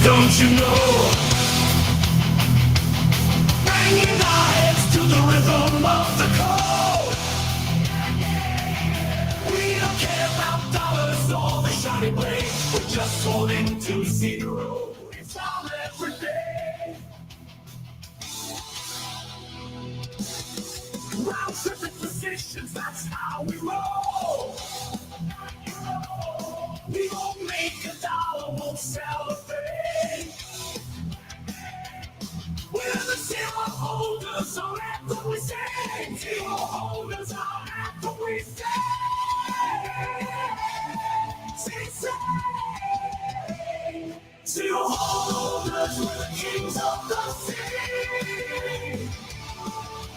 Don't you know? Banging our heads to the rhythm of the code. We don't care about dollars or the shiny blade. We're just holding to see the road. It's all every day. Round tripping positions, that's how we roll. We won't make $1, won't celebrate. We're the zero holders, so that's what we say. Zero holders, so that's what we say. Zero holders, we're the kings of the sea.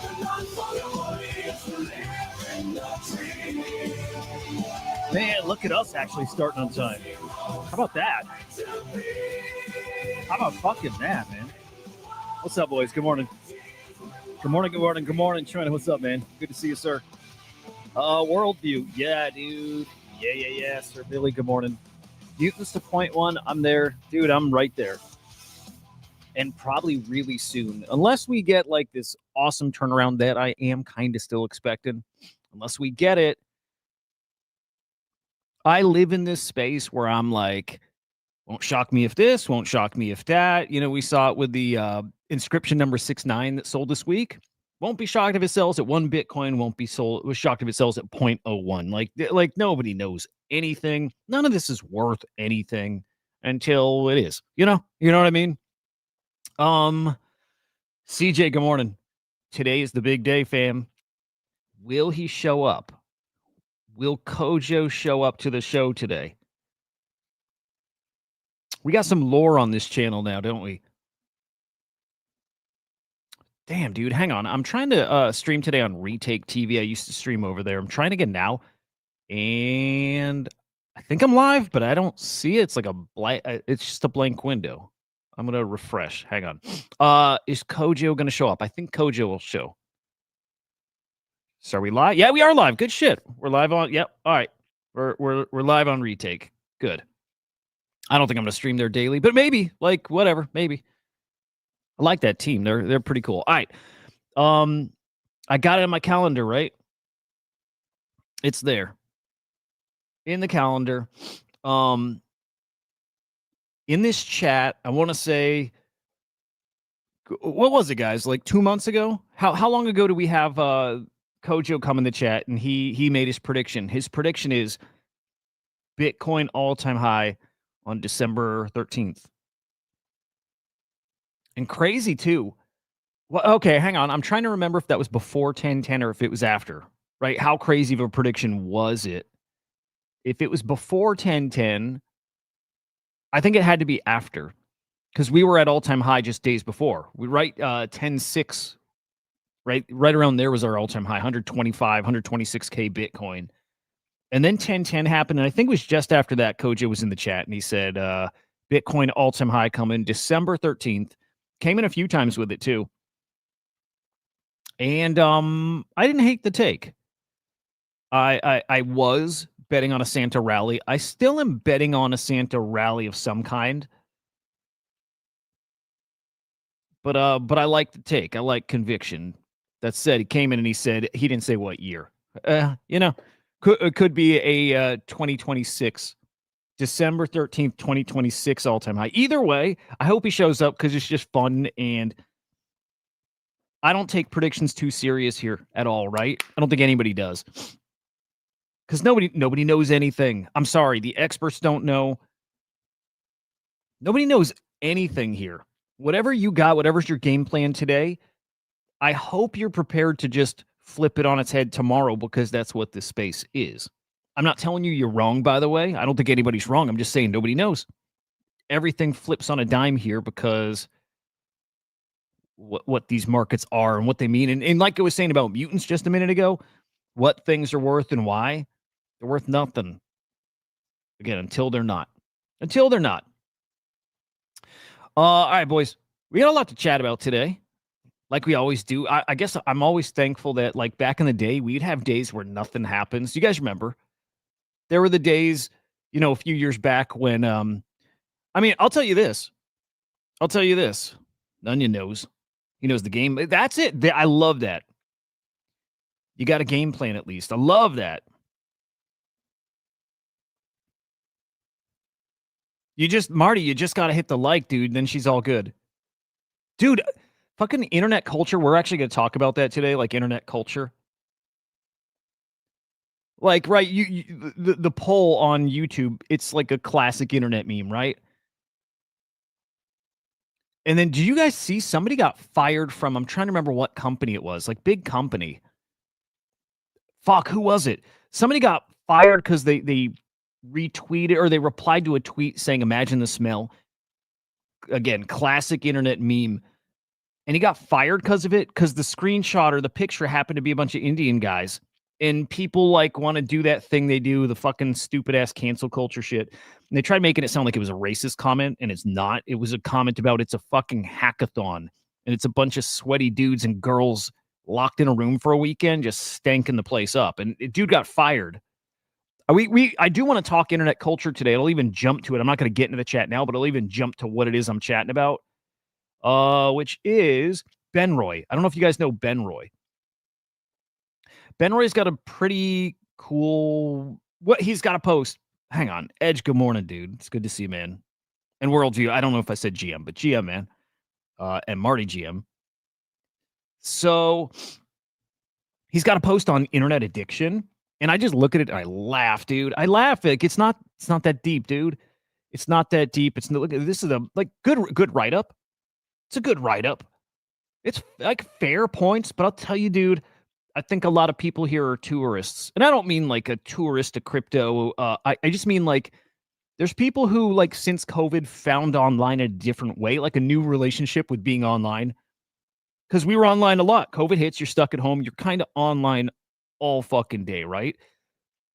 And none for your money, it's the living the tree. Man, look at us actually starting on time. How about that? How about fucking that, man? What's up, boys? Good morning. Good morning, good morning, good morning. Trina, what's up, man? Good to see you, sir. Worldview. Yeah, dude. Yeah, Sir Billy, good morning. Mutants to point one. I'm there. Dude, I'm right there. And probably really soon. Unless we get like this awesome turnaround that I am kind of still expecting. Unless we get it. I live in this space where I'm like, won't shock me if this, won't shock me if that. You know, we saw it with the inscription number 69 that sold this week. Won't be shocked if it sells at 1 Bitcoin. Won't be shocked if it sells at 0.01. Like nobody knows anything. None of this is worth anything until it is. You know what I mean? CJ, good morning. Today is the big day, fam. Will he show up? Will Kojo show up to the show today? We got some lore on this channel now, don't we? Damn, dude, hang on. I'm trying to stream today on Retake TV. I used to stream over there. I'm trying again now. And I think I'm live, but I don't see it. It's like a blank. It's just a blank window. I'm going to refresh. Hang on. Is Kojo going to show up? I think Kojo will show. So are we live? Yeah, we are live. Good shit. We're live on. Yep. All right. We're live on Retake. Good. I don't think I'm going to stream there daily, but maybe, like, whatever, maybe. I like that team. They're pretty cool. All right. I got it on my calendar, right? It's there. In the calendar. In this chat, I want to say, what was it, guys? Like 2 months ago? How long ago do we have Kojo come in the chat and he made his prediction? His prediction is Bitcoin all-time high on December 13th. And crazy, too. Well, okay, hang on. I'm trying to remember if that was before 1010 or if it was after, right? How crazy of a prediction was it? If it was before 1010, I think it had to be after because we were at all-time high just days before. We 10.6, right around there was our all-time high, 125, 126K Bitcoin. And then 1010 happened, and I think it was just after that Kojo was in the chat, and he said Bitcoin all-time high coming December 13th. Came in a few times with it, too. And I didn't hate the take. I was betting on a Santa rally. I still am betting on a Santa rally of some kind. But I like the take. I like conviction. That said, he came in and he said, he didn't say what year. It could be a 2026, December 13th, 2026 all-time high. Either way, I hope he shows up because it's just fun, and I don't take predictions too serious here at all, right? I don't think anybody does. Because nobody knows anything. I'm sorry, the experts don't know. Nobody knows anything here. Whatever you got, whatever's your game plan today, I hope you're prepared to just flip it on its head tomorrow because that's what this space is. I'm not telling you you're wrong, by the way. I don't think anybody's wrong. I'm just saying nobody knows. Everything flips on a dime here because what these markets are and what they mean. And like I was saying about mutants just a minute ago, what things are worth and why. They're worth nothing. Again, until they're not. Until they're not. All right, boys. We got a lot to chat about today. Like we always do. I guess I'm always thankful that, like, back in the day, we'd have days where nothing happens. You guys remember? There were the days, a few years back when, I'll tell you this. I'll tell you this. Onion knows. He knows the game. That's it. I love that. You got a game plan at least. I love that. Marty, you just got to hit the like, dude. Then she's all good. Dude, fucking internet culture. We're actually going to talk about that today, like internet culture. Like, right, the poll on YouTube, it's like a classic internet meme, right? And then, do you guys see somebody got fired from? I'm trying to remember what company it was, like big company. Fuck, who was it? Somebody got fired because they retweeted or they replied to a tweet saying, "Imagine the smell." Again, classic internet meme. And he got fired because of it, because the screenshot or the picture happened to be a bunch of Indian guys. And people like want to do that thing they do, the fucking stupid ass cancel culture shit. And they tried making it sound like it was a racist comment, and it's not. It was a comment about it's a fucking hackathon, and it's a bunch of sweaty dudes and girls locked in a room for a weekend, just stanking the place up. And dude got fired. I do want to talk internet culture today. I'll even jump to it. I'm not going to get into the chat now, but I'll even jump to what it is I'm chatting about. Which is Ben Roy. I don't know if you guys know Ben Roy. Ben Roy's got a pretty cool. What he's got a post. Hang on, Edge. Good morning, dude. It's good to see you, man. And Worldview. I don't know if I said GM, but GM, man. And Marty GM. So he's got a post on internet addiction, and I just look at it and I laugh, dude. I laugh. Like it's not that deep, dude. It's not that deep. It's look. This is a like good write up. It's a good write up. It's like fair points, but I'll tell you, dude, I think a lot of people here are tourists. And I don't mean like a tourist to crypto. I just mean like there's people who, like, since COVID found online a different way, like a new relationship with being online. Because we were online a lot. COVID hits, you're stuck at home, you're kind of online all fucking day, right?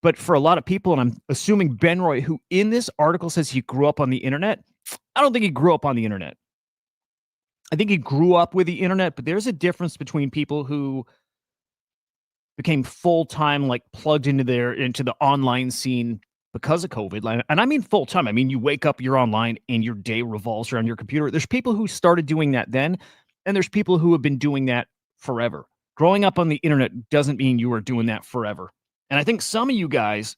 But for a lot of people, and I'm assuming Ben Roy, who in this article says he grew up on the internet, I don't think he grew up on the internet. I think he grew up with the internet, but there's a difference between people who became full-time, like plugged into the online scene because of COVID. And I mean full-time. I mean, you wake up, you're online, and your day revolves around your computer. There's people who started doing that then, and there's people who have been doing that forever. Growing up on the internet doesn't mean you are doing that forever. And I think some of you guys,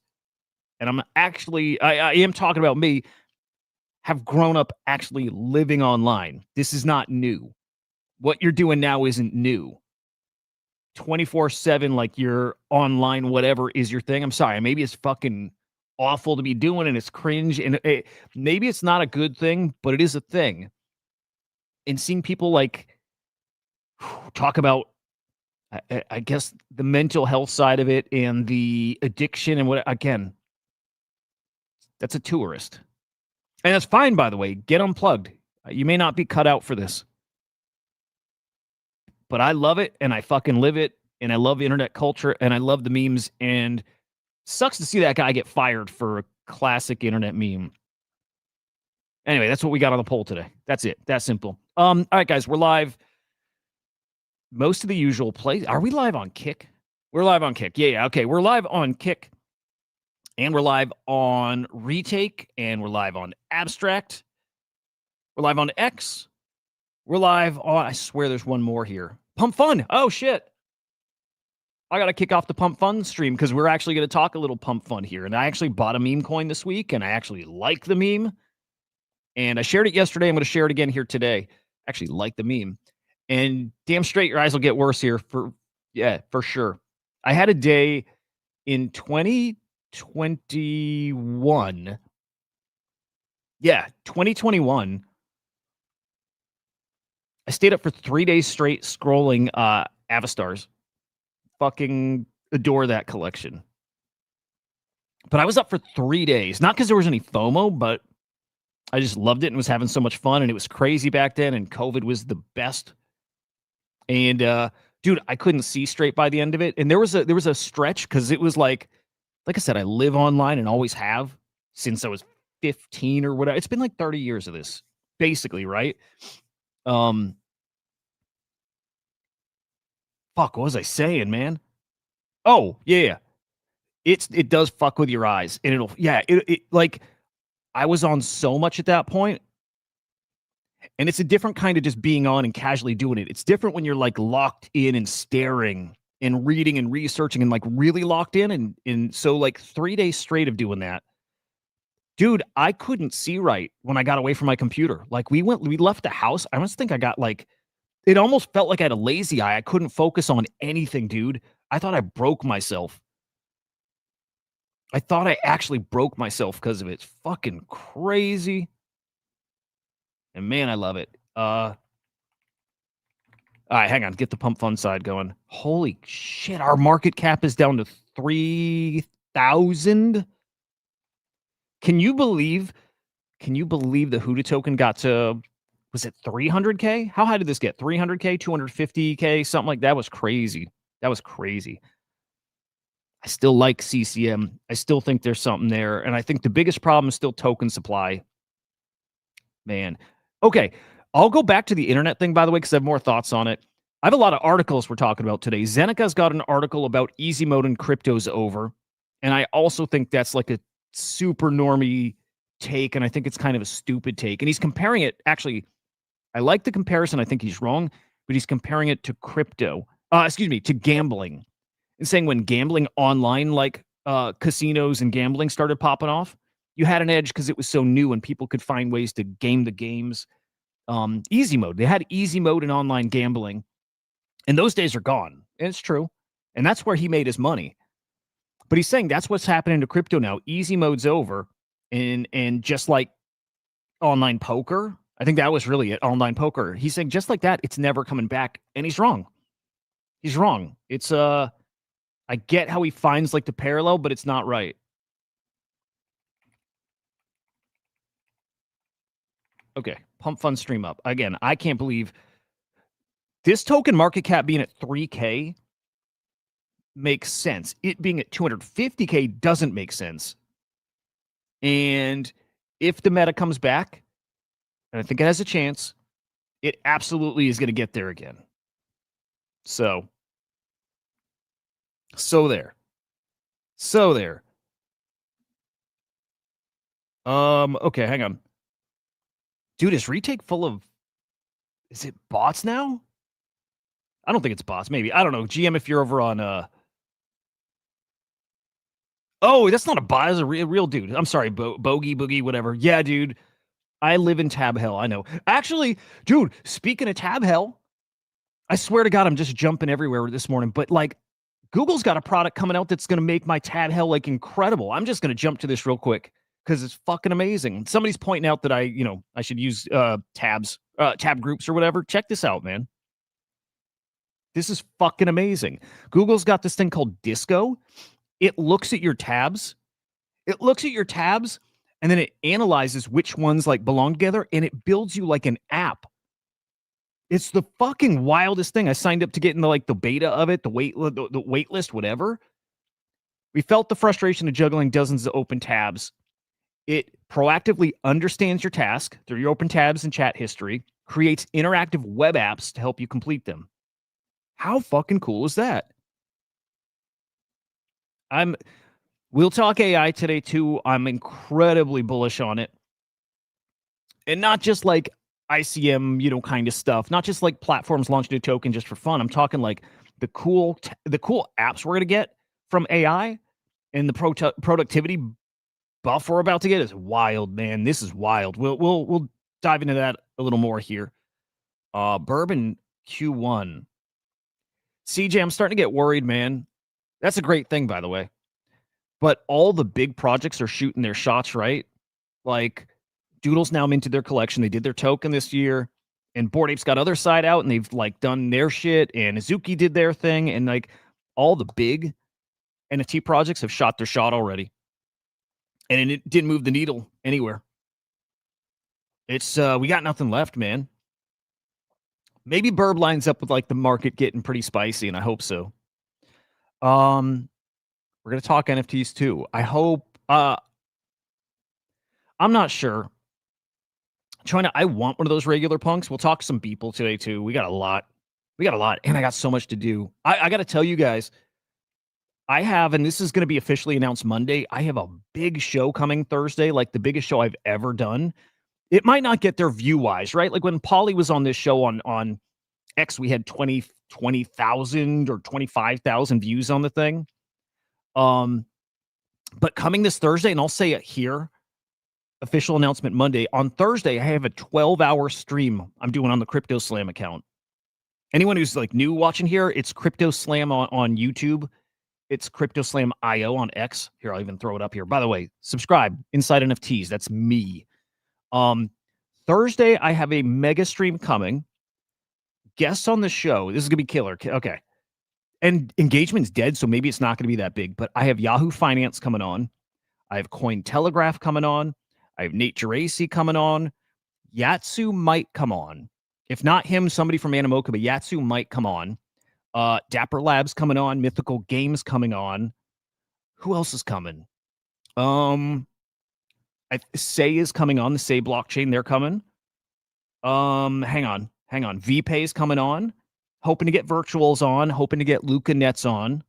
and I am talking about me, have grown up actually living online. This is not new. What you're doing now isn't new. 24/7, like you're online, whatever is your thing. I'm sorry. Maybe it's fucking awful to be doing and it's cringe. And maybe it's not a good thing, but it is a thing. And seeing people like talk about, I guess, the mental health side of it and the addiction and what, again, that's a tourist. And that's fine, by the way. Get unplugged. You may not be cut out for this. But I love it, and I fucking live it, and I love internet culture, and I love the memes, and sucks to see that guy get fired for a classic internet meme. Anyway, that's what we got on the poll today. That's it. That's simple. All right, guys, we're live. Most of the usual place. Are we live on Kick? We're live on Kick. Yeah. Okay, we're live on Kick. And we're live on Retake, and we're live on Abstract. We're live on X. We're live on, I swear there's one more here. PumpFun. Oh, shit. I got to kick off the PumpFun stream because we're actually going to talk a little PumpFun here. And I actually bought a meme coin this week, and I actually like the meme. And I shared it yesterday. I'm going to share it again here today. Actually like the meme. And damn straight, your eyes will get worse here for sure. I had a day in 2021. Yeah, 2021. I stayed up for 3 days straight scrolling Avastars. Fucking adore that collection. But I was up for 3 days. Not because there was any FOMO, but I just loved it and was having so much fun. And it was crazy back then. And COVID was the best. And dude, I couldn't see straight by the end of it. And there was a stretch because it was like I said, I live online and always have since I was 15 or whatever. It's been like 30 years of this, basically, right? Fuck, what was I saying, man? Oh, yeah. It does fuck with your eyes. And it like I was on so much at that point. And it's a different kind of just being on and casually doing it. It's different when you're like locked in and staring and reading and researching and like really locked in. And so like 3 days straight of doing that, dude, I couldn't see right when I got away from my computer. Like we left the house. I must think I got like, it almost felt like I had a lazy eye. I couldn't focus on anything, dude. I thought I broke myself. I thought I actually broke myself because of it. It's fucking crazy. And man, I love it. All right, hang on. Get the pump fund side going. Holy shit, our market cap is down to 3,000. Can you believe the HUDAH token got to, was it 300K? How high did this get? 300K, 250K, something like that. Was crazy. That was crazy. I still like CCM. I still think there's something there. And I think the biggest problem is still token supply. Man. Okay. I'll go back to the internet thing, by the way, because I have more thoughts on it. I have a lot of articles we're talking about today. Zeneca's got an article about easy mode and crypto's over. And I also think that's like a super normie take. And I think it's kind of a stupid take. And he's comparing it. Actually, I like the comparison. I think he's wrong, but he's comparing it to crypto. To gambling. And saying when gambling online, like casinos and gambling started popping off, you had an edge because it was so new and people could find ways to game the games. Easy mode. They had easy mode in online gambling. And those days are gone. And it's true. And that's where he made his money. But he's saying that's what's happening to crypto now. Easy mode's over. And just like online poker, I think that was really it, online poker. He's saying just like that, it's never coming back. And he's wrong. He's wrong. It's I get how he finds like the parallel, but it's not right. Okay, pump fund stream up. Again, I can't believe this token market cap being at 3K makes sense. It being at 250K doesn't make sense. And if the meta comes back, and I think it has a chance, it absolutely is going to get there again. So there. Okay, hang on. Dude, is retake full of, is it bots now? I don't think it's bots. Maybe. I don't know. GM, if you're over on, oh, that's not a bot. It's a real dude. I'm sorry. Bogey, Boogie, whatever. Yeah, dude. I live in tab hell. I know. Actually, dude, speaking of tab hell, I swear to God, I'm just jumping everywhere this morning. But like, Google's got a product coming out that's going to make my tab hell like incredible. I'm just going to jump to this real quick because it's fucking amazing. Somebody's pointing out that I should use tab groups or whatever. Check this out, man. This is fucking amazing. Google's got this thing called Disco. It looks at your tabs. And then it analyzes which ones like belong together, and it builds you like an app. It's the fucking wildest thing. I signed up to get into like the beta of it, the wait list, whatever. We felt the frustration of juggling dozens of open tabs. It proactively understands your task through your open tabs and chat history, creates interactive web apps to help you complete them. How fucking cool is that? We'll talk AI today too. I'm incredibly bullish on it. And not just like ICM, kind of stuff. Not just like platforms launching a token just for fun. I'm talking like the cool apps we're going to get from AI and the productivity buff we're about to get is wild, man. This is wild. We'll dive into that a little more here. Bourbon Q1. CJ, I'm starting to get worried, man. That's a great thing, by the way. But all the big projects are shooting their shots, right? Like Doodle's now minted their collection. They did their token this year. And Bored Ape's got other side out and they've like done their shit. And Azuki did their thing. And like all the big NFT projects have shot their shot already. And it didn't move the needle anywhere. It's we got nothing left, man. Maybe Burb lines up with like the market getting pretty spicy, and I hope so. We're gonna talk NFTs too. I hope. I'm not sure. China, I want one of those regular punks. We'll talk to some people today too. We got a lot, and I got so much to do. I got to tell you guys, I have, and this is going to be officially announced Monday. I have a big show coming Thursday, like the biggest show I've ever done. it might not get there view-wise, right? Like when Pauly was on this show on X, we had 20,000 or 25,000 views on the thing. But coming this Thursday, and I'll say it here, official announcement Monday. On Thursday, I have a 12-hour stream I'm doing on the Crypto Slam account. Anyone who's like new watching here, it's Crypto Slam on YouTube. It's Crypto Slam IO on X. Here, I'll even throw it up here. By the way, subscribe. Inside NFTs. That's me. Thursday, I have a mega stream coming. Guests on the show. This is gonna be killer. Okay. And engagement's dead, so maybe it's not gonna be that big. But I have Yahoo Finance coming on. I have Cointelegraph coming on. I have Nate Geraci coming on. Yatsu might come on. If not him, somebody from Animoca, but Yatsu might come on. Dapper Labs coming on. Mythical Games coming on. Who else is coming? Say is coming on. The Say blockchain, they're coming. Hang on. VPay is coming on. Hoping to get Virtuals on. Hoping to get Luca Nets on.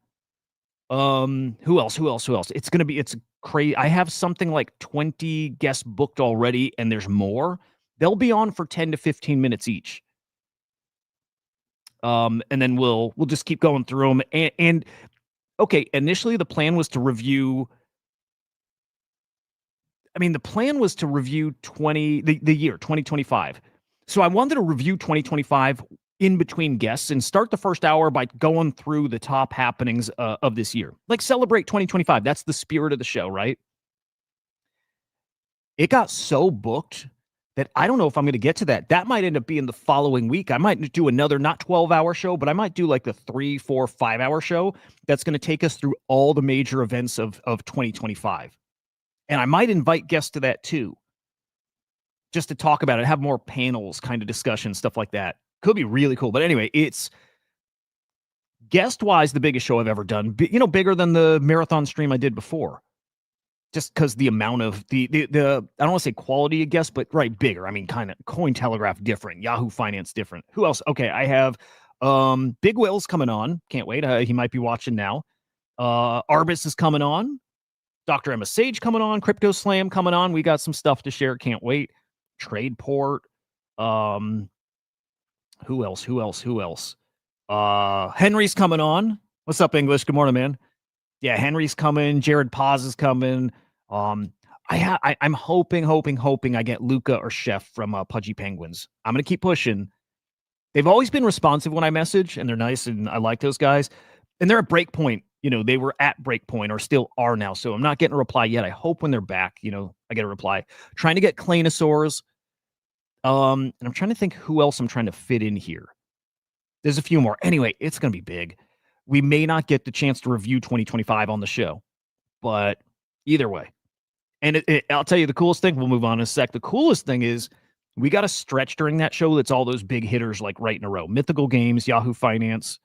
Who else? It's crazy. I have something like 20 guests booked already, and there's more. They'll be on for 10 to 15 minutes each. And then we'll just keep going through them. And okay, initially the plan was to review. The plan was to review the year 2025. So I wanted to review 2025 in between guests and start the first hour by going through the top happenings of this year. Like celebrate 2025. That's the spirit of the show, right? It got so booked that I don't know if I'm going to get to that. That might end up being the following week. I might do another, not 12-hour show, but I might do like the 3, 4, 5-hour show that's going to take us through all the major events of 2025. And I might invite guests to that too, just to talk about it, have more panels, kind of discussion, stuff like that. Could be really cool. But anyway, it's guest-wise the biggest show I've ever done. Bigger than the marathon stream I did before. Just because the amount of the I don't want to say quality of guests, but right, bigger. Kind of Cointelegraph different, Yahoo Finance different. Who else? Okay, I have Big Will's coming on. Can't wait. He might be watching now. Arbis is coming on. Dr. Emma Sage coming on. Crypto Slam coming on. We got some stuff to share. Can't wait. Tradeport. Who else? Henry's coming on. What's up, English? Good morning, man. Yeah, Henry's coming. Jared Paz is coming. I'm hoping I get Luca or Chef from Pudgy Penguins. I'm gonna keep pushing. They've always been responsive when I message, and they're nice, and I like those guys. And they're at Breakpoint. They were at Breakpoint or still are now. So I'm not getting a reply yet. I hope when they're back, I get a reply. Trying to get Clanosaurs. And I'm trying to think who else I'm trying to fit in here. There's a few more. Anyway, it's going to be big. We may not get the chance to review 2025 on the show, but either way. And I'll tell you the coolest thing. We'll move on in a sec. The coolest thing is we got a stretch during that show that's all those big hitters like right in a row. Mythical Games, Yahoo Finance,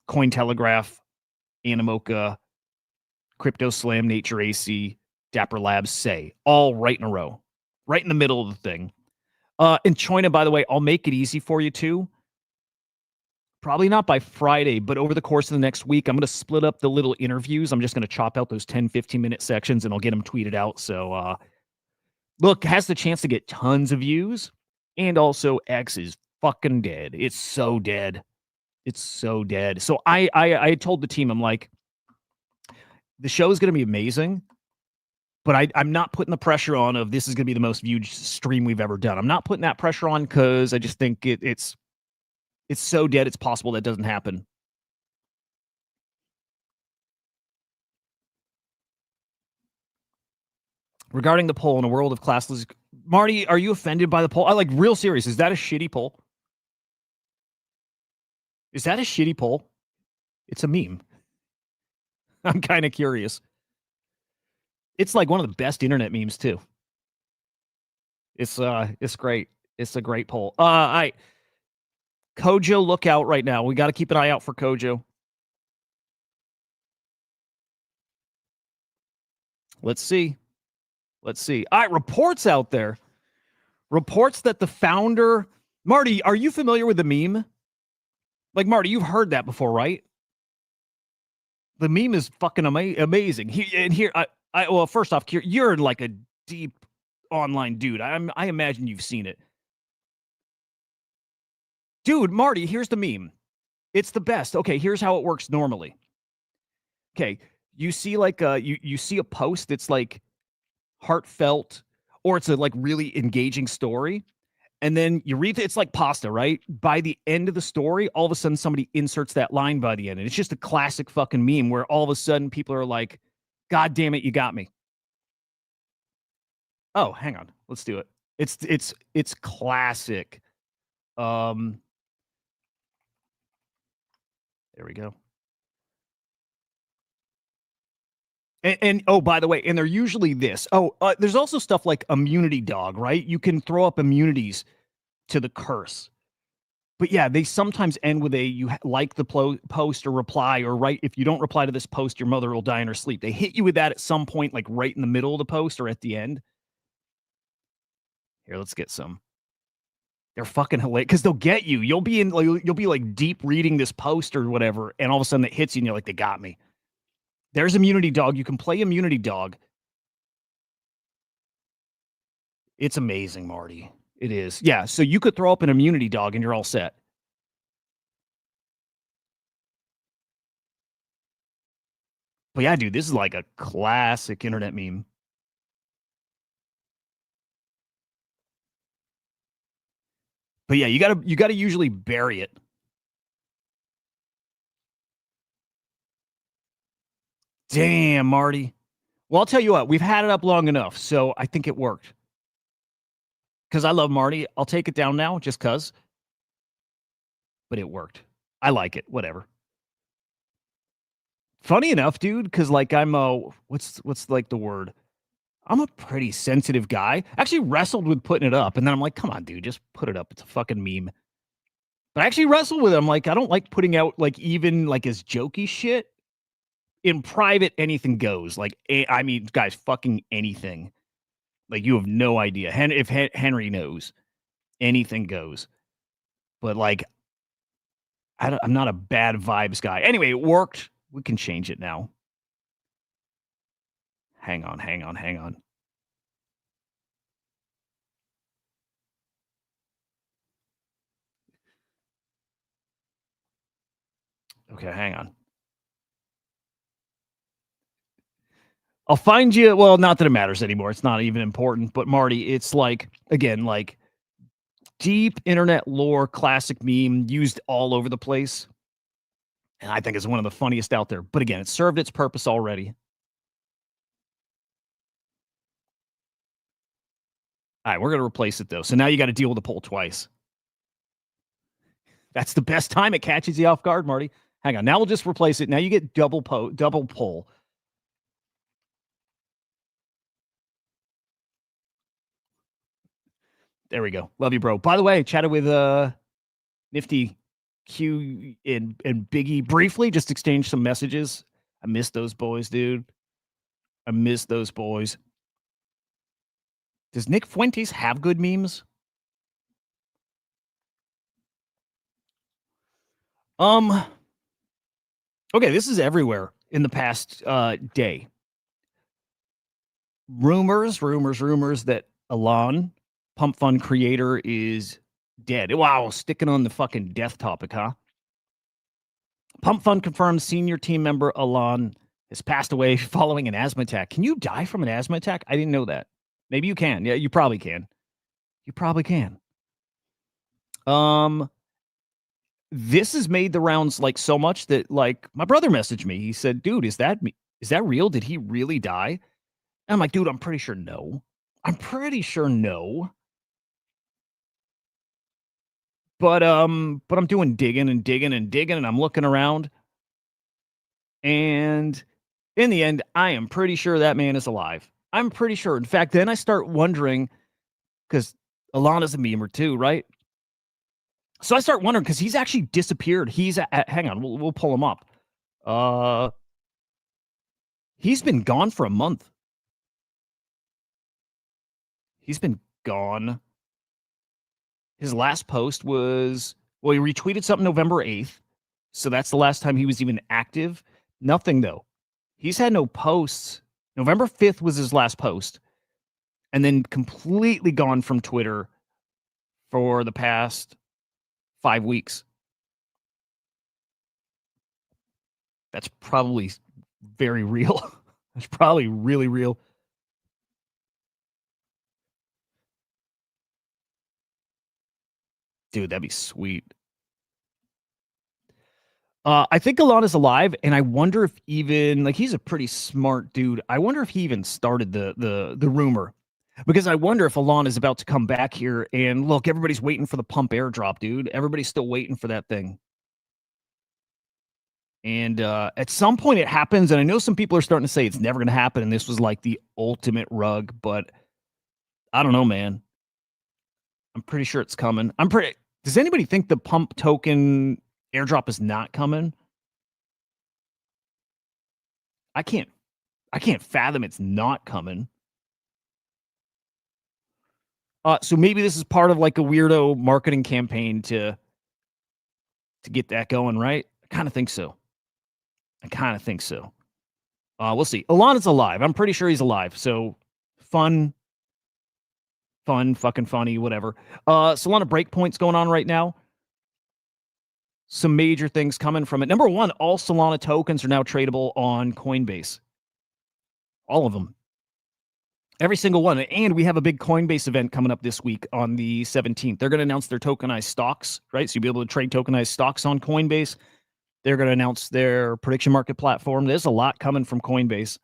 Cointelegraph, Animoca, Crypto Slam, Nate Geraci, Dapper Labs, Say, all right in a row, right in the middle of the thing. And Choina, by the way, I'll make it easy for you too. Probably not by Friday, but over the course of the next week, I'm going to split up the little interviews. I'm just going to chop out those 10, 15-minute sections, and I'll get them tweeted out. So, look, has the chance to get tons of views, and also X is fucking dead. It's so dead. It's so dead. So I told the team, I'm like, the show is going to be amazing, but I'm not putting the pressure on of this is going to be the most viewed stream we've ever done. I'm not putting that pressure on because I just think it's so dead. It's possible that doesn't happen. Regarding the poll in a world of classless, Marty, are you offended by the poll? I like real serious. Is that a shitty poll? Is that a shitty poll? It's a meme. I'm kind of curious. It's like one of the best internet memes too. It's great. It's a great poll. Kojo, look out right now. We got to keep an eye out for Kojo. Let's see. All right, reports out there. Reports that the founder, Marty, are you familiar with the meme? Like, Marty, you've heard that before, right? The meme is fucking amazing. Well, first off, you're in like a deep online dude. I imagine you've seen it. Dude, Marty, here's the meme. It's the best. Okay, here's how it works normally. Okay, you see like you see a post that's like heartfelt, or it's a like really engaging story, and then you read it's like pasta, right? By the end of the story, all of a sudden somebody inserts that line by the end, and it's just a classic fucking meme where all of a sudden people are like, "God damn it, you got me." Oh, hang on, let's do it. It's classic. There we go. And oh, by the way, and they're usually this. Oh, there's also stuff like immunity dog, right? You can throw up immunities to the curse. But yeah, they sometimes end with a you like the post or reply, or right, if you don't reply to this post, your mother will die in her sleep. They hit you with that at some point, like right in the middle of the post or at the end. Here, let's get some. They're fucking hilarious because they'll get you. You'll be like deep reading this post or whatever, and all of a sudden it hits you, and you're like, they got me. There's immunity dog. You can play immunity dog. It's amazing, Marty. It is. Yeah. So you could throw up an immunity dog and you're all set. But yeah, dude, this is like a classic internet meme. But yeah, you gotta usually bury it. Damn, Marty. Well, I'll tell you what, we've had it up long enough, so I think it worked. Because I love Marty. I'll take it down now, just cause. But it worked. I like it. Whatever. Funny enough, dude, because like I'm what's like the word? I'm a pretty sensitive guy. Actually wrestled with putting it up, and then I'm like, come on, dude, just put it up. It's a fucking meme. But I actually wrestled with it. I'm like, I don't like putting out like even like as jokey shit. In private, anything goes. Like, I mean, guys, fucking anything. Like, you have no idea. If Henry knows, anything goes. But like, I'm not a bad vibes guy. Anyway, it worked. We can change it now. Hang on. Okay, hang on. I'll find you. Well, not that it matters anymore. It's not even important. But Marty, it's like, again, like deep internet lore, classic meme used all over the place. And I think it's one of the funniest out there. But again, it served its purpose already. All right, we're going to replace it, though. So now you got to deal with the poll twice. That's the best time it catches you off guard, Marty. Hang on. Now we'll just replace it. Now you get double poll. There we go. Love you, bro. By the way, I chatted with Nifty Q and Biggie briefly, just exchanged some messages. I miss those boys, dude. I miss those boys. Does Nick Fuentes have good memes? Okay, this is everywhere in the past day. Rumors that Alon, PumpFun creator, is dead. Wow, sticking on the fucking death topic, huh? PumpFun confirms senior team member Alon has passed away following an asthma attack. Can you die from an asthma attack? I didn't know that. Maybe you can. Yeah, you probably can. You probably can. This has made the rounds like so much that like my brother messaged me. He said, "Dude, is that real? Did he really die?" And I'm like, "Dude, I'm pretty sure no. I'm pretty sure no." But I'm doing digging and I'm looking around. And in the end, I am pretty sure that man is alive. I'm pretty sure. In fact, then I start wondering, because Alana's a memer too, right? So I start wondering because he's actually disappeared. He's hang on, we'll pull him up. He's been gone for a month. He's been gone. His last post was, well, he retweeted something November 8th. So that's the last time he was even active. Nothing though. He's had no posts. November 5th was his last post. and then completely gone from Twitter for the past 5 weeks. That's probably very real. That's probably really real. Dude, that'd be sweet. I think Alon is alive, and I wonder if even like he's a pretty smart dude. I wonder if he even started the rumor, because I wonder if Alon is about to come back here. And look, everybody's waiting for the pump airdrop, dude. Everybody's still waiting for that thing. And at some point it happens, and I know some people are starting to say it's never going to happen, and this was like the ultimate rug, but I don't know, man. I'm pretty sure it's coming. Does anybody think the pump token airdrop is not coming? I can't fathom it's not coming. So maybe this is part of like a weirdo marketing campaign to get that going, right? I kind of think so. We'll see. Alon is alive. I'm pretty sure he's alive. So fun, fucking funny, whatever. Solana breakpoints going on right now. Some major things coming from it. Number one, all Solana tokens are now tradable on Coinbase. All of them. Every single one. And we have a big Coinbase event coming up this week on the 17th. They're going to announce their tokenized stocks, right? So you'll be able to trade tokenized stocks on Coinbase. They're going to announce their prediction market platform. There's a lot coming from Coinbase.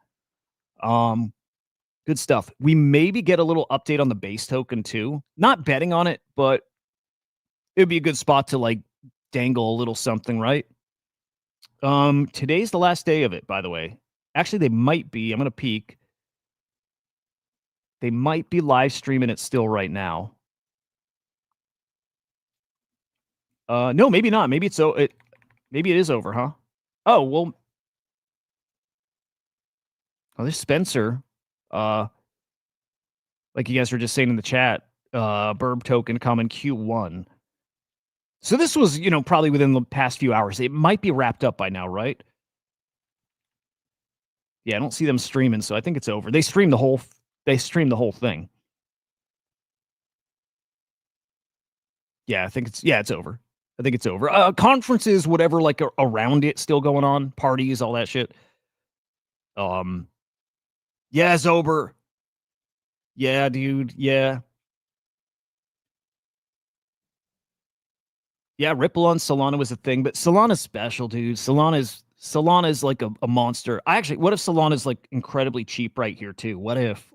Good stuff. We maybe get a little update on the base token too. Not betting on it, but it'd be a good spot to like dangle a little something, right? Today's the last day of it, by the way. Actually, they might be. I'm going to peek. They might be live streaming it still right now. No, maybe not. Maybe maybe it is over, huh? Oh, well. Oh, there's Spencer. Like you guys were just saying in the chat, Burb token coming Q1. So this was, probably within the past few hours. It might be wrapped up by now, right? Yeah, I don't see them streaming, so I think it's over. They streamed the whole thing. Yeah, it's over. I think it's over. Conferences, whatever, like around it still going on, parties, all that shit. Yeah, it's over. Yeah, dude. Yeah. Yeah, Ripple on Solana was a thing, but Solana's special, dude. Solana's like a monster. What if Solana's like incredibly cheap right here too? What if?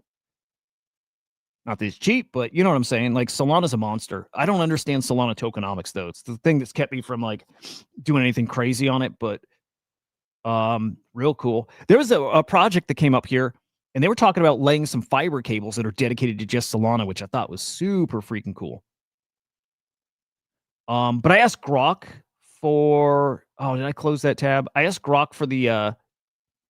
Not that it's cheap, but you know what I'm saying? Like Solana's a monster. I don't understand Solana tokenomics though. It's the thing that's kept me from like doing anything crazy on it, but real cool. There was a project that came up here and they were talking about laying some fiber cables that are dedicated to just Solana, which I thought was super freaking cool. But I asked Grok for, did I close that tab? I asked Grok for the,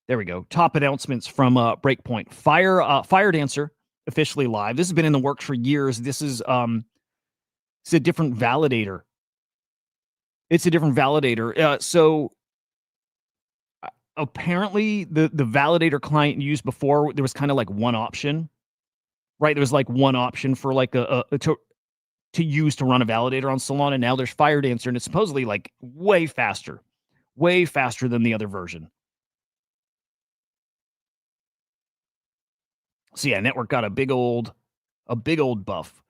there we go, top announcements from Breakpoint. Fire Dancer officially live. This has been in the works for years. This is it's a different validator. So apparently the validator client used before, there was kind of like one option, right? There was like one option for like to use to run a validator on Solana. Now there's Fire Dancer, and it's supposedly like way faster than the other version. So yeah, network got a big old buff.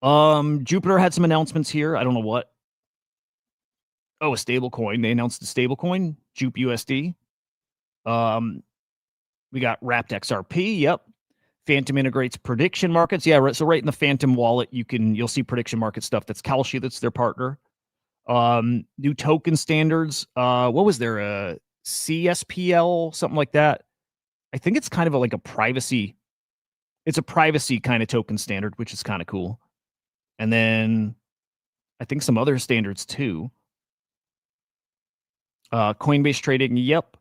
Jupiter had some announcements here. I don't know what. Oh, a stable coin. They announced a stable coin, Jupe USD. We got Wrapped XRP. Yep. Phantom integrates prediction markets. Yeah, right. So right in the Phantom wallet, you'll see prediction market stuff. That's Kalshi, that's their partner. New token standards. What was there? A CSPL, something like that. I think it's kind of like a privacy. It's a privacy kind of token standard, which is kind of cool. And then I think some other standards too. Coinbase trading. Yep.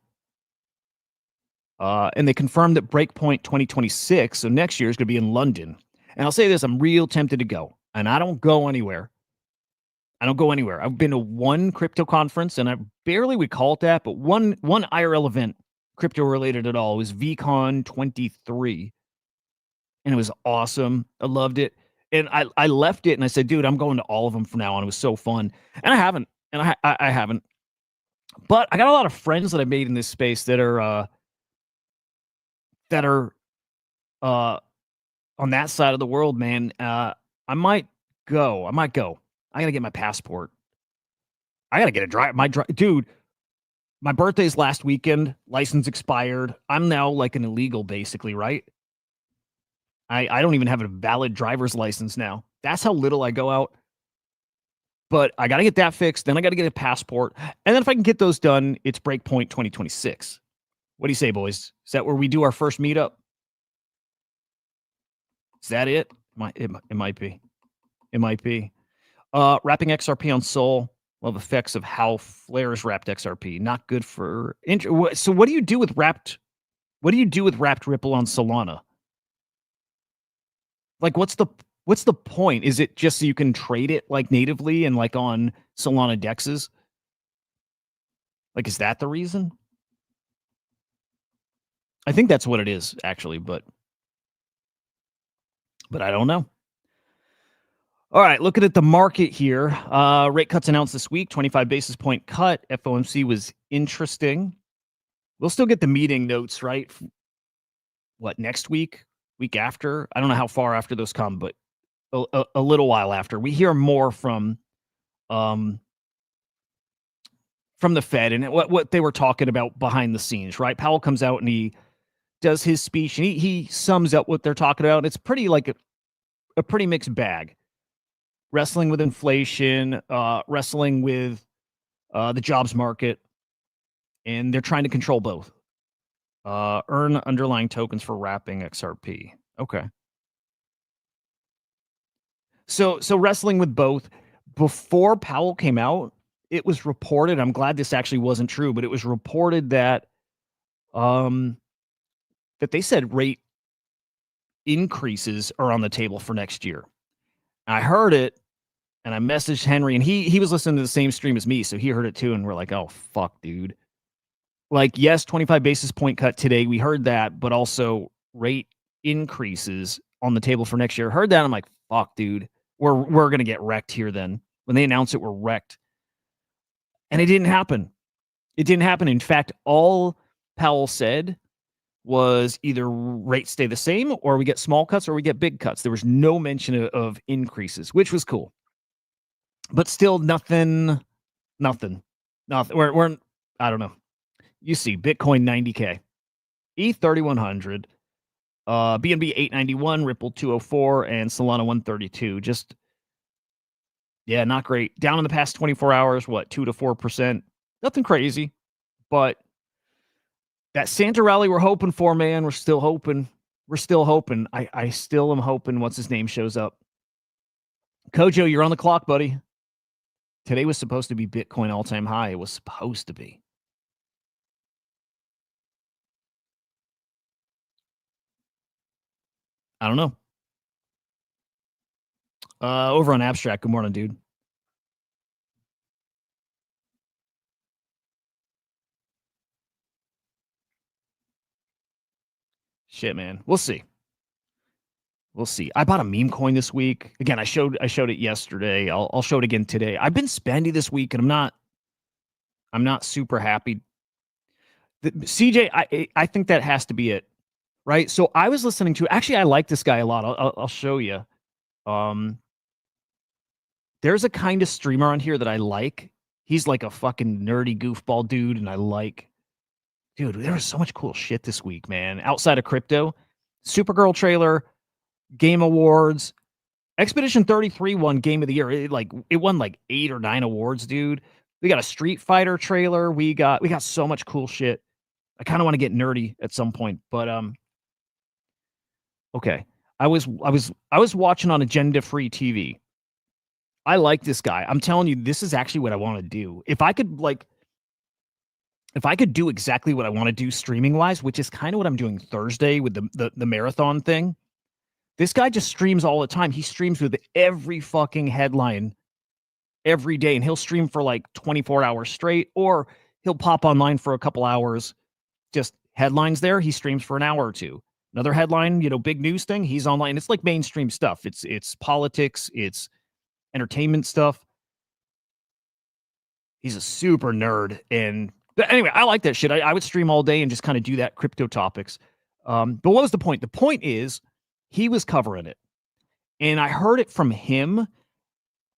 And they confirmed that Breakpoint 2026, so next year, is going to be in London. And I'll say this, I'm real tempted to go. And I don't go anywhere. I've been to one crypto conference, and I barely would call it that, but one IRL event, crypto related at all, was VCon 23. and it was awesome. I loved it. And I left it and I said, dude, I'm going to all of them from now on. It was so fun. And I haven't. And I haven't. But I got a lot of friends that I made in this space that are uh on that side of the world, man. I might go. I gotta get my passport. I gotta get a drive. Dude, my birthday's last weekend. License expired. I'm now like an illegal, basically, right? I don't even have a valid driver's license now. That's how little I go out. But I got to get that fixed. Then I got to get a passport. And then if I can get those done, it's Breakpoint 2026. What do you say, boys? Is that where we do our first meetup? Is that it? It might be. It might be. Wrapping XRP on Sol. Love effects of how flares wrapped XRP. Not good for. So what do you do with wrapped? What do you do with wrapped Ripple on Solana? Like, what's the point? Is it just so you can trade it like natively and like on Solana dexes? Like, is that the reason? I think that's what it is, actually, but I don't know. All right, looking at the market here. Rate cuts announced this week, 25 basis point cut. FOMC was interesting. We'll still get the meeting notes, right? What, next week? Week after? I don't know how far after those come, but a little while after. We hear more from the Fed and what they were talking about behind the scenes, right? Powell comes out and he does his speech and he sums up what they're talking about. It's pretty like a pretty mixed bag. Wrestling with inflation, wrestling with the jobs market, and they're trying to control both. Earn underlying tokens for wrapping XRP. Okay. So wrestling with both. Before Powell came out, it was reported, I'm glad this actually wasn't true, but it was reported that that they said rate increases are on the table for next year. I heard it and I messaged Henry and he was listening to the same stream as me. So he heard it too. And we're like, oh, fuck, dude. Like, yes, 25 basis point cut today. We heard that, but also rate increases on the table for next year. Heard that. I'm like, fuck, dude. We're going to get wrecked here then. When they announce it, we're wrecked. And it didn't happen. It didn't happen. In fact, all Powell said was either rates stay the same or we get small cuts or we get big cuts. There was no mention of increases, which was cool. But still nothing. We're I don't know. You see Bitcoin 90K, ETH 3100, BNB 891, Ripple 204, and Solana 132. Just, yeah, not great. Down in the past 24 hours, what, 2 to 4%? Nothing crazy, but that Santa rally we're hoping for, man, we're still hoping. I still am hoping what's his name shows up. Kojo, you're on the clock, buddy. Today was supposed to be Bitcoin all-time high. It was supposed to be. I don't know. Over on Abstract, good morning, dude. Shit, man. We'll see. I bought a meme coin this week. Again, I showed it yesterday. I'll show it again today. I've been spendy this week, and I'm not super happy. CJ, I think that has to be it, right? So I was listening to. Actually, I like this guy a lot. I'll show you. There's a kind of streamer on here that I like. He's like a fucking nerdy goofball dude, and I like. Dude, there was so much cool shit this week, man. Outside of crypto, Supergirl trailer, Game Awards, Expedition 33 won Game of the Year. It won like 8 or 9 awards, dude. We got a Street Fighter trailer. We got so much cool shit. I kind of want to get nerdy at some point, but okay. I was watching on Agenda Free TV. I like this guy. I'm telling you, this is actually what I want to do. If I could do exactly what I want to do streaming wise, which is kind of what I'm doing Thursday with the marathon thing. This guy just streams all the time. He streams with every fucking headline every day, and he'll stream for like 24 hours straight, or he'll pop online for a couple hours, just headlines there. He streams for an hour or two. Another headline, big news thing. He's online. It's like mainstream stuff. It's politics. It's entertainment stuff. He's a super nerd. But anyway, I like that shit. I would stream all day and just kind of do that crypto topics. But what was the point? The point is he was covering it. And I heard it from him.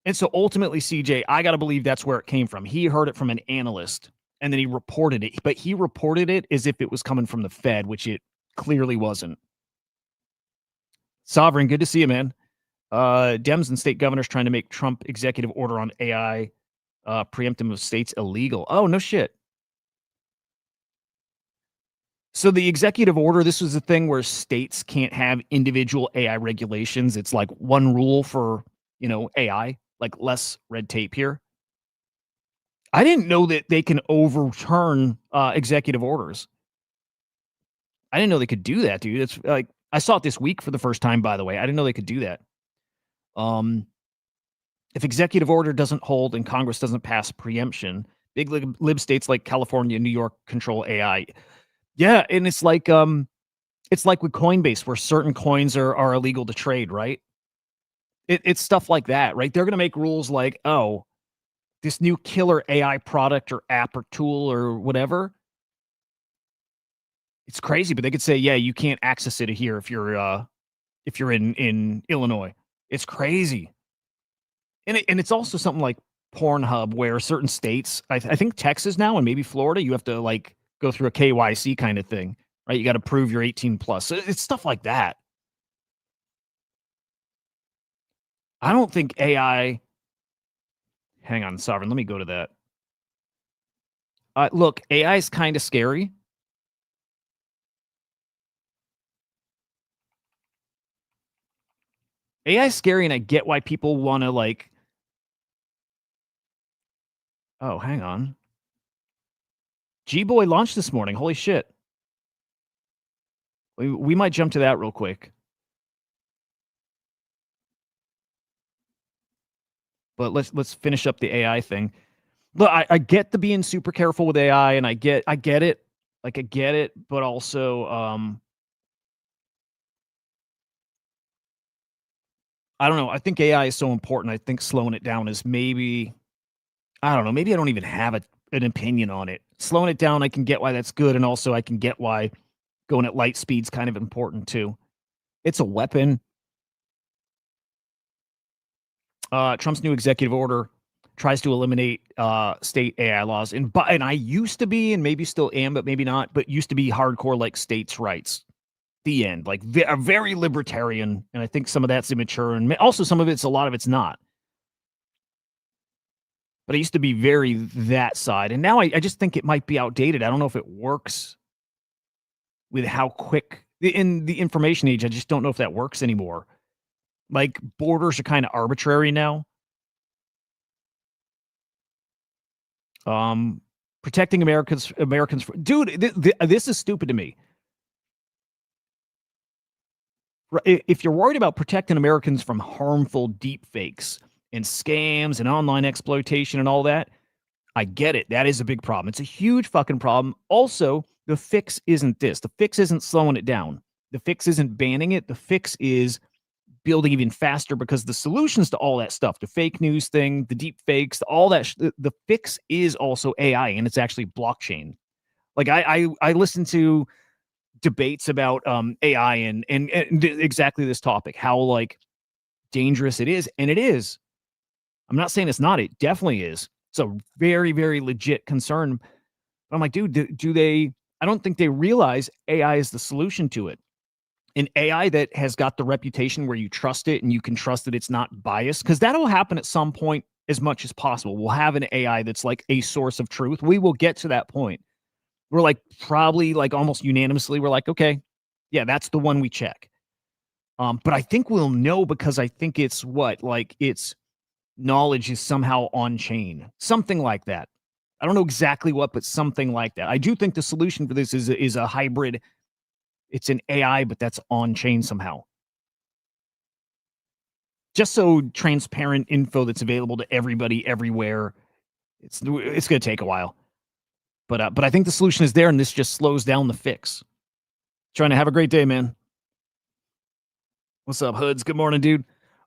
And so ultimately, CJ, I got to believe that's where it came from. He heard it from an analyst and then he reported it. But he reported it as if it was coming from the Fed, which it clearly wasn't. Sovereign, good to see you, man. Dems and state governors trying to make Trump executive order on AI preemptive of states illegal. Oh, no shit. So the executive order, this was a thing where states can't have individual AI regulations. It's like one rule for, AI, like less red tape here. I didn't know that they can overturn executive orders. I didn't know they could do that, dude. It's like I saw it this week for the first time, by the way. I didn't know they could do that. If executive order doesn't hold and Congress doesn't pass preemption, big lib states like California and New York control AI. Yeah, and it's like with Coinbase where certain coins are illegal to trade, right? It's stuff like that, right? They're going to make rules like, oh, this new killer AI product or app or tool or whatever. It's crazy, but they could say, yeah, you can't access it here if you're in Illinois. It's crazy. And it's also something like Pornhub where certain states, I think Texas now and maybe Florida, you have to like go through a KYC kind of thing, right? You got to prove you're 18 plus. So it's stuff like that. I don't think AI. Hang on, Sovereign. Let me go to that. Look, AI is kind of scary. AI is scary, and I get why people want to like. Oh, hang on. G-Boy launched this morning. Holy shit. We might jump to that real quick. But let's finish up the AI thing. Look, I get the being super careful with AI, and I get it. Like I get it, but also I don't know. I think AI is so important. I think slowing it down is maybe I don't know. Maybe I don't even have an opinion on it. Slowing it down, I can get why that's good, and also I can get why going at light speed's kind of important too. It's a weapon. Trump's new executive order tries to eliminate state AI laws, and I used to be, and maybe still am, but maybe not. But used to be hardcore like states' rights. The end, like very libertarian, and I think some of that's immature, and also some of a lot of it's not. But I used to be very that side, and now I just think it might be outdated. I don't know if it works with how quick in the information age. I just don't know if that works anymore. Like borders are kind of arbitrary now. Protecting Americans, dude. This is stupid to me. If you're worried about protecting Americans from harmful deep fakes and scams and online exploitation and all that, I get it. That is a big problem. It's a huge fucking problem. Also, the fix isn't this. The fix isn't slowing it down. The fix isn't banning it. The fix is building even faster because the solutions to all that stuff, the fake news thing, the deep fakes, all that, the fix is also AI, and it's actually blockchain. Like I listen to debates about AI and exactly this topic, how like dangerous it is, and it is. I'm not saying it's not. It definitely is. It's a very, very legit concern. But I'm like, dude, do they? I don't think they realize AI is the solution to it. An AI that has got the reputation where you trust it and you can trust that it's not biased, because that'll happen at some point as much as possible. We'll have an AI that's like a source of truth. We will get to that point. We're like probably like almost unanimously, we're like, okay, yeah, that's the one we check. But I think we'll know because I think it's its knowledge is somehow on chain, something like that. I don't know exactly what, but something like that. I do think the solution for this is a hybrid. It's an AI, but that's on chain somehow. Just so transparent info that's available to everybody everywhere. It's going to take a while. But I think the solution is there, and this just slows down the fix. Trying to have a great day, man. What's up, Hoods? Good morning, dude.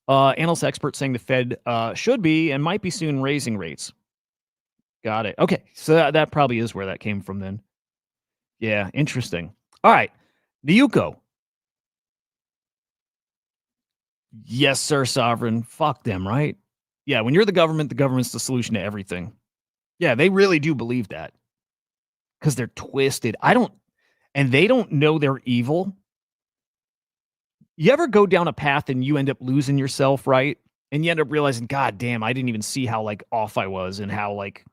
Analyst expert saying the Fed should be and might be soon raising rates. Got it. Okay, so that probably is where that came from then. Yeah, interesting. All right, the Yuko. Yes, sir, sovereign. Fuck them, right? Yeah, when you're the government's the solution to everything. Yeah, they really do believe that because they're twisted. And they don't know they're evil. You ever go down a path and you end up losing yourself, right? And you end up realizing, God damn, I didn't even see how like off I was and how like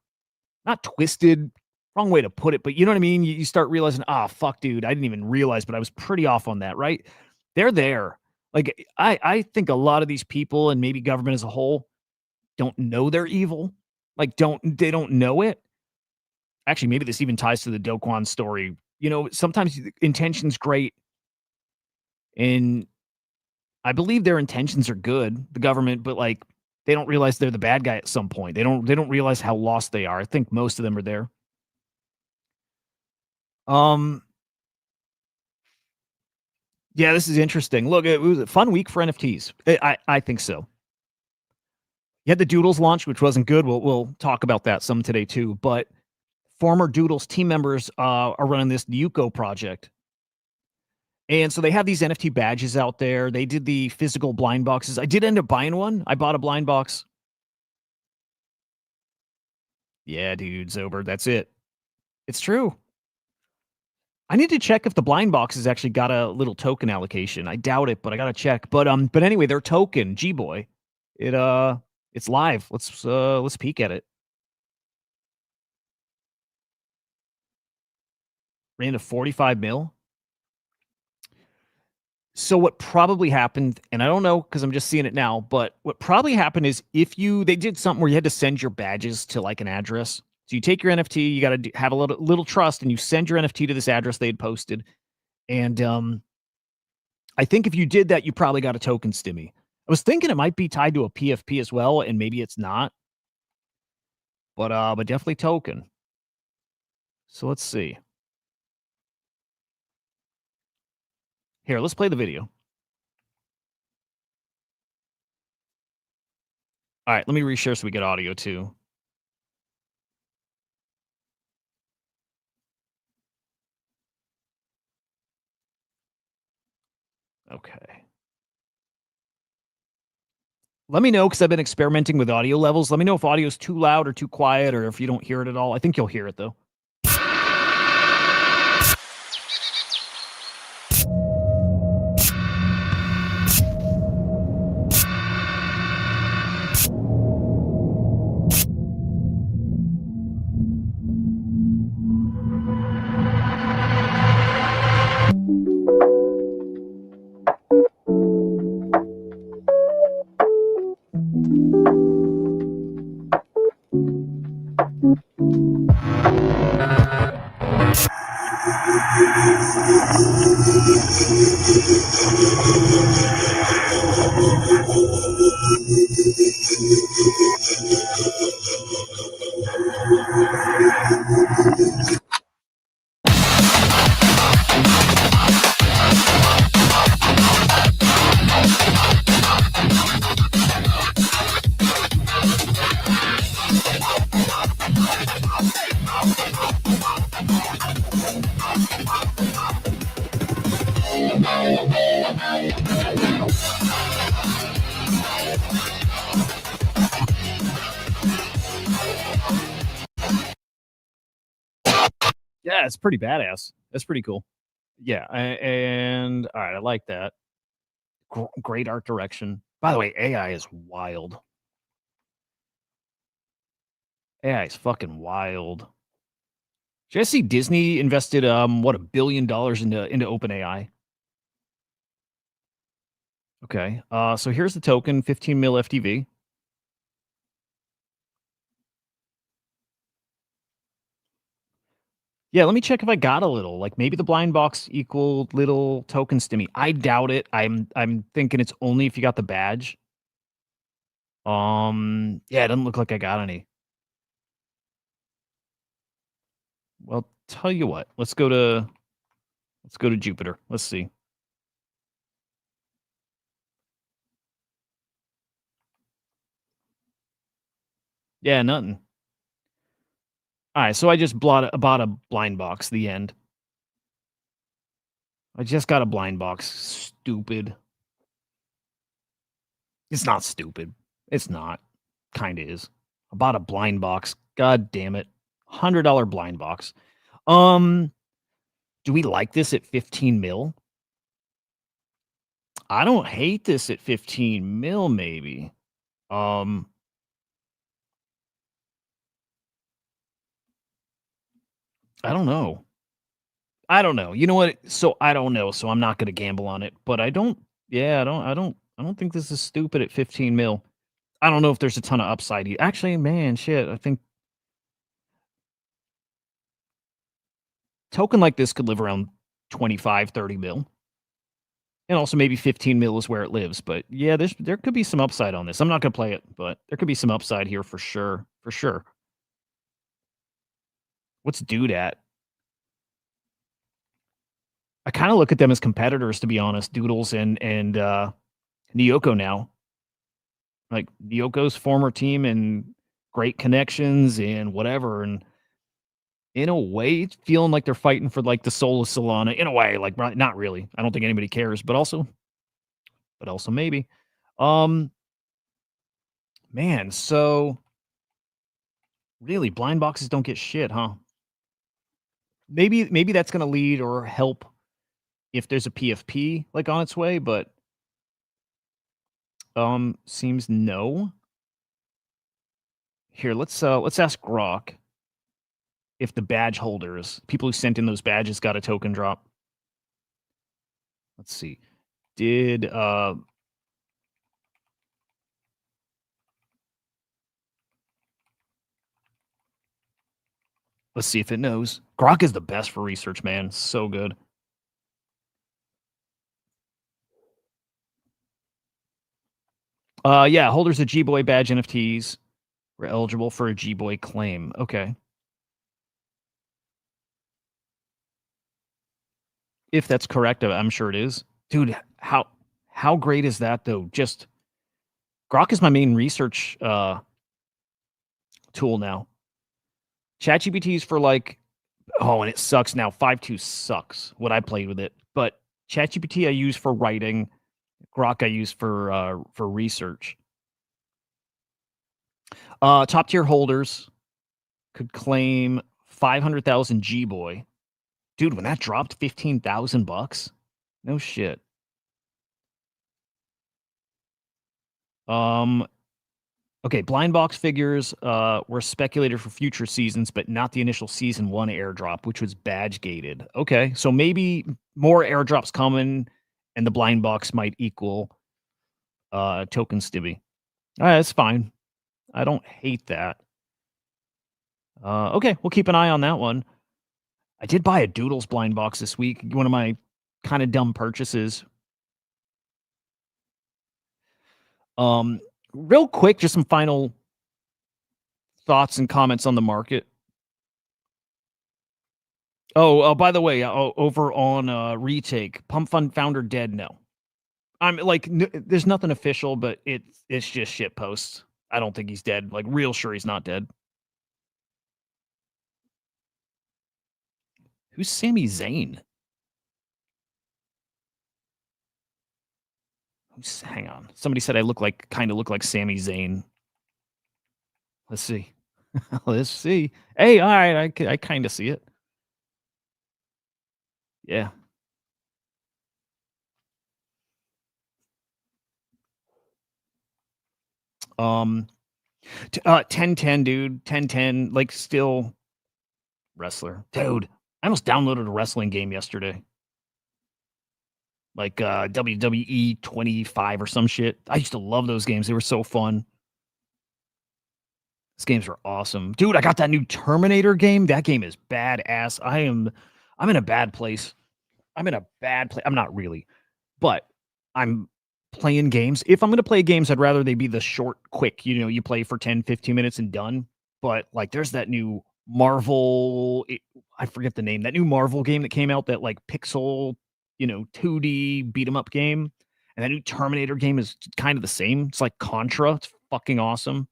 not twisted, wrong way to put it, but you know what I mean? You start realizing, ah, fuck, dude, I didn't even realize, but I was pretty off on that, right? They're there. Like I think a lot of these people and maybe government as a whole don't know they're evil. Like they don't know it. Actually, maybe this even ties to the Do Kwon story. You know, sometimes intention's great, and I believe their intentions are good, the government, but like they don't realize they're the bad guy at some point. They don't realize how lost they are. I think most of them are there. Um yeah, this is interesting. Look, it was a fun week for NFTs. I think so. You had the Doodles launch, which wasn't good. We'll talk about that some today too. But former Doodles team members are running this Yuko project. And so they have these NFT badges out there. They did the physical blind boxes. I did end up buying one. I bought a blind box. Yeah, dude, Zober, that's it. It's true. I need to check if the blind boxes actually got a little token allocation. I doubt it, but I gotta check. But anyway, their token, G Boy, it it's live. Let's peek at it. Ran to 45 mil. So what probably happened, and I don't know because I'm just seeing it now, but what probably happened is they did something where you had to send your badges to like an address. So you take your NFT, you got to have a little trust, and you send your NFT to this address they had posted. And I think if you did that, you probably got a token stimmy. I was thinking it might be tied to a PFP as well, and maybe it's not, but definitely token. So let's see. Here, let's play the video. All right, let me reshare so we get audio too. Okay. Let me know because I've been experimenting with audio levels. Let me know if audio is too loud or too quiet, or if you don't hear it at all. I think you'll hear it though. Yeah, it's pretty badass. That's pretty cool. Yeah, and all right, I like that. Great art direction. By the way, AI is wild. AI is fucking wild. Did you guys see Disney invested what $1 billion into OpenAI? Okay. So here's the token, 15 mil FTV. Yeah, let me check if I got a little. Like maybe the blind box equaled little token stimmy. I doubt it. I'm thinking it's only if you got the badge. Yeah, it doesn't look like I got any. Well, tell you what. Let's go to Jupiter. Let's see. Yeah, nothing. All right, so I just bought a blind box. The end. I just got a blind box. Stupid. It's not stupid. It's not. Kind of is. I bought a blind box. God damn it. $100 blind box. Do we like this at 15 mil? I don't hate this at 15 mil, maybe. Um, I don't know. I don't know. You know what? So I don't know. So I'm not going to gamble on it. But I don't. Yeah, I don't think this is stupid at 15 mil. I don't know if there's a ton of upside. Actually, man, shit. I think token like this could live around 25, 30 mil. And also maybe 15 mil is where it lives. But yeah, there could be some upside on this. I'm not going to play it, but there could be some upside here for sure. For sure. What's Dude at? I kind of look at them as competitors, to be honest. Doodles and Nyoko now. Like Nyoko's former team and great connections and whatever. And in a way, it's feeling like they're fighting for like the soul of Solana. In a way, like not really. I don't think anybody cares, but also maybe. Um, man, so really, blind boxes don't get shit, huh? Maybe that's gonna lead or help if there's a PFP like on its way, but seems no. Here, let's ask Grok if the badge holders, people who sent in those badges, got a token drop. Let's see. Did let's see if it knows. Grok is the best for research, man. So good. Yeah, holders of G-Boy badge NFTs were eligible for a G-Boy claim. Okay. If that's correct, I'm sure it is. Dude, how great is that though? Just Grok is my main research tool now. ChatGPT is for like, oh, and it sucks now. 5.2 sucks what I played with it. But ChatGPT I use for writing, Grok I use for research. Top tier holders could claim 500,000 G-Boy. Dude, when that dropped $15,000, no shit. Okay, blind box figures were speculated for future seasons, but not the initial season 1 airdrop, which was badge gated. Okay, so maybe more airdrops coming, and the blind box might equal token stibby. All right, that's fine. I don't hate that. Okay, we'll keep an eye on that one. I did buy a Doodles blind box this week. One of my kind of dumb purchases. Real quick, just some final thoughts and comments on the market. Oh, by the way, over on retake, PumpFun Founder dead. No, I'm like, there's nothing official, but it's just shit posts. I don't think he's dead. Like, real sure he's not dead. Who's Sami Zayn? Hang on. Somebody said I kind of look like Sami Zayn. Let's see. Let's see. Hey, all right, I kind of see it. Yeah. Um, 10-10, dude. 10-10, like, still wrestler. Dude, I almost downloaded a wrestling game yesterday. Like WWE 25 or some shit. I used to love those games. They were so fun. Those games were awesome. Dude, I got that new Terminator game. That game is badass. I'm in a bad place. I'm in a bad place. I'm not really, but I'm playing games. If I'm going to play games, I'd rather they be the short, quick, you play for 10, 15 minutes and done. But like there's that new Marvel, I forget the name, that new Marvel game that came out, that like pixel, 2D beat 'em up game. And that new Terminator game is kind of the same. It's like Contra. It's fucking awesome.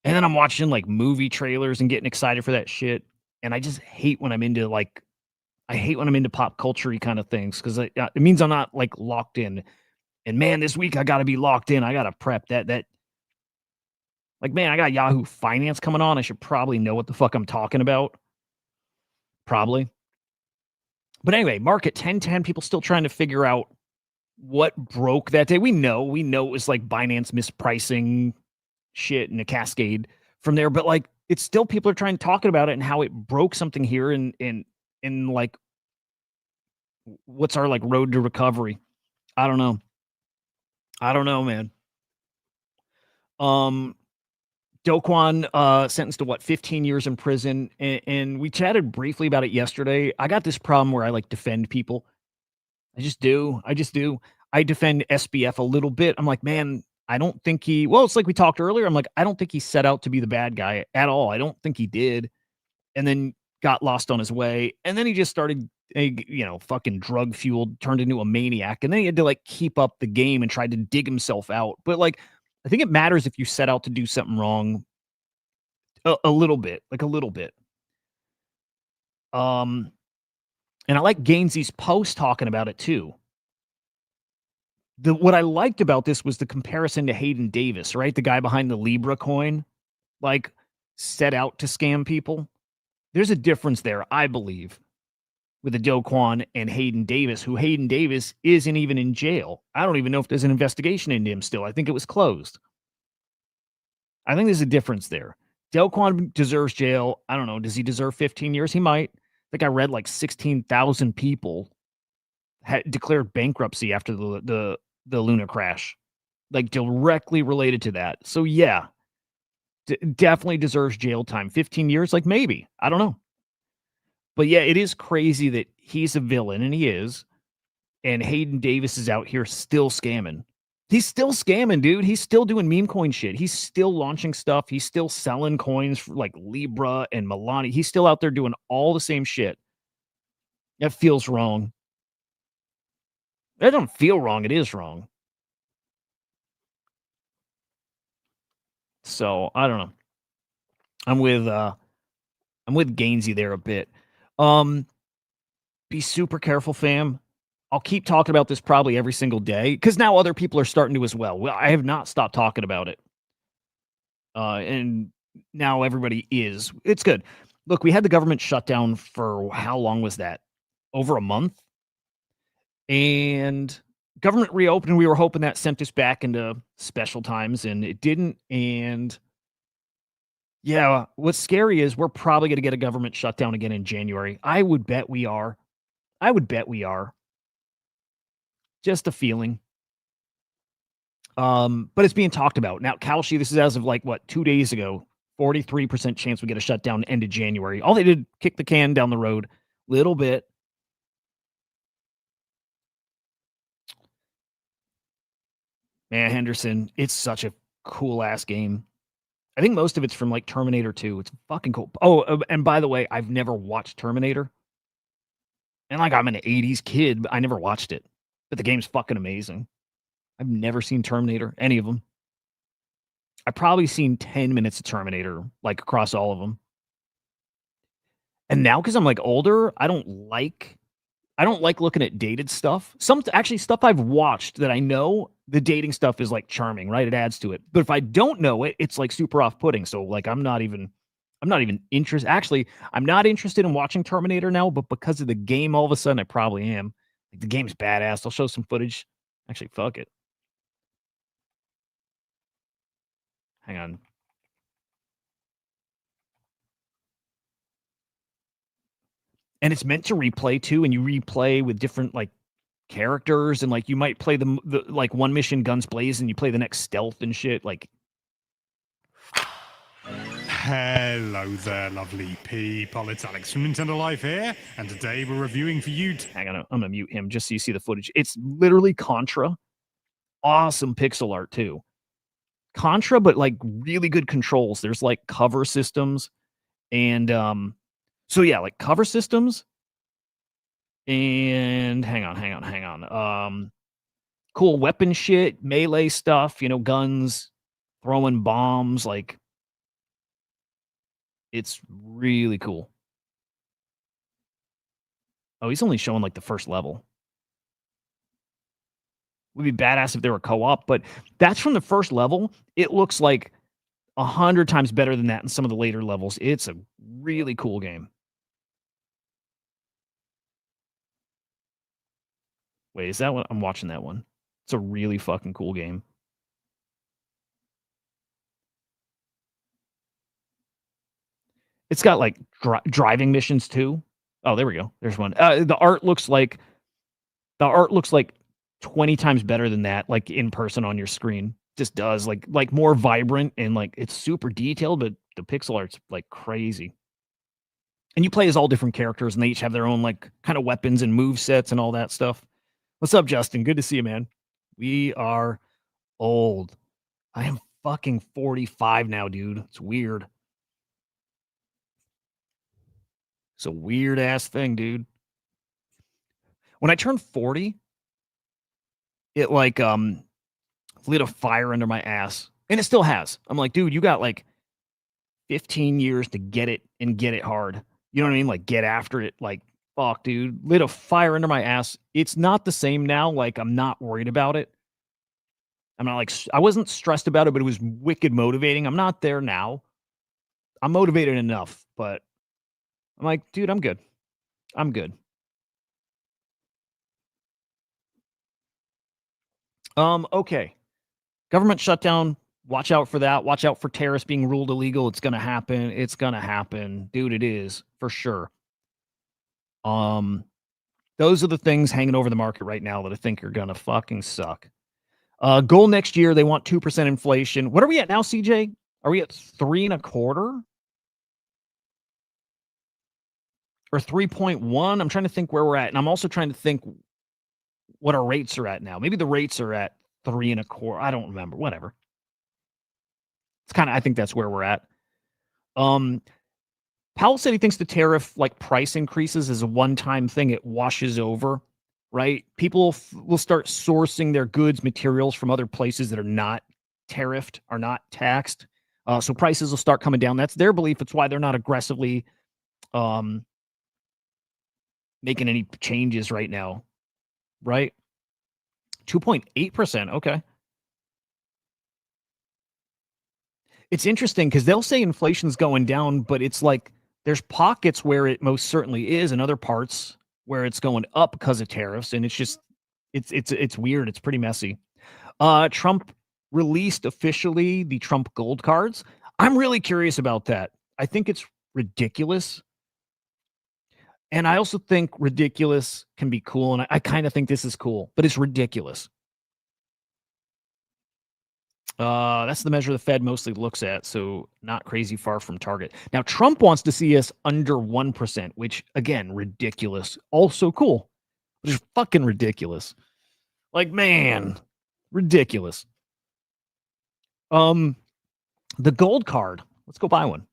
And then I'm watching like movie trailers and getting excited for that shit. And I just hate when I'm into like I hate when I'm into pop culture kind of things because it means I'm not like locked in. And man, this week I got to be locked in. I got to prep that. Like, man, I got Yahoo Finance coming on. I should probably know what the fuck I'm talking about. Probably. But anyway, market 1010. People still trying to figure out what broke that day. We know it was like Binance mispricing shit and a cascade from there. But like, it's still people are trying talking about it and how it broke something here and like what's our like road to recovery. I don't know, man. Do Kwon sentenced to what 15 years in prison, and we chatted briefly about it yesterday. I got this problem where I like defend people. I just do. I defend SBF a little bit. I'm like, man, I don't think he. Well, it's like we talked earlier. I'm like, I don't think he set out to be the bad guy at all. I don't think he did, and then got lost on his way, and then he just started, fucking drug fueled, turned into a maniac, and then he had to like keep up the game and tried to dig himself out. But like, I think it matters if you set out to do something wrong a little bit, like a little bit. And I like Gainsey's post talking about it too. What I liked about this was the comparison to Hayden Davis, right? The guy behind the Libra coin, like set out to scam people. There's a difference there, I believe, with the Do Kwon and Hayden Davis, who Hayden Davis isn't even in jail. I don't even know if there's an investigation into him still. I think it was closed. I think there's a difference there. Do Kwon deserves jail. I don't know. Does he deserve 15 years? He might. I think I read like 16,000 people had declared bankruptcy after the Luna crash, like directly related to that. So yeah, definitely deserves jail time. 15 years, like maybe. I don't know. But yeah, it is crazy that he's a villain, and he is, and Hayden Davis is out here still scamming. He's still scamming, dude. He's still doing meme coin shit. He's still launching stuff. He's still selling coins for like Libra and Milani. He's still out there doing all the same shit. That feels wrong. That don't feel wrong. It is wrong. So I don't know. I'm with Gainsey there a bit. Be super careful, fam. I'll keep talking about this probably every single day because now other people are starting to as well. Well, I have not stopped talking about it. And now everybody is. It's good. Look, we had the government shut down for how long was that? Over a month. And government reopened. We were hoping that sent us back into special times, and it didn't. And yeah, what's scary is we're probably going to get a government shutdown again in January. I would bet we are. Just a feeling. But it's being talked about. Now, Kalshi, this is as of like what, 2 days ago. 43% chance we get a shutdown end of January. All they did, kick the can down the road little bit. Man, Henderson, it's such a cool ass game. I think most of it's from like Terminator 2. It's fucking cool. Oh, and by the way, I've never watched Terminator. And like I'm an 80s kid, but I never watched it. But the game's fucking amazing. I've never seen Terminator, any of them. I've probably seen 10 minutes of Terminator, like across all of them. And now, because I'm like older, I don't like looking at dated stuff. Actually stuff I've watched that I know the dating stuff is like charming, right? It adds to it. But if I don't know it, it's like super off-putting. So like I'm not even interested. Actually, I'm not interested in watching Terminator now, but because of the game, all of a sudden I probably am. Like the game's badass. I'll show some footage. Actually, fuck it. Hang on. And it's meant to replay too, and you replay with different like characters, and like you might play the like one mission guns blazing, you play the next stealth and shit. Like, hello there, lovely people. It's Alex from Nintendo Life here, and today we're reviewing for you. Hang on, I'm gonna mute him just so you see the footage. It's literally Contra. Awesome pixel art too. Contra, but like really good controls. There's like cover systems, and so yeah, like cover systems. And hang on. Cool weapon shit, melee stuff, guns, throwing bombs, like It's really cool. Oh, he's only showing like the first level. Would be badass if they were co-op, but that's from the first level. It looks like 100 times better than that in some of the later levels. It's a really cool game. Wait, is that what I'm watching that one? It's a really fucking cool game. It's got like driving missions too. Oh, there we go. There's one. The art looks like 20 times better than that, like in person on your screen. Just does like more vibrant and like it's super detailed, but the pixel art's like crazy. And you play as all different characters, and they each have their own like kind of weapons and move sets and all that stuff. What's up, Justin? Good to see you, man. We are old. I am fucking 45 now, dude. It's weird. It's a weird ass thing, dude. When I turned 40, it like lit a fire under my ass. And it still has. I'm like, dude, you got like 15 years to get it and get it hard. You know what I mean? Like get after it. Like, fuck, dude. Lit a fire under my ass. It's not the same now. Like, I'm not worried about it. I'm not like, I wasn't stressed about it, but it was wicked motivating. I'm not there now. I'm motivated enough, but I'm like, dude, I'm good. I'm good. Okay. Government shutdown. Watch out for that. Watch out for tariffs being ruled illegal. It's gonna happen. It's gonna happen. Dude, it is for sure. Those are the things hanging over the market right now that I think are gonna fucking suck. Goal next year, they want 2% inflation. What are we at now, CJ? Are we at 3.25? Or 3.1? I'm trying to think where we're at. And I'm also trying to think what our rates are at now. Maybe the rates are at 3.25. I don't remember. Whatever. It's kind of, I think that's where we're at. Powell said he thinks the tariff like price increases is a one-time thing. It washes over, right? People will start sourcing their goods, materials from other places that are not tariffed, are not taxed. So prices will start coming down. That's their belief. It's why they're not aggressively making any changes right now, right? 2.8%. Okay. It's interesting because they'll say inflation's going down, but it's like there's pockets where it most certainly is, and other parts where it's going up because of tariffs, and it's just it's weird. It's pretty messy. Trump released officially the Trump gold cards. I'm really curious about that. I think it's ridiculous. And I also think ridiculous can be cool, and I kind of think this is cool, but it's ridiculous. That's the measure the Fed mostly looks at, so not crazy far from target. Now, Trump wants to see us under 1%, which, again, ridiculous. Also cool, which is fucking ridiculous. Like, man, ridiculous. The gold card. Let's go buy one.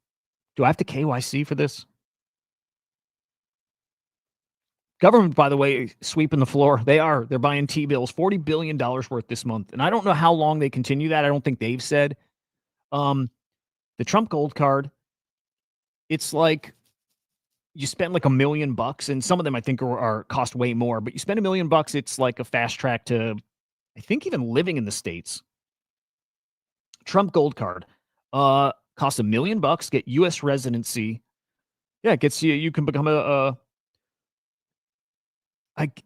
Do I have to KYC for this? Government, by the way, sweeping the floor. They're buying T-bills, $40 billion worth this month. And I don't know how long they continue that. I don't think they've said. The Trump gold card, it's like you spend like $1 million, and some of them I think are cost way more, but you spend $1 million, it's like a fast track to, I think, even living in the States. Trump gold card costs $1 million, get U.S. residency. Yeah, it gets you can become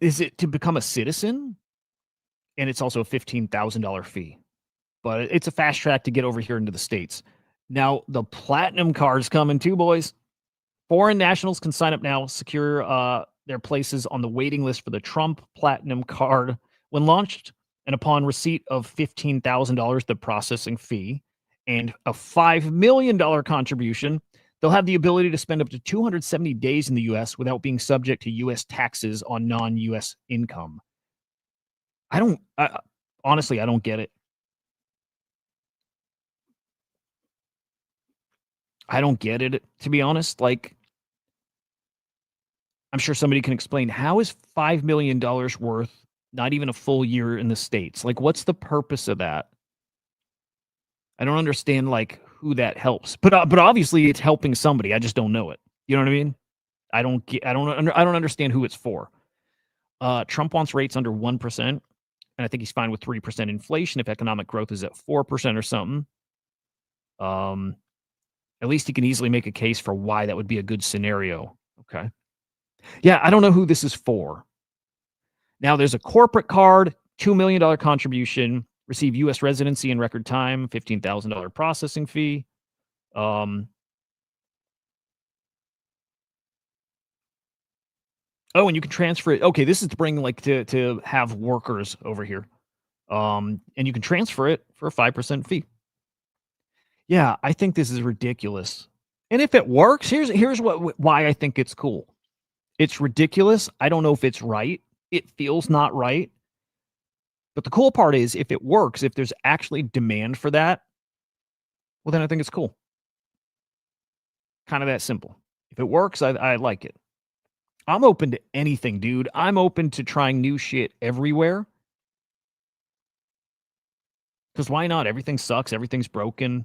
is it to become a citizen? And it's also a $15,000 fee. But it's a fast track to get over here into the States. Now, the platinum card's coming too, boys. Foreign nationals can sign up now, secure their places on the waiting list for the Trump Platinum card. When launched and upon receipt of $15,000, the processing fee, and a $5 million contribution, they'll have the ability to spend up to 270 days in the U.S. without being subject to U.S. taxes on non-U.S. income. Honestly, I don't get it. I don't get it, to be honest. Like, I'm sure somebody can explain, how is $5 million worth not even a full year in the States? Like, what's the purpose of that? I don't understand, like, who that helps. But obviously it's helping somebody. I just don't know it. You know what I mean? I don't understand who it's for. Trump wants rates under 1%, and I think he's fine with 3% inflation if economic growth is at 4% or something. At least he can easily make a case for why that would be a good scenario. Okay. Yeah, I don't know who this is for. Now there's a corporate card, $2 million contribution, receive U.S. residency in record time, $15,000 processing fee. Oh, and you can transfer it. Okay, this is to bring like to have workers over here. And you can transfer it for a 5% fee. Yeah, I think this is ridiculous. And if it works, here's why I think it's cool. It's ridiculous. I don't know if it's right. It feels not right. But the cool part is if it works, if there's actually demand for that, well, then I think it's cool. Kind of that simple. If it works, I like it. I'm open to anything, dude. I'm open to trying new shit everywhere. Because why not? Everything sucks. Everything's broken.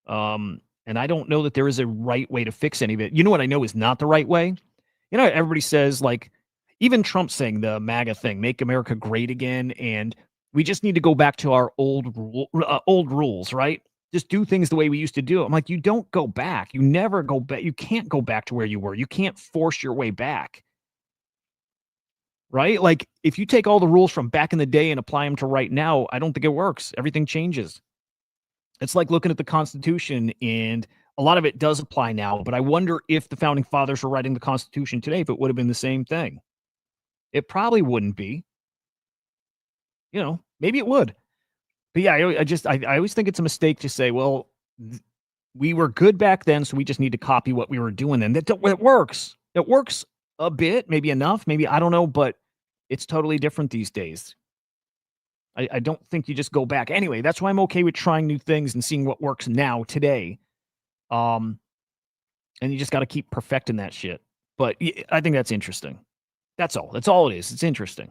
And I don't know that there is a right way to fix any of it. You know what I know is not the right way? You know, everybody says, like, even Trump saying the MAGA thing, make America great again. And we just need to go back to our old rules, right? Just do things the way we used to do. I'm like, you don't go back. You never go back. You can't go back to where you were. You can't force your way back. Right? Like, if you take all the rules from back in the day and apply them to right now, I don't think it works. Everything changes. It's like looking at the Constitution, and a lot of it does apply now, but I wonder if the founding fathers were writing the Constitution today, if it would have been the same thing. It probably wouldn't be. You know, maybe it would. But yeah, I always think it's a mistake to say, well, we were good back then, so we just need to copy what we were doing then. It works. It works a bit, maybe enough, maybe, I don't know, but it's totally different these days. I don't think you just go back. Anyway, that's why I'm okay with trying new things and seeing what works now, today. And you just got to keep perfecting that shit. But I think that's interesting. That's all. That's all it is. It's interesting.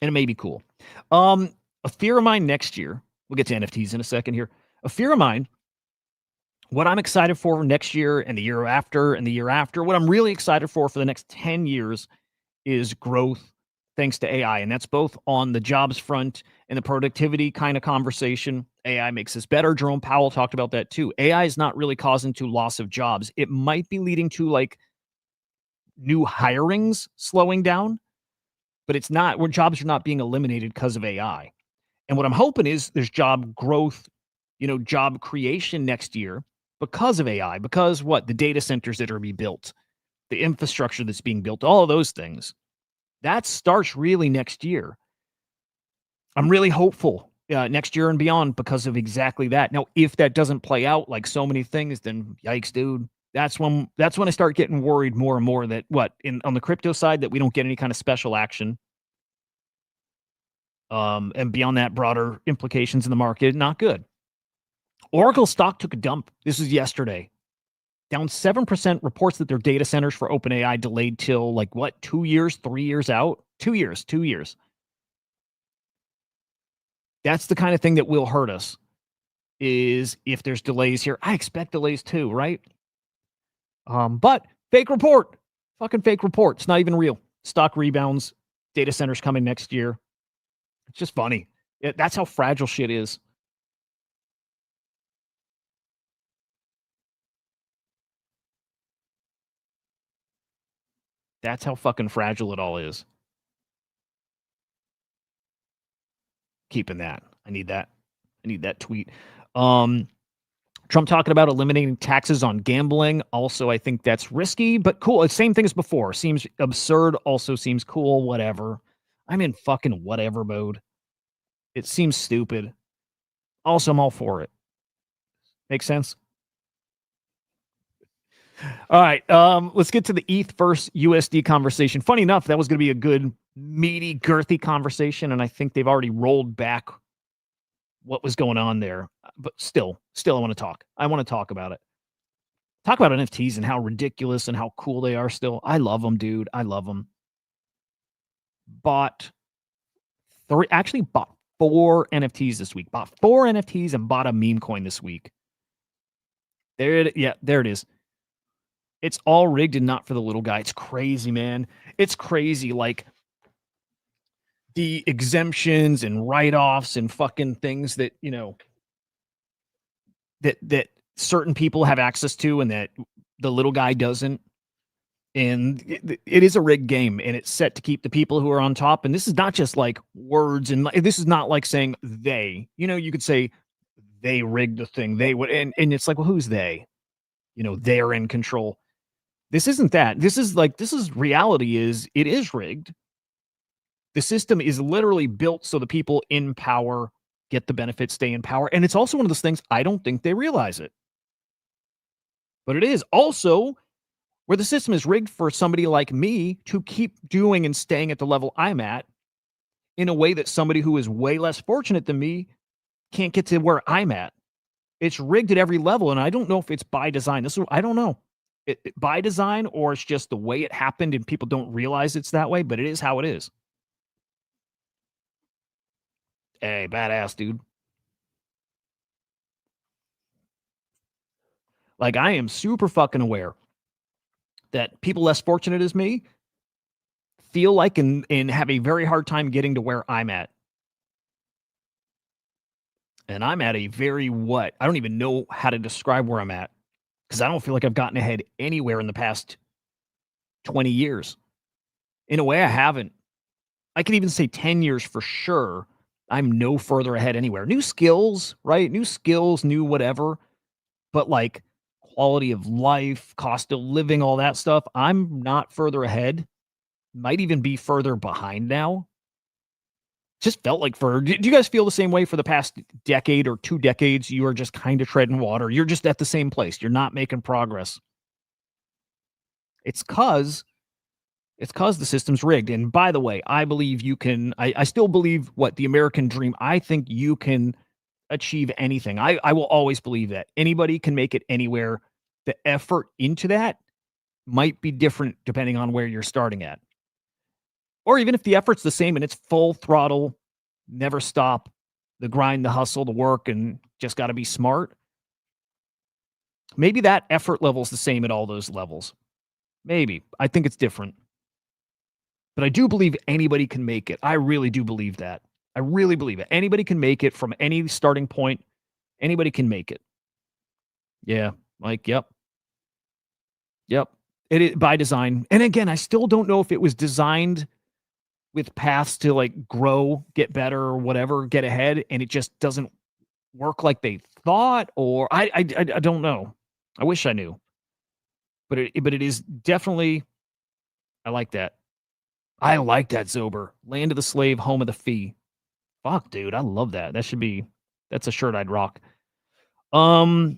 And it may be cool. A fear of mine next year, we'll get to NFTs in a second here. A fear of mine, what I'm excited for next year and the year after and the year after, what I'm really excited for the next 10 years is growth thanks to AI. And that's both on the jobs front and the productivity kind of conversation. AI makes us better. Jerome Powell talked about that too. AI is not really causing to loss of jobs. It might be leading to like new hirings slowing down, but it's not where jobs are not being eliminated because of AI. And what I'm hoping is there's job growth, job creation next year because of AI, because the data centers that are being built, the infrastructure that's being built, all of those things. That starts really next year. I'm really hopeful next year and beyond because of exactly that. Now, if that doesn't play out like so many things, then yikes, dude. That's when I start getting worried more and more that on the crypto side, that we don't get any kind of special action. And beyond that, broader implications in the market, not good. Oracle stock took a dump. This was yesterday. Down 7%, reports that their data centers for OpenAI delayed till 2 years, 3 years out? 2 years, 2 years. That's the kind of thing that will hurt us, is if there's delays here. I expect delays too, right? But fake report. Fucking fake report. It's not even real. Stock rebounds. Data centers coming next year. It's just funny. That's how fragile shit is. That's how fucking fragile it all is. Keeping that. I need that. I need that tweet. Trump talking about eliminating taxes on gambling. Also, I think that's risky, but cool. It's same thing as before. Seems absurd. Also seems cool. Whatever. I'm in fucking whatever mode. It seems stupid. Also, I'm all for it. Make sense? All right. Let's get to the ETH versus USD conversation. Funny enough, that was going to be a good, meaty, girthy conversation, and I think they've already rolled back what was going on there. But still, I want to talk. I want to talk about it. Talk about NFTs and how ridiculous and how cool they are still. I love them, dude. I love them. Bought 4 NFTs this week. Bought 4 NFTs and bought a meme coin this week. There it is. It's all rigged and not for the little guy. It's crazy, man. It's crazy. Like the exemptions and write-offs and fucking things that, you know, that certain people have access to and that the little guy doesn't. And it is a rigged game, and it's set to keep the people who are on top. And this is not just like words, and this is not like saying they. You know, you could say they rigged the thing. They would, and it's like, well, who's they? You know, they're in control. This isn't that. This is reality. It is rigged. The system is literally built so the people in power get the benefits, stay in power, and it's also one of those things. I don't think they realize it, but it is also where the system is rigged for somebody like me to keep doing and staying at the level I'm at in a way that somebody who is way less fortunate than me can't get to where I'm at. It's rigged at every level, and I don't know if it's by design. I don't know. By design, or it's just the way it happened and people don't realize it's that way, but it is how it is. Hey, badass, dude. Like, I am super fucking aware that people less fortunate as me feel like and have a very hard time getting to where I'm at. And I'm at a very I don't even know how to describe where I'm at, because I don't feel like I've gotten ahead anywhere in the past 20 years. In a way, I haven't. I could even say 10 years for sure. I'm no further ahead anywhere. New skills, right? New skills, new whatever. But like quality of life, cost of living, all that stuff, I'm not further ahead. Might even be further behind now. Just felt like do you guys feel the same way for the past decade or 2 decades? You are just kind of treading water. You're just at the same place. You're not making progress. It's cause the system's rigged. And by the way, I believe you can, I still believe the American dream. I think you can achieve anything. I will always believe that anybody can make it anywhere. The effort into that might be different depending on where you're starting at. Or even if the effort's the same and it's full throttle, never stop, the grind, the hustle, the work, and just got to be smart. Maybe that effort level is the same at all those levels. Maybe. I think it's different. But I do believe anybody can make it. I really do believe that. I really believe it. Anybody can make it from any starting point. Anybody can make it. Yeah. Like, yep. It is by design. And again, I still don't know if it was designed with paths to like grow, get better, or whatever, get ahead, and it just doesn't work like they thought, or I don't know. I wish I knew. But it is definitely, I like that. I like that, Zober. Land of the slave, home of the fee. Fuck, dude, I love that. That's a shirt I'd rock. How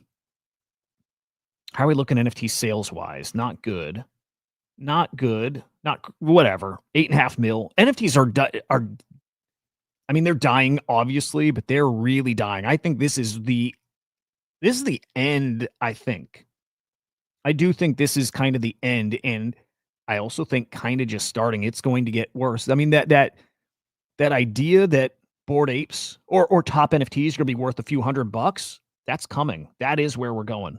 are we looking NFT sales wise? Not good. Not whatever. 8.5 mil. NFTs are. I mean, they're dying obviously, but they're really dying. I think this is the end. I do think this is kind of the end, and I also think kind of just starting. It's going to get worse. I mean, that idea that Bored Apes or top NFTs are going to be worth a few $100, that's coming. That is where we're going.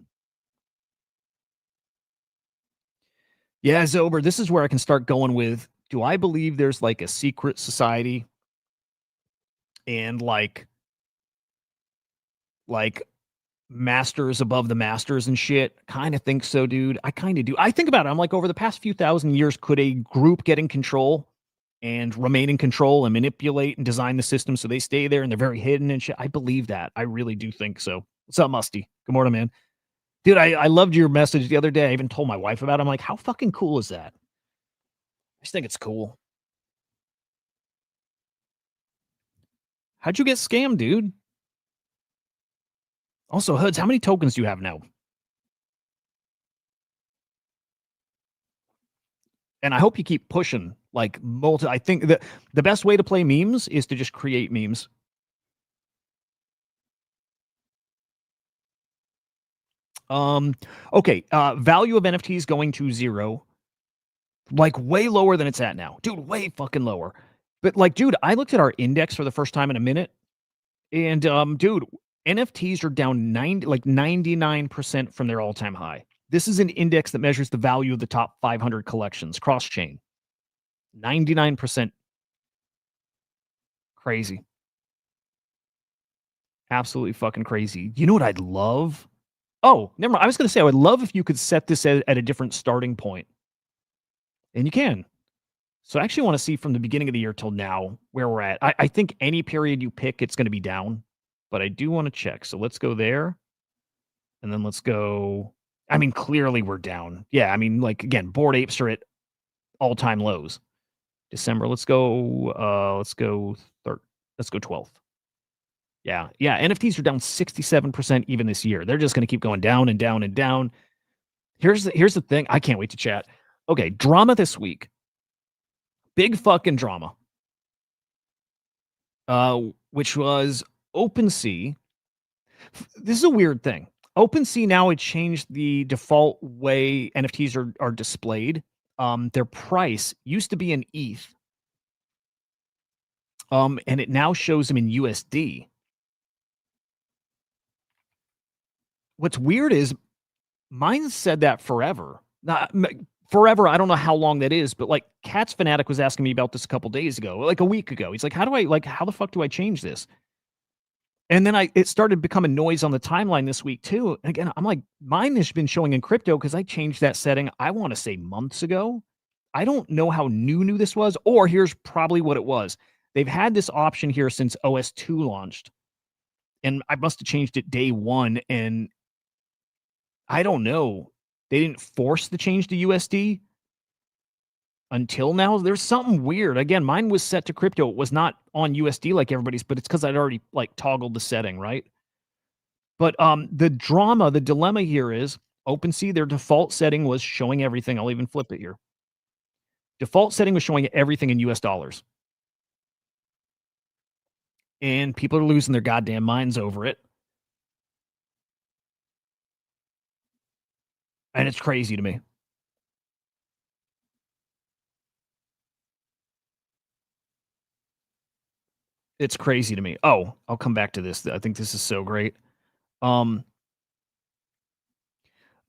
Yeah, Zober, this is where I can start going with, do I believe there's like a secret society and like masters above the masters and shit? Kind of think so, dude. I kind of do. I think about it. I'm like, over the past few thousand years, could a group get in control and remain in control and manipulate and design the system so they stay there and they're very hidden and shit? I believe that. I really do think so. What's up, Musty? Good morning, man. Dude, I loved your message the other day. I even told my wife about it. I'm like, how fucking cool is that? I just think it's cool. How'd you get scammed, dude? Also, Hoods, how many tokens do you have now? And I hope you keep pushing like I think that the best way to play memes is to just create memes. Okay. Value of NFTs going to 0. Like way lower than it's at now. Dude, way fucking lower. But like, dude, I looked at our index for the first time in a minute. And dude, NFTs are down 99% from their all-time high. This is an index that measures the value of the top 500 collections cross-chain. 99% crazy. Absolutely fucking crazy. You know what I'd love? Oh, never mind. I was going to say I would love if you could set this at a different starting point. And you can. So I actually want to see from the beginning of the year till now where we're at. I think any period you pick, it's going to be down. But I do want to check. So let's go there. And then let's go. I mean, clearly we're down. Yeah, I mean, like again, Bored Apes are at all-time lows. December. Let's go 12th. Yeah. NFTs are down 67% even this year. They're just going to keep going down and down and down. Here's the thing. I can't wait to chat. Okay, drama this week. Big fucking drama. Which was OpenSea. This is a weird thing. OpenSea now it changed the default way NFTs are displayed. Their price used to be in ETH. And it now shows them in USD. What's weird is mine said that forever. Forever, I don't know how long that is, but like Cats Fanatic was asking me about this a couple days ago, like a week ago. He's like, how the fuck do I change this? And then it started becoming noise on the timeline this week too. And again, I'm like, mine has been showing in crypto because I changed that setting, I want to say months ago. I don't know how new this was, or here's probably what it was. They've had this option here since OS 2 launched. And I must have changed it day one. And I don't know. They didn't force the change to USD until now. There's something weird. Again, mine was set to crypto. It was not on USD like everybody's, but it's because I'd already like toggled the setting, right? But the dilemma here is OpenSea, their default setting was showing everything. I'll even flip it here. Default setting was showing everything in US dollars. And people are losing their goddamn minds over it. And it's crazy to me. It's crazy to me. Oh, I'll come back to this. I think this is so great. Now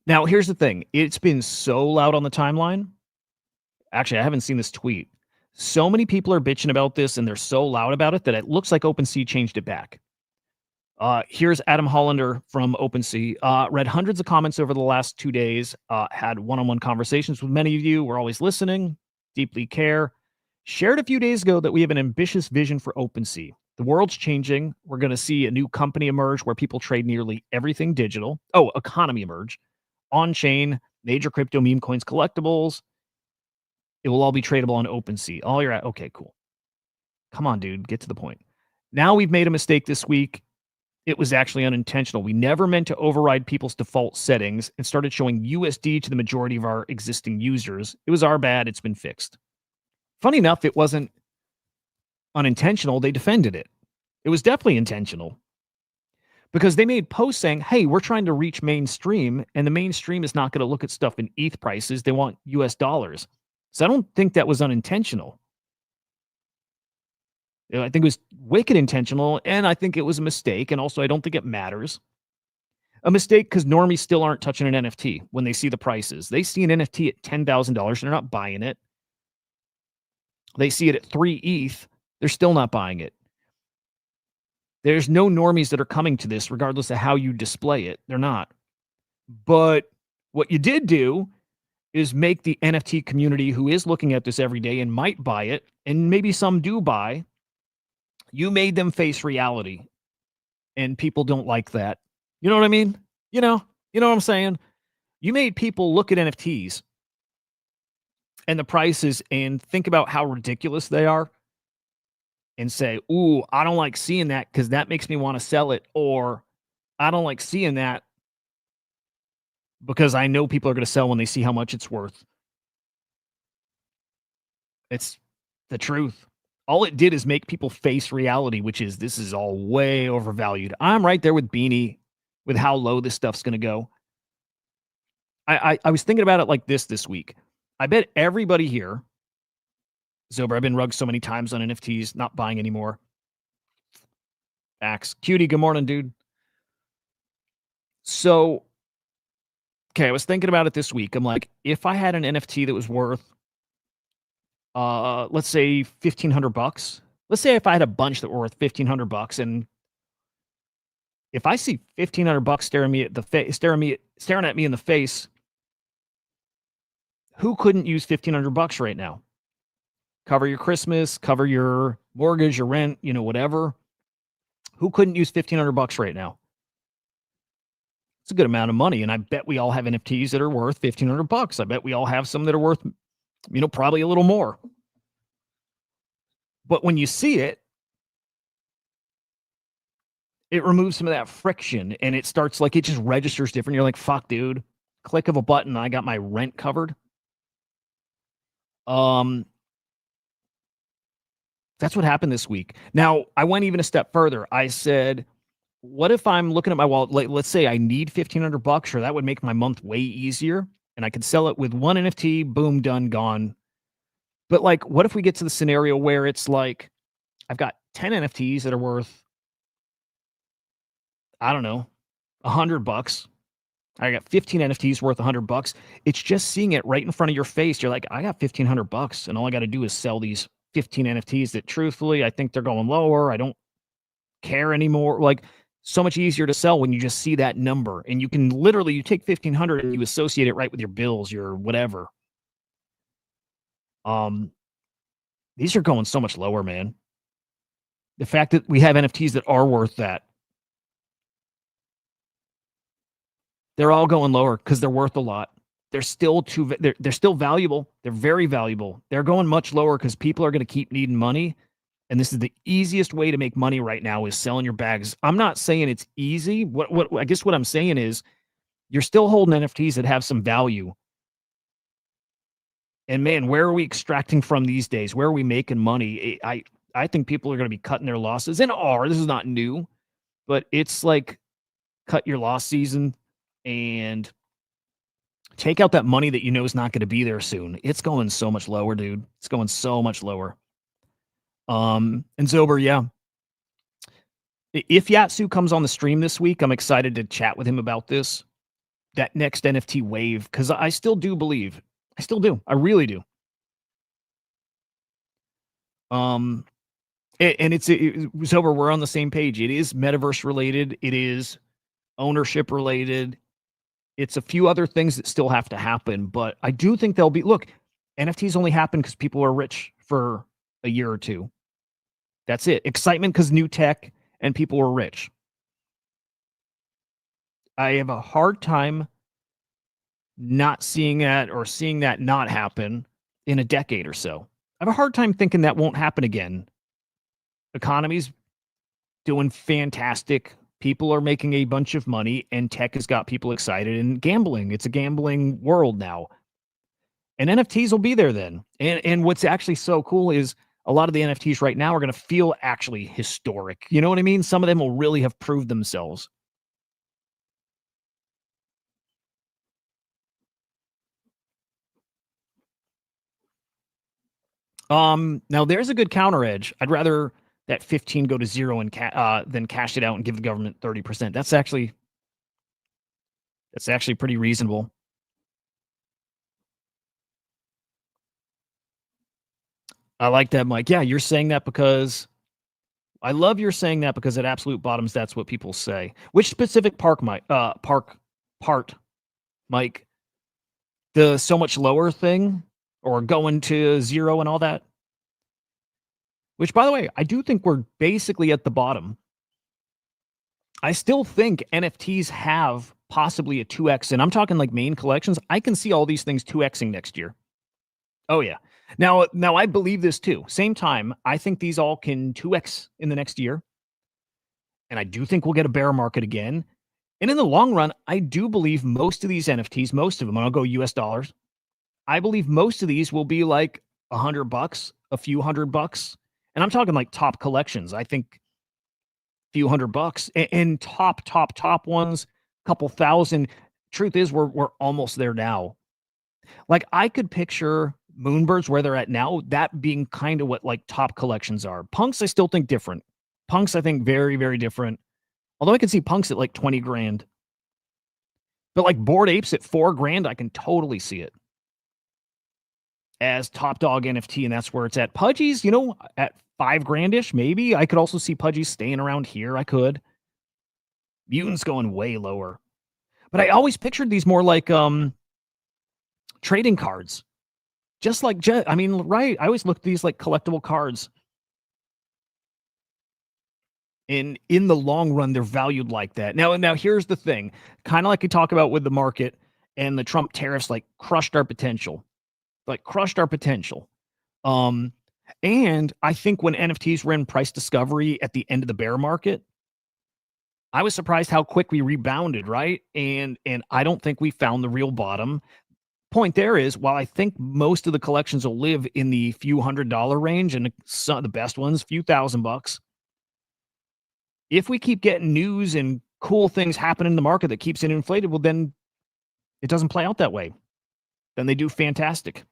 here's the thing. It's been so loud on the timeline. Actually, I haven't seen this tweet. So many people are bitching about this and they're so loud about it that it looks like OpenSea changed it back. Here's Adam Hollander from OpenSea. Read hundreds of comments over the last 2 days. Had one-on-one conversations with many of you. We're always listening, deeply care. Shared a few days ago that we have an ambitious vision for OpenSea. The world's changing. We're going to see a new company emerge where people trade nearly everything digital. Oh, economy emerge. On-chain, major crypto, meme coins, collectibles. It will all be tradable on OpenSea. All you're at. Okay, cool. Come on, dude. Get to the point. Now we've made a mistake this week. It was actually unintentional. We never meant to override people's default settings and started showing USD to the majority of our existing users. It was our bad. It's been fixed. Funny enough, it wasn't unintentional. They defended it. It was definitely intentional because they made posts saying, hey, we're trying to reach mainstream, and the mainstream is not going to look at stuff in ETH prices. They want US dollars. So I don't think that was unintentional. I think it was wicked intentional, and I think it was a mistake, and also I don't think it matters. A mistake because normies still aren't touching an NFT when they see the prices. They see an NFT at $10,000, and they're not buying it. They see it at 3 ETH, they're still not buying it. There's no normies that are coming to this, regardless of how you display it. They're not. But what you did do is make the NFT community who is looking at this every day and might buy it, and maybe some do buy, you made them face reality, and people don't like that. You know what I mean? You know what I'm saying? You made people look at NFTs and the prices and think about how ridiculous they are and say, ooh, I don't like seeing that because that makes me want to sell it. Or I don't like seeing that because I know people are going to sell when they see how much it's worth. It's the truth. All it did is make people face reality, which is this is all way overvalued. I'm right there with Beanie with how low this stuff's going to go. I was thinking about it like this week. I bet everybody here, Zober, I've been rugged so many times on NFTs, not buying anymore. Axe. Cutie, good morning, dude. So, okay, I was thinking about it this week. I'm like, if I had an NFT that was worth, let's say $1,500. Let's say if I had a bunch that were worth $1,500, and if I see $1,500 staring at me in the face, who couldn't use $1,500 right now? Cover your Christmas, cover your mortgage, your rent, whatever. Who couldn't use $1,500 right now? It's a good amount of money, and I bet we all have NFTs that are worth $1,500. I bet we all have some that are worth, probably a little more. But when you see it, it removes some of that friction, and it starts it just registers different. You're like, fuck, dude. Click of a button, I got my rent covered. That's what happened this week. Now, I went even a step further. I said, what if I'm looking at my wallet? Let's say I need $1,500, or that would make my month way easier, and I could sell it with one NFT, boom, done, gone. But what if we get to the scenario where it's like, I've got 10 NFTs that are worth, I don't know, $100. I got 15 NFTs worth $100. It's just seeing it right in front of your face. You're like, I got $1,500, and all I got to do is sell these 15 NFTs that, truthfully, I think they're going lower. I don't care anymore. So much easier to sell when you just see that number, and you can literally, you take 1,500 and you associate it right with your bills, your whatever. These are going so much lower, man. The fact that we have NFTs that are worth that, they're all going lower because they're worth a lot. They're still they're still valuable. They're very valuable. They're going much lower because people are going to keep needing money. And this is the easiest way to make money right now, is selling your bags. I'm not saying it's easy. What I guess what I'm saying is, you're still holding NFTs that have some value. And man, where are we extracting from these days? Where are we making money? I think people are going to be cutting their losses. And this is not new, but it's like, cut your loss season and take out that money that is not going to be there soon. It's going so much lower, dude. It's going so much lower. And Zober, yeah. If Yatsu comes on the stream this week, I'm excited to chat with him about this, that next NFT wave, because I still do believe. I still do. I really do. And it's Zober, we're on the same page. It is metaverse related. It is ownership related. It's a few other things that still have to happen, but I do think they'll be, look, NFTs only happen because people are rich for a year or two. That's it. Excitement because new tech and people were rich. I have a hard time not seeing that, or seeing that not happen in a decade or so. I have a hard time thinking that won't happen again. Economy's doing fantastic. People are making a bunch of money, and tech has got people excited, and gambling. It's a gambling world now. And NFTs will be there then. And what's actually so cool is, a lot of the NFTs right now are going to feel actually historic. You know what I mean? Some of them will really have proved themselves. Now there's a good counter edge. I'd rather that 15 go to zero and than cash it out and give the government 30%. That's actually pretty reasonable. I like that, Mike. Yeah, you're saying that because I love you're saying that because at absolute bottoms, that's what people say. Which specific part, Mike? The so much lower thing, or going to zero and all that? Which, by the way, I do think we're basically at the bottom. I still think NFTs have possibly a 2x, and I'm talking like main collections. I can see all these things 2xing next year. Oh, yeah. Now I believe this too. Same time, I think these all can 2x in the next year. And I do think we'll get a bear market again. And in the long run, I do believe most of these NFTs, most of them, and I'll go US dollars, I believe most of these will be like $100, a few $100. And I'm talking like top collections. I think a few $100, and top ones, couple thousand. Truth is, we're almost there now. Like, I could picture Moonbirds where they're at now, that being kind of what like top collections are. Punks, I still think different. Punk's, I think, very, very different. Although I can see Punk's at like 20 grand. But like Bored Apes at 4 grand, I can totally see it as top dog NFT, and that's where it's at. Pudgy's, at 5 grandish, maybe. I could also see Pudgy staying around here. I could. Mutant's going way lower. But I always pictured these more like trading cards. Just like, right. I always looked at these like collectible cards. And in the long run, they're valued like that. Now here's the thing. Kind of like we talk about with the market and the Trump tariffs, like crushed our potential. And I think when NFTs were in price discovery at the end of the bear market, I was surprised how quick we rebounded, right? And I don't think we found the real bottom. Point there is, while I think most of the collections will live in the few $100 range, and some of the best ones, few $1,000s, if we keep getting news and cool things happen in the market that keeps it inflated, well, then it doesn't play out that way. Then they do fantastic.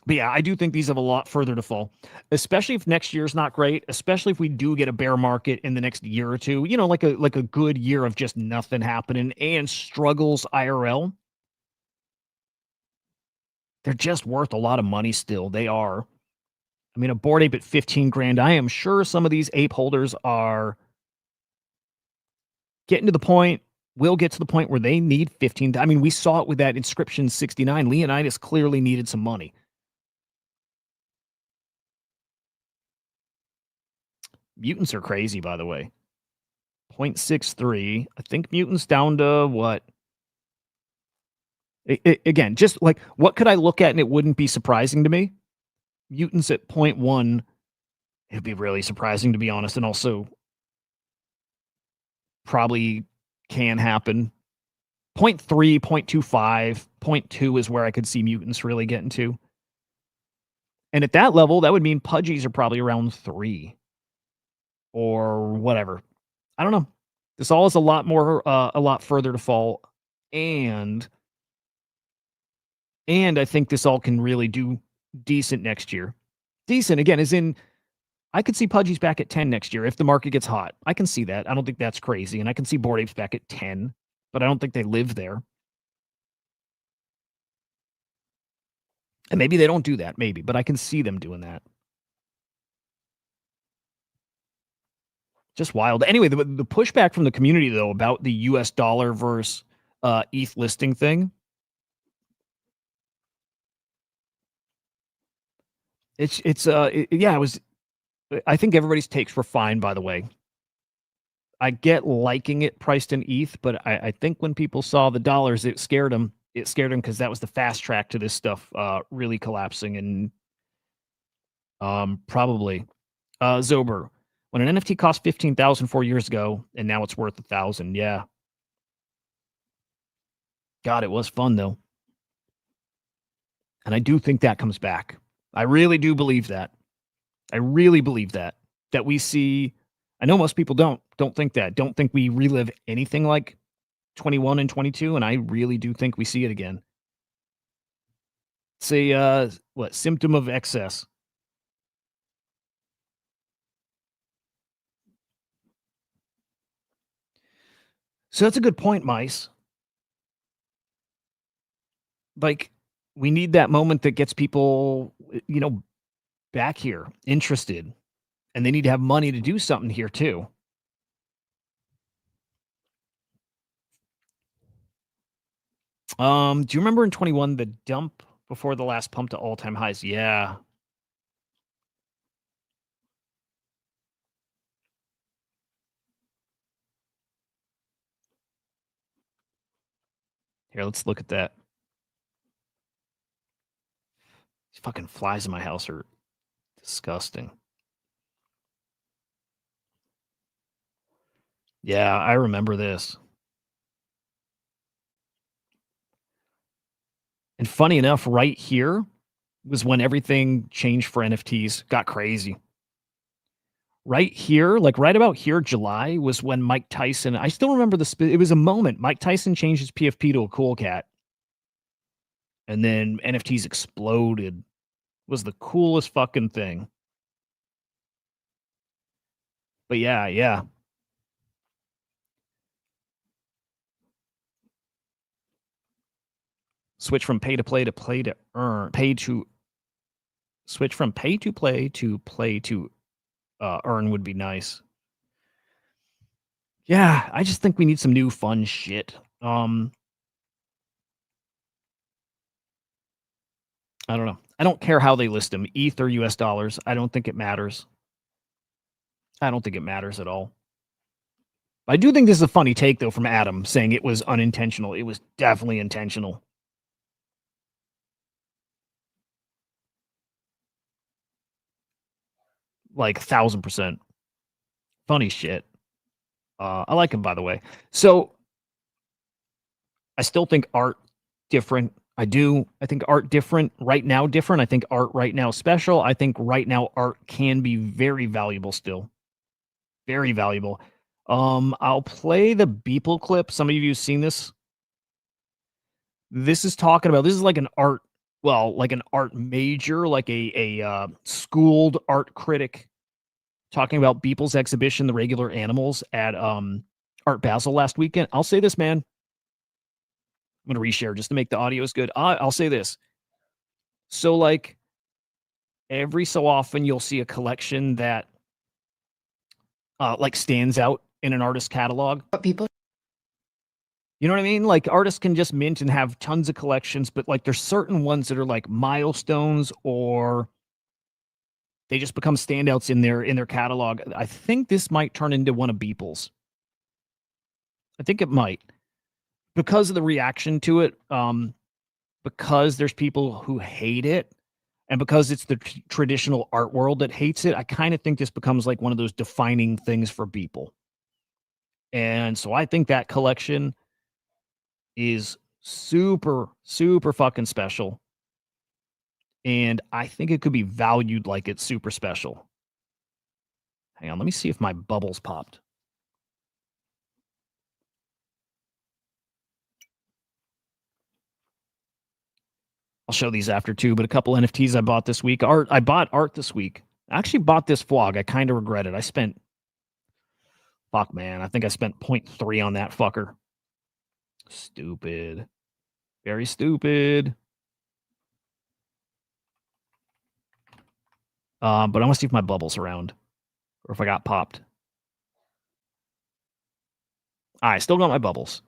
But yeah, I do think these have a lot further to fall, especially if next year's not great, especially if we do get a bear market in the next year or two, like a good year of just nothing happening and struggles IRL. They're just worth a lot of money still. They are. I mean, a Bored Ape at 15 grand. I am sure some of these ape holders are getting to the point, will get to the point where they need 15. I mean, we saw it with that Inscription 69. Leonidas clearly needed some money. Mutants are crazy, by the way. 0.63. I think Mutants down to what? Again, just like what could I look at and it wouldn't be surprising to me? Mutants at 0.1. It'd be really surprising, to be honest, and also probably can happen. 0.3, 0.25, 0.2 is where I could see Mutants really getting to. And at that level, that would mean Pudgies are probably around 3 or whatever. I don't know. This all is a lot further to fall. And I think this all can really do decent next year. Decent, again, as in, I could see Pudgies back at 10 next year if the market gets hot. I can see that. I don't think that's crazy. And I can see Bored Apes back at 10, but I don't think they live there. And maybe they don't do that, maybe, but I can see them doing that. Just wild. Anyway, the pushback from the community, though, about the US dollar versus ETH listing thing, it was, I think everybody's takes were fine, by the way. I get liking it priced in ETH, but I think when people saw the dollars, it scared them. It scared them because that was the fast track to this stuff really collapsing. And probably Zober, when an NFT cost 15,000 4 years ago, and now it's worth 1,000. Yeah. God, it was fun though. And I do think that comes back. I really do believe that. I really believe that we see. I know most people don't think that. Don't think we relive anything like 21 and 22, and I really do think we see it again. It's a symptom of excess. So that's a good point, Mice. Like, we need that moment that gets people, back here, interested. And they need to have money to do something here too. Do you remember in 21 the dump before the last pump to all-time highs? Yeah. Here, let's look at that. These fucking flies in my house are disgusting. Yeah, I remember this. And funny enough, right here was when everything changed for NFTs, got crazy. Right here, like right about here, July, was when Mike Tyson, I still remember it was a moment. Mike Tyson changed his PFP to a cool cat. And then NFTs exploded. was the coolest fucking thing. But yeah. Switch from pay to play to play to earn. Switch from pay to play to earn would be nice. Yeah, I just think we need some new fun shit. I don't know. I don't care how they list them, ETH or US dollars. I don't think it matters. I don't think it matters at all. I do think this is a funny take, though, from Adam saying it was unintentional. It was definitely intentional. Like 1,000%. Funny shit. I like him, by the way. So I still think art different. I do. I think art different right now. Different. I think art right now special. I think right now art can be very valuable still. Very valuable. I'll play the Beeple clip. Some of you have seen this. This is talking about, this is like an art, well, like an art major, like a schooled art critic talking about Beeple's exhibition, The Regular Animals, at Art Basel last weekend. I'll say this, man. I'm going to reshare just to make the audio as good. I'll say this. So, like, every so often you'll see a collection that like stands out in an artist catalog. But people, you know what I mean? Like, artists can just mint and have tons of collections, but like there's certain ones that are like milestones, or they just become standouts in their catalog. I think this might turn into one of Beeple's. I think it might, because of the reaction to it, because there's people who hate it, and because it's the traditional art world that hates it. I kind of think this becomes like one of those defining things for Beeple. And so I think that collection is super, super fucking special. And I think it could be valued like it's super special. Hang on, let me see if my bubbles popped. I'll show these after too, but a couple NFTs I bought this week. I bought art this week. I actually bought this vlog. I kind of regret it. I spent, fuck man, I think I spent 0.3 on that fucker. Stupid. Very stupid. But I want to see if my bubble's around, or if I got popped. I still got my bubbles.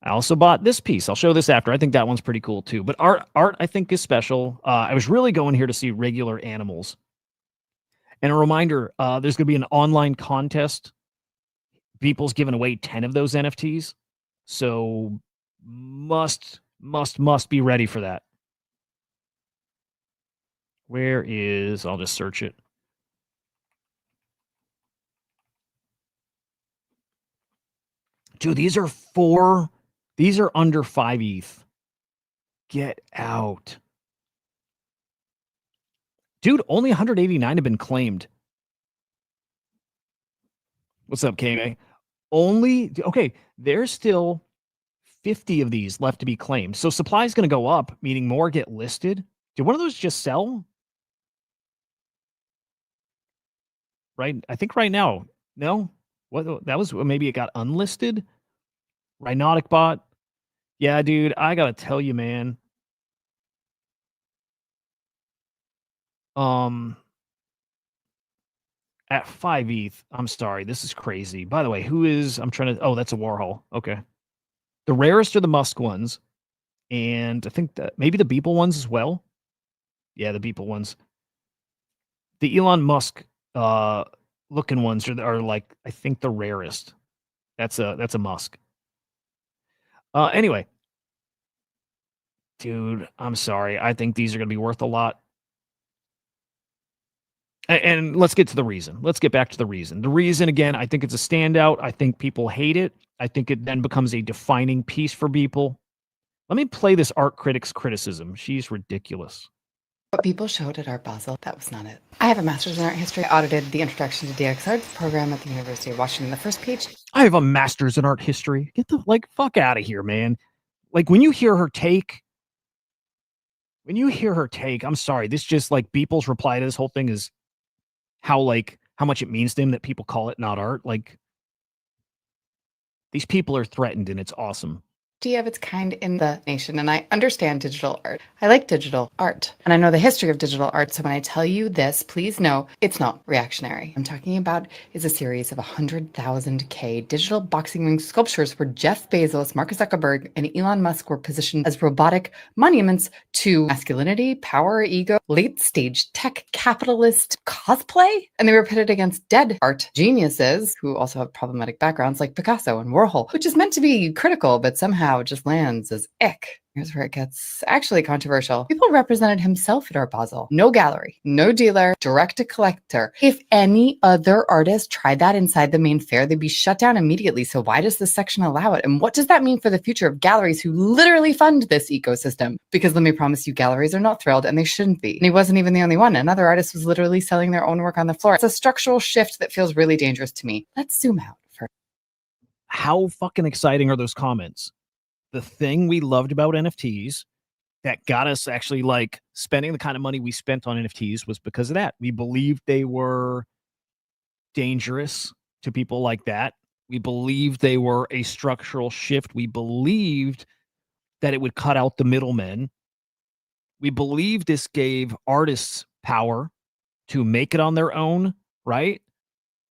I also bought this piece. I'll show this after. I think that one's pretty cool too. But art I think is special. I was really going here to see Regular Animals. And a reminder, there's going to be an online contest. People's giving away 10 of those NFTs. So must be ready for that. Where is, I'll just search it. Dude, these are under 5 ETH. Get out. Dude, only 189 have been claimed. What's up, KMA? Okay, there's still 50 of these left to be claimed. So supply is going to go up, meaning more get listed. Did one of those just sell? Right? I think right now. No? What? That was, maybe it got unlisted? Rhinotic bot? Yeah, dude, I got to tell you, man. At 5 ETH, I'm sorry, this is crazy. By the way, I'm trying to, oh, that's a Warhol. Okay. The rarest are the Musk ones. And I think that maybe the Beeple ones as well. Yeah, the Beeple ones. The Elon Musk looking ones are like, I think, the rarest. That's a Musk. Anyway. Dude, I'm sorry. I think these are going to be worth a lot. And let's get to the reason. Let's get back to the reason. The reason, again, I think it's a standout. I think people hate it. I think it then becomes a defining piece for people. Let me play this art critic's criticism. She's ridiculous. what people showed at Art Basel, that was not it. I have a master's in art history. I audited the Introduction to DX Art program at the University of Washington. The first page. I have a master's in art history. Get the fuck out of here, man. Like, when you hear her take, when you hear her take, I'm sorry, this just like Beeple's reply to this whole thing is how much it means to him that people call it not art. Like, these people are threatened, and it's awesome. Of its kind in the nation, and I understand digital art. I like digital art, and I know the history of digital art, so when I tell you this, please know it's not reactionary. I'm talking about is a series of 100,000K digital boxing ring sculptures where Jeff Bezos, Mark Zuckerberg, and Elon Musk were positioned as robotic monuments to masculinity, power, ego, late-stage tech capitalist cosplay, and they were pitted against dead art geniuses who also have problematic backgrounds like Picasso and Warhol, which is meant to be critical, but somehow it just lands as ick. Here's where it gets actually controversial. People represented himself at Art Basel. No gallery, no dealer, direct to collector. If any other artist tried that inside the main fair, they'd be shut down immediately. So why does this section allow it? And what does that mean for the future of galleries who literally fund this ecosystem? Because let me promise you, galleries are not thrilled, and they shouldn't be. And he wasn't even the only one. Another artist was literally selling their own work on the floor. It's a structural shift that feels really dangerous to me. Let's zoom out for How fucking exciting are those comments? The thing we loved about NFTs that got us actually like spending the kind of money we spent on NFTs was because of that. We believed they were dangerous to people like that. We believed they were a structural shift. We believed that it would cut out the middlemen. We believed this gave artists power to make it on their own, right?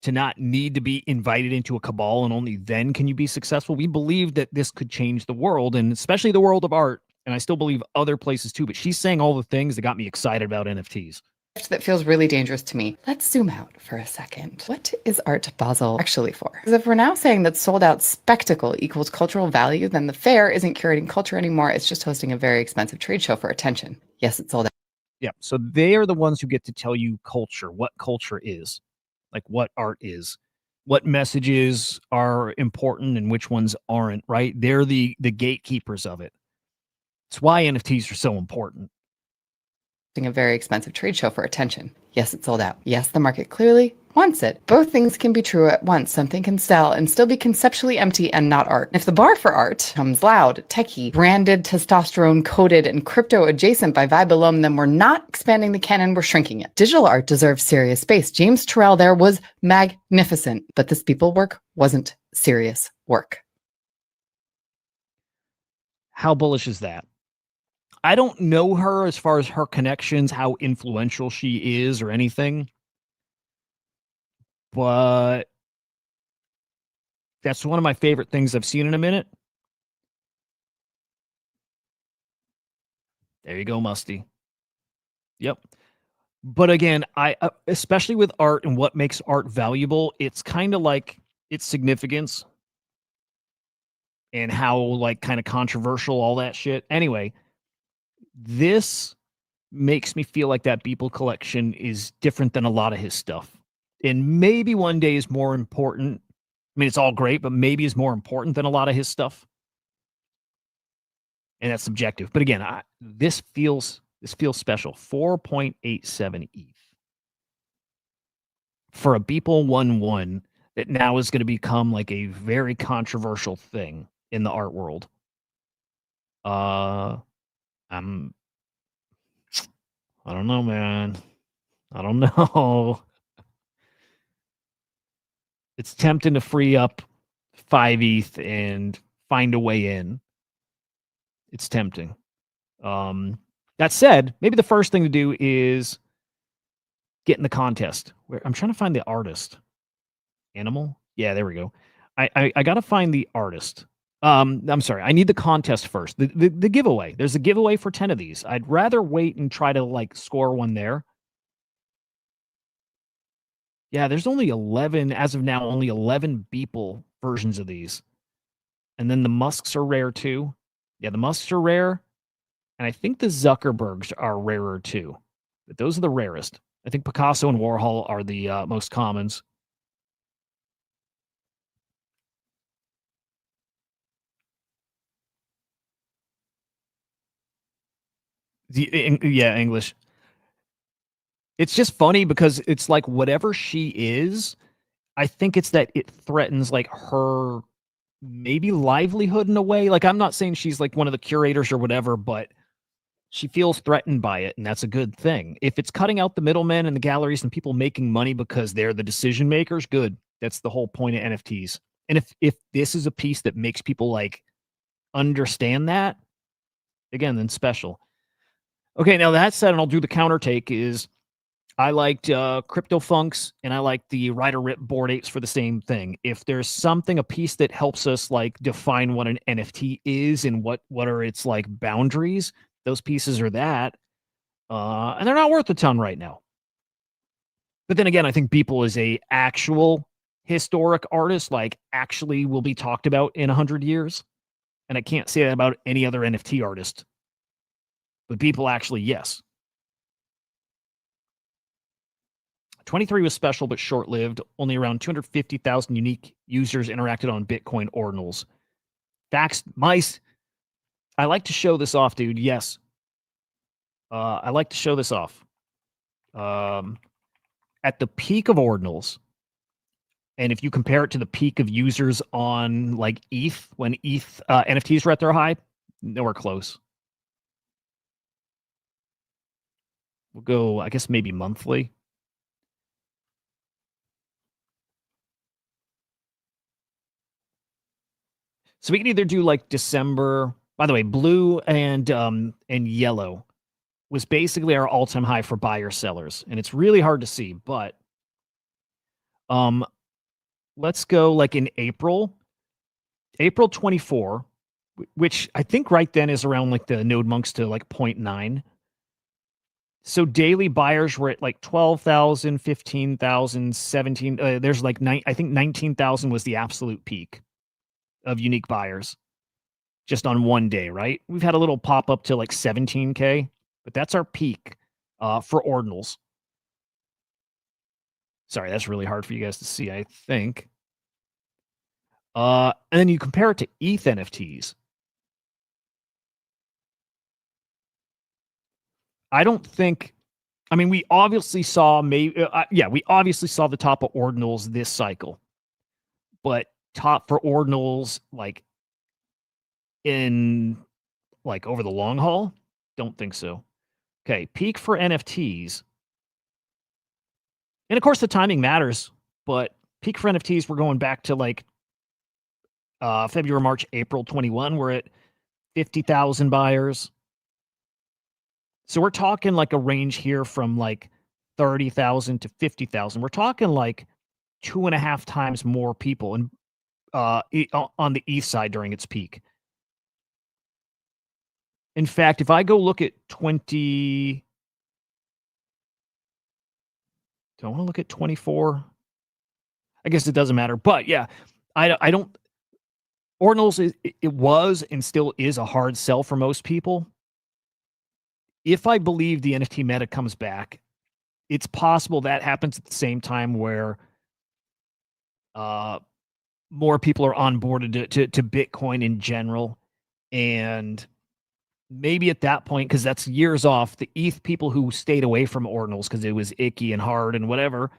To not need to be invited into a cabal, and only then can you be successful. We believe that this could change the world, and especially the world of art. And I still believe other places too, but she's saying all the things that got me excited about NFTs. That feels really dangerous to me. Let's zoom out for a second. What is Art Basel actually for? Because if we're now saying that sold out spectacle equals cultural value, then the fair isn't curating culture anymore. It's just hosting a very expensive trade show for attention. Yes, it's sold out. Yeah, so they are the ones who get to tell you culture, what culture is. Like what art is, what messages are important and which ones aren't, right? They're the gatekeepers of it. It's why NFTs are so important. A very expensive trade show for attention. Yes, it's sold out. Yes, the market clearly wants it. Both things can be true at once. Something can sell and still be conceptually empty and not art. If the bar for art comes loud, techie, branded, testosterone coded, and crypto adjacent by Vibe alone, then we're not expanding the canon, we're shrinking it. Digital art deserves serious space. James Turrell there was magnificent, but this people work wasn't serious work. How bullish is that? I don't know her as far as her connections, how influential she is or anything. But that's one of my favorite things I've seen in a minute. There you go, Musty. Yep. But again, I especially with art and what makes art valuable, it's kind of like its significance and how like kind of controversial all that shit. Anyway, this makes me feel like that Beeple collection is different than a lot of his stuff. And maybe one day is more important. I mean, it's all great, but maybe is more important than a lot of his stuff. And that's subjective. But again, this feels special. 4.87 ETH. For a Beeple 1-1 that now is going to become like a very controversial thing in the art world. I don't know, man. I don't know. It's tempting to free up 5 ETH and find a way in. It's tempting. That said, maybe the first thing to do is get in the contest. Where I'm trying to find the artist. Animal? Yeah, there we go. I got to find the artist. I'm sorry. I need the contest first. The giveaway. There's a giveaway for 10 of these. I'd rather wait and try to like score one there. Yeah, there's only 11 as of now. Only 11 Beeple versions of these, and then the Musks are rare too. Yeah, the Musks are rare, and I think the Zuckerbergs are rarer too. But those are the rarest. I think Picasso and Warhol are the most commons. Yeah, English. It's just funny because it's like whatever she is, I think it's that it threatens like her maybe livelihood in a way. Like I'm not saying she's like one of the curators or whatever, but She feels threatened by it, and that's a good thing. If it's cutting out the middlemen and the galleries and people making money because they're the decision makers, good. That's the whole point of NFTs. And if this is a piece that makes people like understand that, again, then special. Okay, now that said, and I'll do the counter take is I liked CryptoFunks and I like the Rider Rip Bored Apes for the same thing. If there's something, a piece that helps us like define what an NFT is and what are its like boundaries, those pieces are that. And they're not worth a ton right now. But then again, I think Beeple is a actual historic artist, like actually will be talked about in 100 years. And I can't say that about any other NFT artist. But Beeple actually, yes. 23 was special but short-lived. Only around 250,000 unique users interacted on Bitcoin ordinals. Facts, mice. I like to show this off, dude. Yes. I like to show this off. At the peak of ordinals, and if you compare it to the peak of users on like ETH, when ETH NFTs were at their high, nowhere close. We'll go, I guess, maybe monthly. So we can either do like December. By the way, blue and yellow was basically our all-time high for buyer sellers, and it's really hard to see. But let's go like in April 24, which I think right then is around like the node monks to like 0.9. So daily buyers were at like 12,000, 15,000, 17. There's like I think 19,000 was the absolute peak of unique buyers just on one day, right? We've had a little pop up to like 17K, but that's our peak for ordinals. Sorry, that's really hard for you guys to see, I think. And then you compare it to ETH NFTs. I don't think, I mean, we obviously saw we obviously saw the top of ordinals this cycle, but top for ordinals like in like over the long haul, don't think so. Okay, peak for NFTs. And of course the timing matters, but peak for NFTs, we're going back to like February, March, April 21. We're at 50,000 buyers. So we're talking like a range here from like 30,000 to 50,000. We're talking like 2.5 times more people and on the ETH side during its peak. In fact, if I go look at 20, do I want to look at 24? I guess it doesn't matter. But yeah, I don't. Ordinals, it was and still is a hard sell for most people. If I believe the NFT meta comes back, it's possible that happens at the same time where more people are onboarded to Bitcoin in general. And maybe at that point, because that's years off, the ETH people who stayed away from ordinals because it was icky and hard and whatever,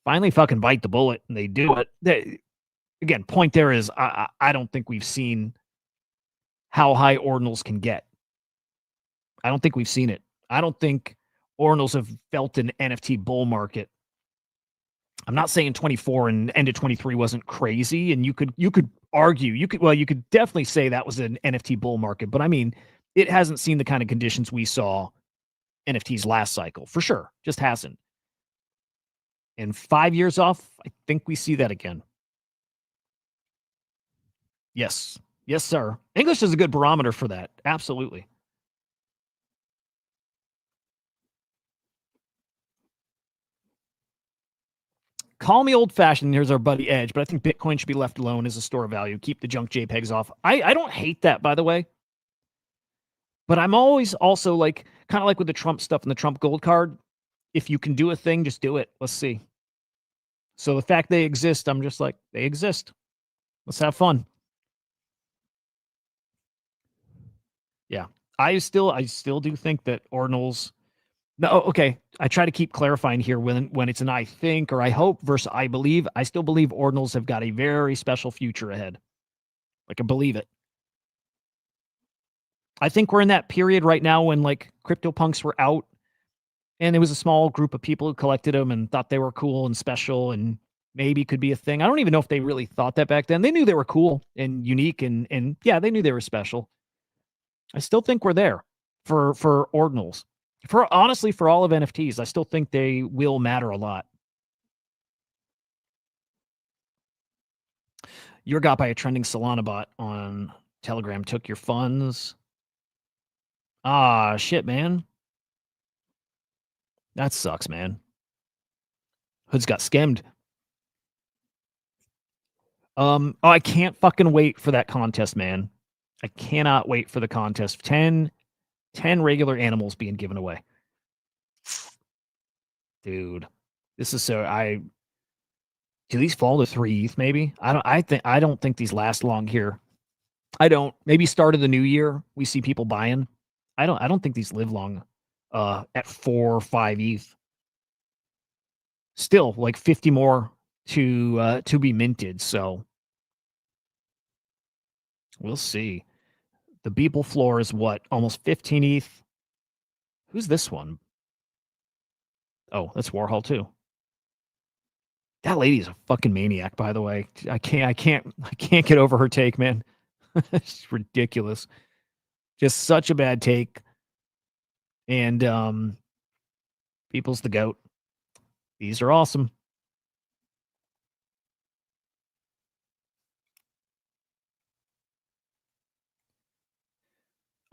finally fucking bite the bullet and they do it. Again, point there is I don't think we've seen how high ordinals can get. I don't think we've seen it. I don't think ordinals have felt an NFT bull market. I'm not saying 24 and end of 23 wasn't crazy, and you could argue, you could definitely say that was an NFT bull market, but I mean, it hasn't seen the kind of conditions we saw NFTs last cycle, for sure. Just hasn't. And 5 years off, I think we see that again. Yes. Yes, sir. English is a good barometer for that. Absolutely. Call me old-fashioned. Here's our buddy Edge, but I think Bitcoin should be left alone as a store of value. Keep the junk JPEGs off. I don't hate that, by the way. But I'm always also like, kind of like with the Trump stuff and the Trump gold card, if you can do a thing, just do it. Let's see. So the fact they exist, I'm just like, they exist. Let's have fun. Yeah. I still do think that ordinals. No, okay. I try to keep clarifying here when it's an I think or I hope versus I believe. I still believe ordinals have got a very special future ahead. Like I believe it. I think we're in that period right now when like CryptoPunks were out and there was a small group of people who collected them and thought they were cool and special and maybe could be a thing. I don't even know if they really thought that back then. They knew they were cool and unique and yeah, they knew they were special. I still think we're there for ordinals. For honestly, for all of NFTs, I still think they will matter a lot. You're got by a trending Solana bot on Telegram took your funds. Ah, shit, man. That sucks, man. Hood's got skimmed. Oh, I can't fucking wait for that contest, man. I cannot wait for the contest. 10 regular animals being given away. Dude, this is so do these fall to 3 ETH maybe? I don't think these last long here. I don't. Maybe start of the new year we see people buying. I don't think these live long at 4 or 5 ETH. Still like 50 more to be minted, so we'll see. The Beeple floor is what? Almost 15 ETH. Who's this one? Oh, that's Warhol too. That lady is a fucking maniac, by the way. I can't get over her take, man. It's ridiculous. Just such a bad take. And People's the goat. These are awesome.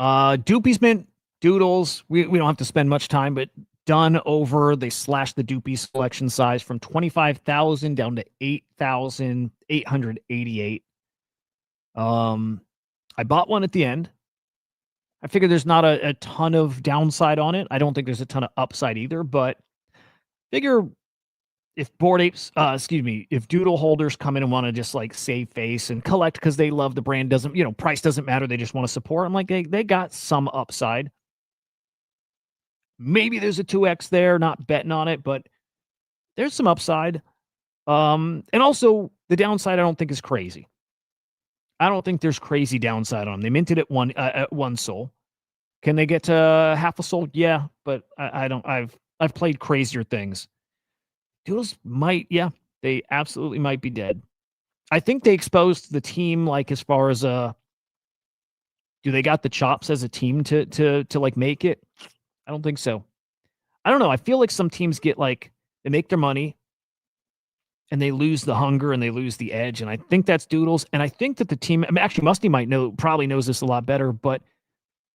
Doopies mint doodles. We don't have to spend much time, but done over. They slashed the Doopies selection size from 25,000 down to 8,888. I bought one at the end. I figure there's not a ton of downside on it. I don't think there's a ton of upside either, but figure if Bored Apes, if doodle holders come in and want to just like save face and collect because they love the brand, price doesn't matter. They just want to support. I'm like, they got some upside. Maybe there's a 2x there, not betting on it, but there's some upside. And also the downside I don't think is crazy. I don't think there's crazy downside on them. They minted at one soul. Can they get to half a soul? Yeah, but I don't. I've played crazier things. Doodles might, yeah, they absolutely might be dead. I think they exposed the team, like as far as do they got the chops as a team to like make it? I don't think so. I don't know. I feel like some teams get like they make their money and they lose the hunger and they lose the edge. And I think that's Doodles. And I think that the team, actually Musty probably knows this a lot better, but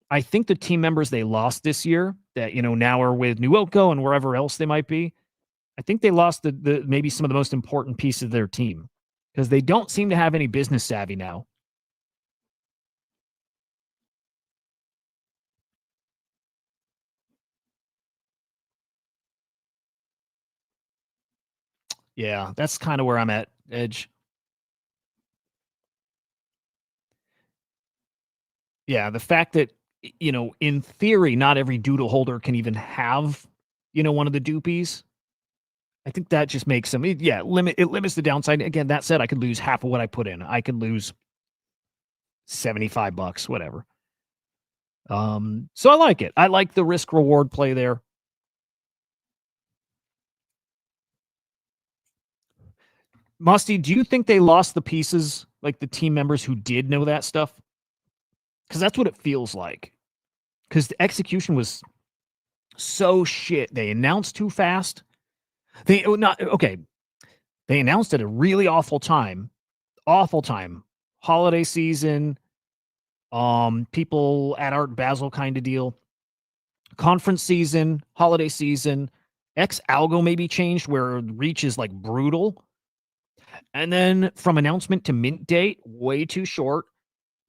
I think the team members they lost this year that, now are with Nuoko and wherever else they might be, I think they lost the maybe some of the most important pieces of their team because they don't seem to have any business savvy now. Yeah, that's kind of where I'm at, Edge. Yeah, the fact that, in theory, not every doodle holder can even have, one of the doopies. I think that just makes them, it limits the downside. Again, that said, I could lose half of what I put in. I could lose $75, whatever. So I like it. I like the risk reward play there. Musty, do you think they lost the pieces, like the team members who did know that stuff? Because that's what it feels like. Because the execution was so shit. They announced too fast. They announced at a really awful time. Holiday season. People at Art Basel kind of deal. Conference season, holiday season. Algo maybe changed where reach is like brutal. And then from announcement to mint date, way too short,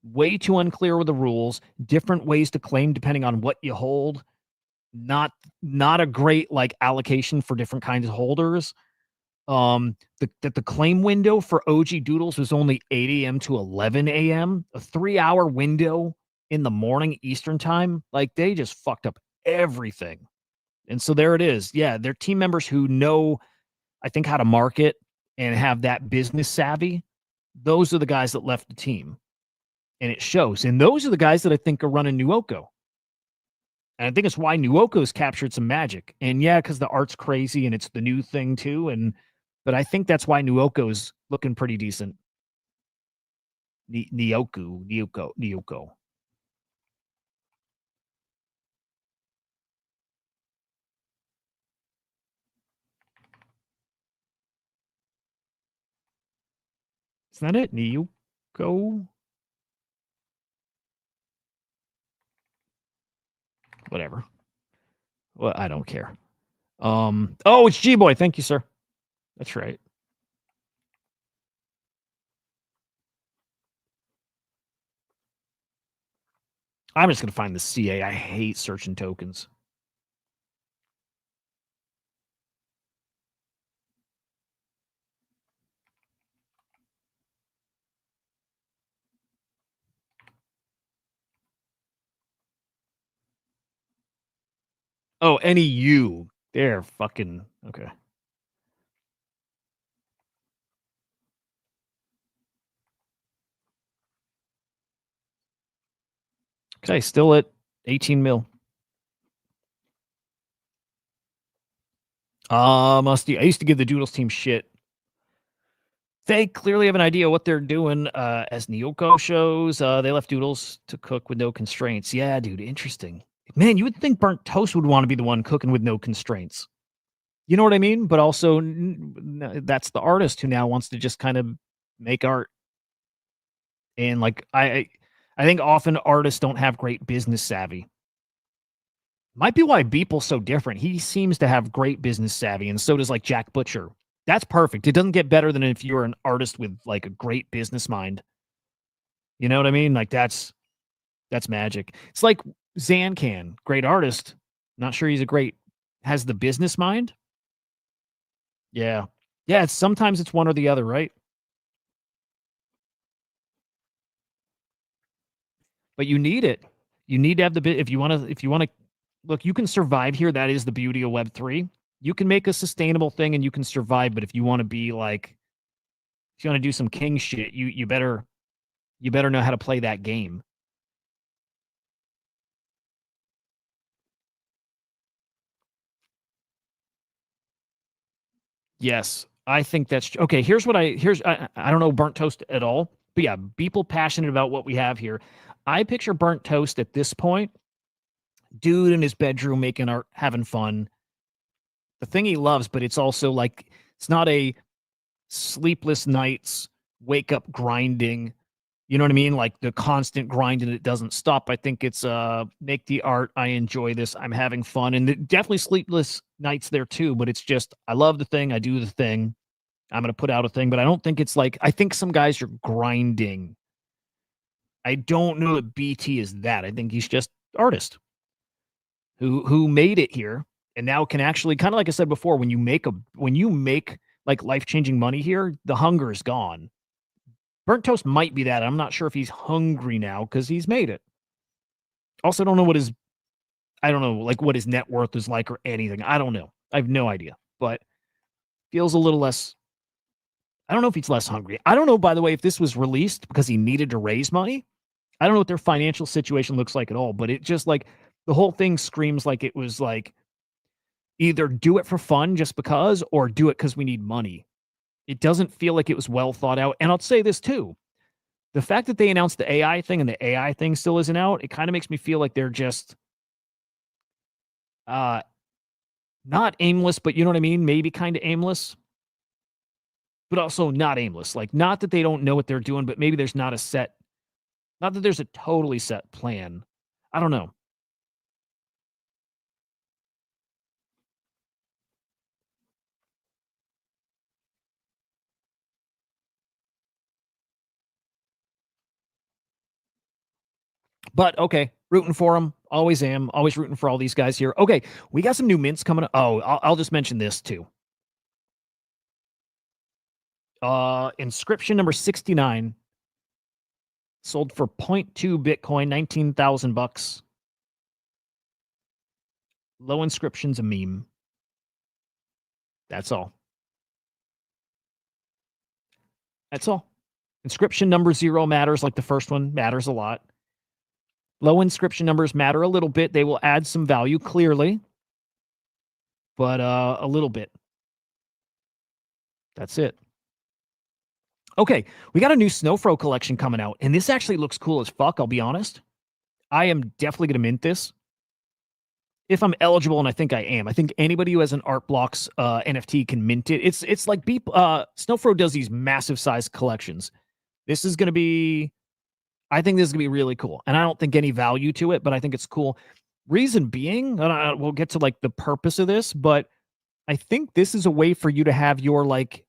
way too unclear with the rules, different ways to claim depending on what you hold. Not a great like allocation for different kinds of holders. The claim window for OG Doodles was only 8 a.m. to 11 a.m., a 3-hour window in the morning Eastern time. Like they just fucked up everything. And so there it is. Yeah, they're team members who know, I think, how to market and have that business savvy. Those are the guys that left the team. And it shows. And those are the guys that I think are running Nuoko. And I think it's why Nuoko's captured some magic. And yeah, because the art's crazy and it's the new thing too. But I think that's why Nuoko's looking pretty decent. Nyoko. Isn't that it? Nyoko? Whatever. Well, I don't care. Oh, it's G-Boy. Thank you, sir. That's right. I'm just going to find the CA. I hate searching tokens. Oh, any U. They're fucking okay. Okay, still at 18 mil. Musty. I used to give the Doodles team shit. They clearly have an idea what they're doing. As Nyoko shows, they left Doodles to cook with no constraints. Yeah, dude, interesting. Man, you would think Burnt Toast would want to be the one cooking with no constraints. You know what I mean? But also, that's the artist who now wants to just kind of make art. And like, I think often artists don't have great business savvy. Might be why Beeple's so different. He seems to have great business savvy, and so does like Jack Butcher. That's perfect. It doesn't get better than if you're an artist with like a great business mind. You know what I mean? Like that's magic. It's like Zancan, great artist. Not sure he's has the business mind. Yeah. Yeah, sometimes it's one or the other, right? But you need it. You need to have the bit if you want to look, you can survive here. That is the beauty of Web3. You can make a sustainable thing and you can survive, but if you want to be like if you want to do some king shit, you better know how to play that game. Yes, I think that's okay. Here's I don't know Burnt Toast at all, but yeah, people passionate about what we have here. I picture Burnt Toast at this point, dude in his bedroom making art, having fun. The thing he loves, but it's also like it's not a sleepless nights, wake up grinding. You know what I mean? Like the constant grind and it doesn't stop. I think it's make the art. I enjoy this. I'm having fun. And definitely sleepless nights there too, but it's just I love the thing. I do the thing. I'm gonna put out a thing, but I don't think it's like I think some guys are grinding. I don't know that BT is that. I think he's just artist who made it here and now can actually kind of like I said before, when you make like life-changing money here, the hunger is gone. Burnt Toast might be that. I'm not sure if he's hungry now because he's made it. Also, don't know what what his net worth is like or anything. I don't know. I have no idea. But feels a little less. I don't know if he's less hungry. I don't know, by the way, if this was released because he needed to raise money. I don't know what their financial situation looks like at all, but it just like the whole thing screams like it was like either do it for fun just because or do it because we need money. It doesn't feel like it was well thought out. And I'll say this too. The fact that they announced the AI thing and the AI thing still isn't out, it kind of makes me feel like they're just not aimless, but you know what I mean? Maybe kind of aimless, but also not aimless. Like not that they don't know what they're doing, but maybe there's not that there's a totally set plan. I don't know. But okay, rooting for them. Always am. Always rooting for all these guys here. Okay, we got some new mints coming up. Oh, I'll just mention this too. Inscription number 69 sold for 0.2 Bitcoin, 19,000 bucks. Low inscription's a meme. That's all. That's all. Inscription number 0 matters, like the first one matters a lot. Low inscription numbers matter a little bit. They will add some value, clearly, but a little bit. That's it. Okay, we got a new Snowfro collection coming out, and this actually looks cool as fuck, I'll be honest. I am definitely going to mint this. If I'm eligible, and I think I am. I think anybody who has an Art Blocks NFT can mint it. It's like Snowfro does these massive size collections. This is going to be, I think this is going to be really cool. And I don't think any value to it, but I think it's cool. Reason being, we'll get to like the purpose of this, but I think this is a way for you to have your like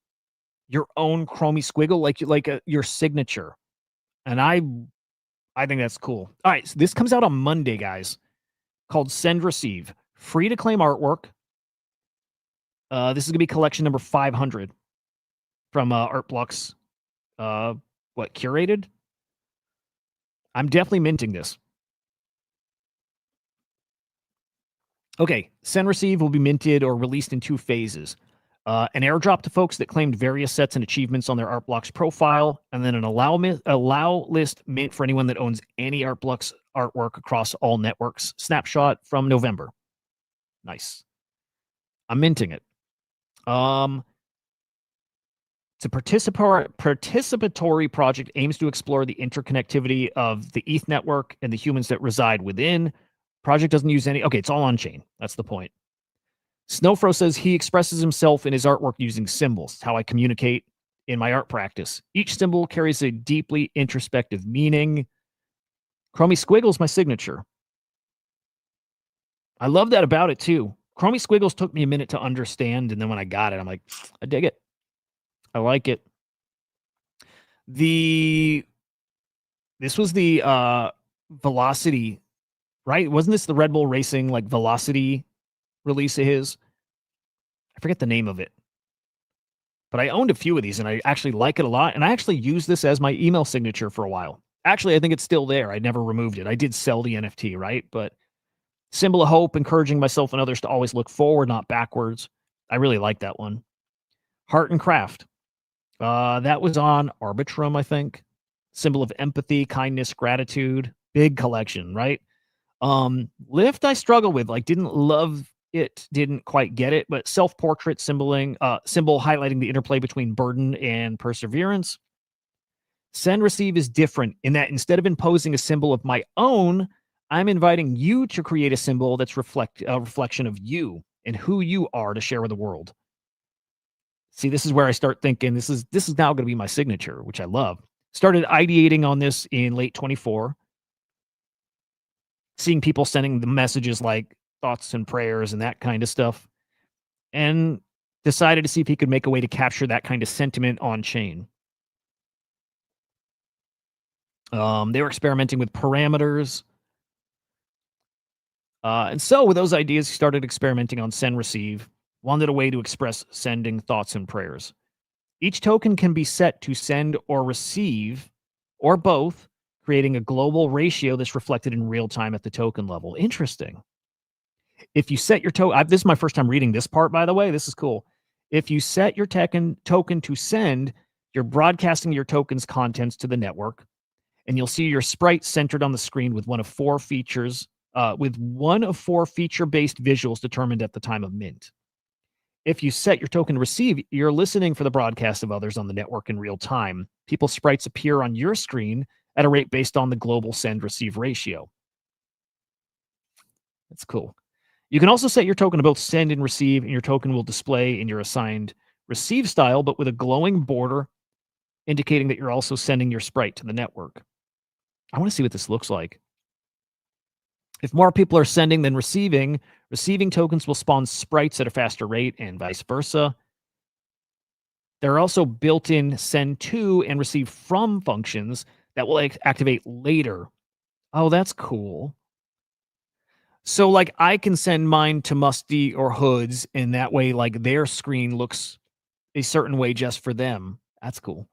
your own Chromie squiggle, like your signature. And I think that's cool. All right, so this comes out on Monday, guys, called Send Receive. Free to claim artwork. This is going to be collection number 500 from Art Blocks. Curated? I'm definitely minting this. Okay, Send Receive will be minted or released in 2 phases. An airdrop to folks that claimed various sets and achievements on their Art Blocks profile, and then an allow list mint for anyone that owns any Art Blocks artwork across all networks. Snapshot from November. Nice. I'm minting it. It's a participatory project, aims to explore the interconnectivity of the ETH network and the humans that reside within. Project doesn't use any. Okay, it's all on chain. That's the point. Snowfro says he expresses himself in his artwork using symbols, how I communicate in my art practice. Each symbol carries a deeply introspective meaning. Chromie Squiggles, my signature. I love that about it too. Chromie Squiggles took me a minute to understand, and then when I got it, I'm like, I dig it. I like it. This was the Velocity, right? Wasn't this the Red Bull Racing like Velocity release of his? I forget the name of it. But I owned a few of these and I actually like it a lot. And I actually used this as my email signature for a while. Actually, I think it's still there. I never removed it. I did sell the NFT, right? But symbol of hope, encouraging myself and others to always look forward, not backwards. I really like that one. Heart and Craft. That was on Arbitrum, I think. Symbol of empathy, kindness, gratitude. Big collection, right? Lift I struggle with. Like, didn't love it, didn't quite get it, but self-portrait symbol highlighting the interplay between burden and perseverance. Send Receive is different in that instead of imposing a symbol of my own, I'm inviting you to create a symbol that's a reflection of you and who you are to share with the world. See, this is where I start thinking this is now going to be my signature, which I love. Started ideating on this in late 24. Seeing people sending the messages like thoughts and prayers and that kind of stuff. And decided to see if he could make a way to capture that kind of sentiment on chain. They were experimenting with parameters. And so with those ideas, he started experimenting on Send Receive. Wanted a way to express sending thoughts and prayers. Each token can be set to send or receive, or both, creating a global ratio that's reflected in real time at the token level. Interesting. If you set your token, this is my first time reading this part, by the way. This is cool. If you set your token to send, you're broadcasting your token's contents to the network, and you'll see your sprite centered on the screen with one of 4 features, feature-based visuals determined at the time of mint. If you set your token to receive, you're listening for the broadcast of others on the network in real time. People's sprites appear on your screen at a rate based on the global send-receive ratio. That's cool. You can also set your token to both send and receive, and your token will display in your assigned receive style, but with a glowing border indicating that you're also sending your sprite to the network. I want to see what this looks like. If more people are sending than receiving tokens will spawn sprites at a faster rate and vice versa. There are also built-in send to and receive from functions that will activate later. Oh, that's cool. So like I can send mine to Musty or Hoods, and that way like their screen looks a certain way just for them. That's cool.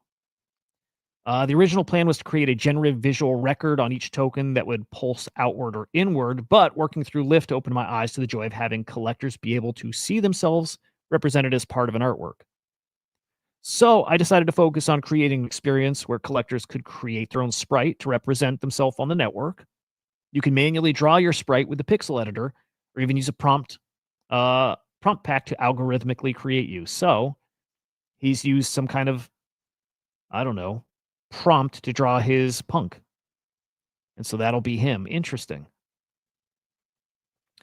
The original plan was to create a generative visual record on each token that would pulse outward or inward, but working through Lyft opened my eyes to the joy of having collectors be able to see themselves represented as part of an artwork. So I decided to focus on creating an experience where collectors could create their own sprite to represent themselves on the network. You can manually draw your sprite with the pixel editor, or even use a prompt pack to algorithmically create you. So he's used some kind of, I don't know, prompt to draw his punk. And so that'll be him. Interesting.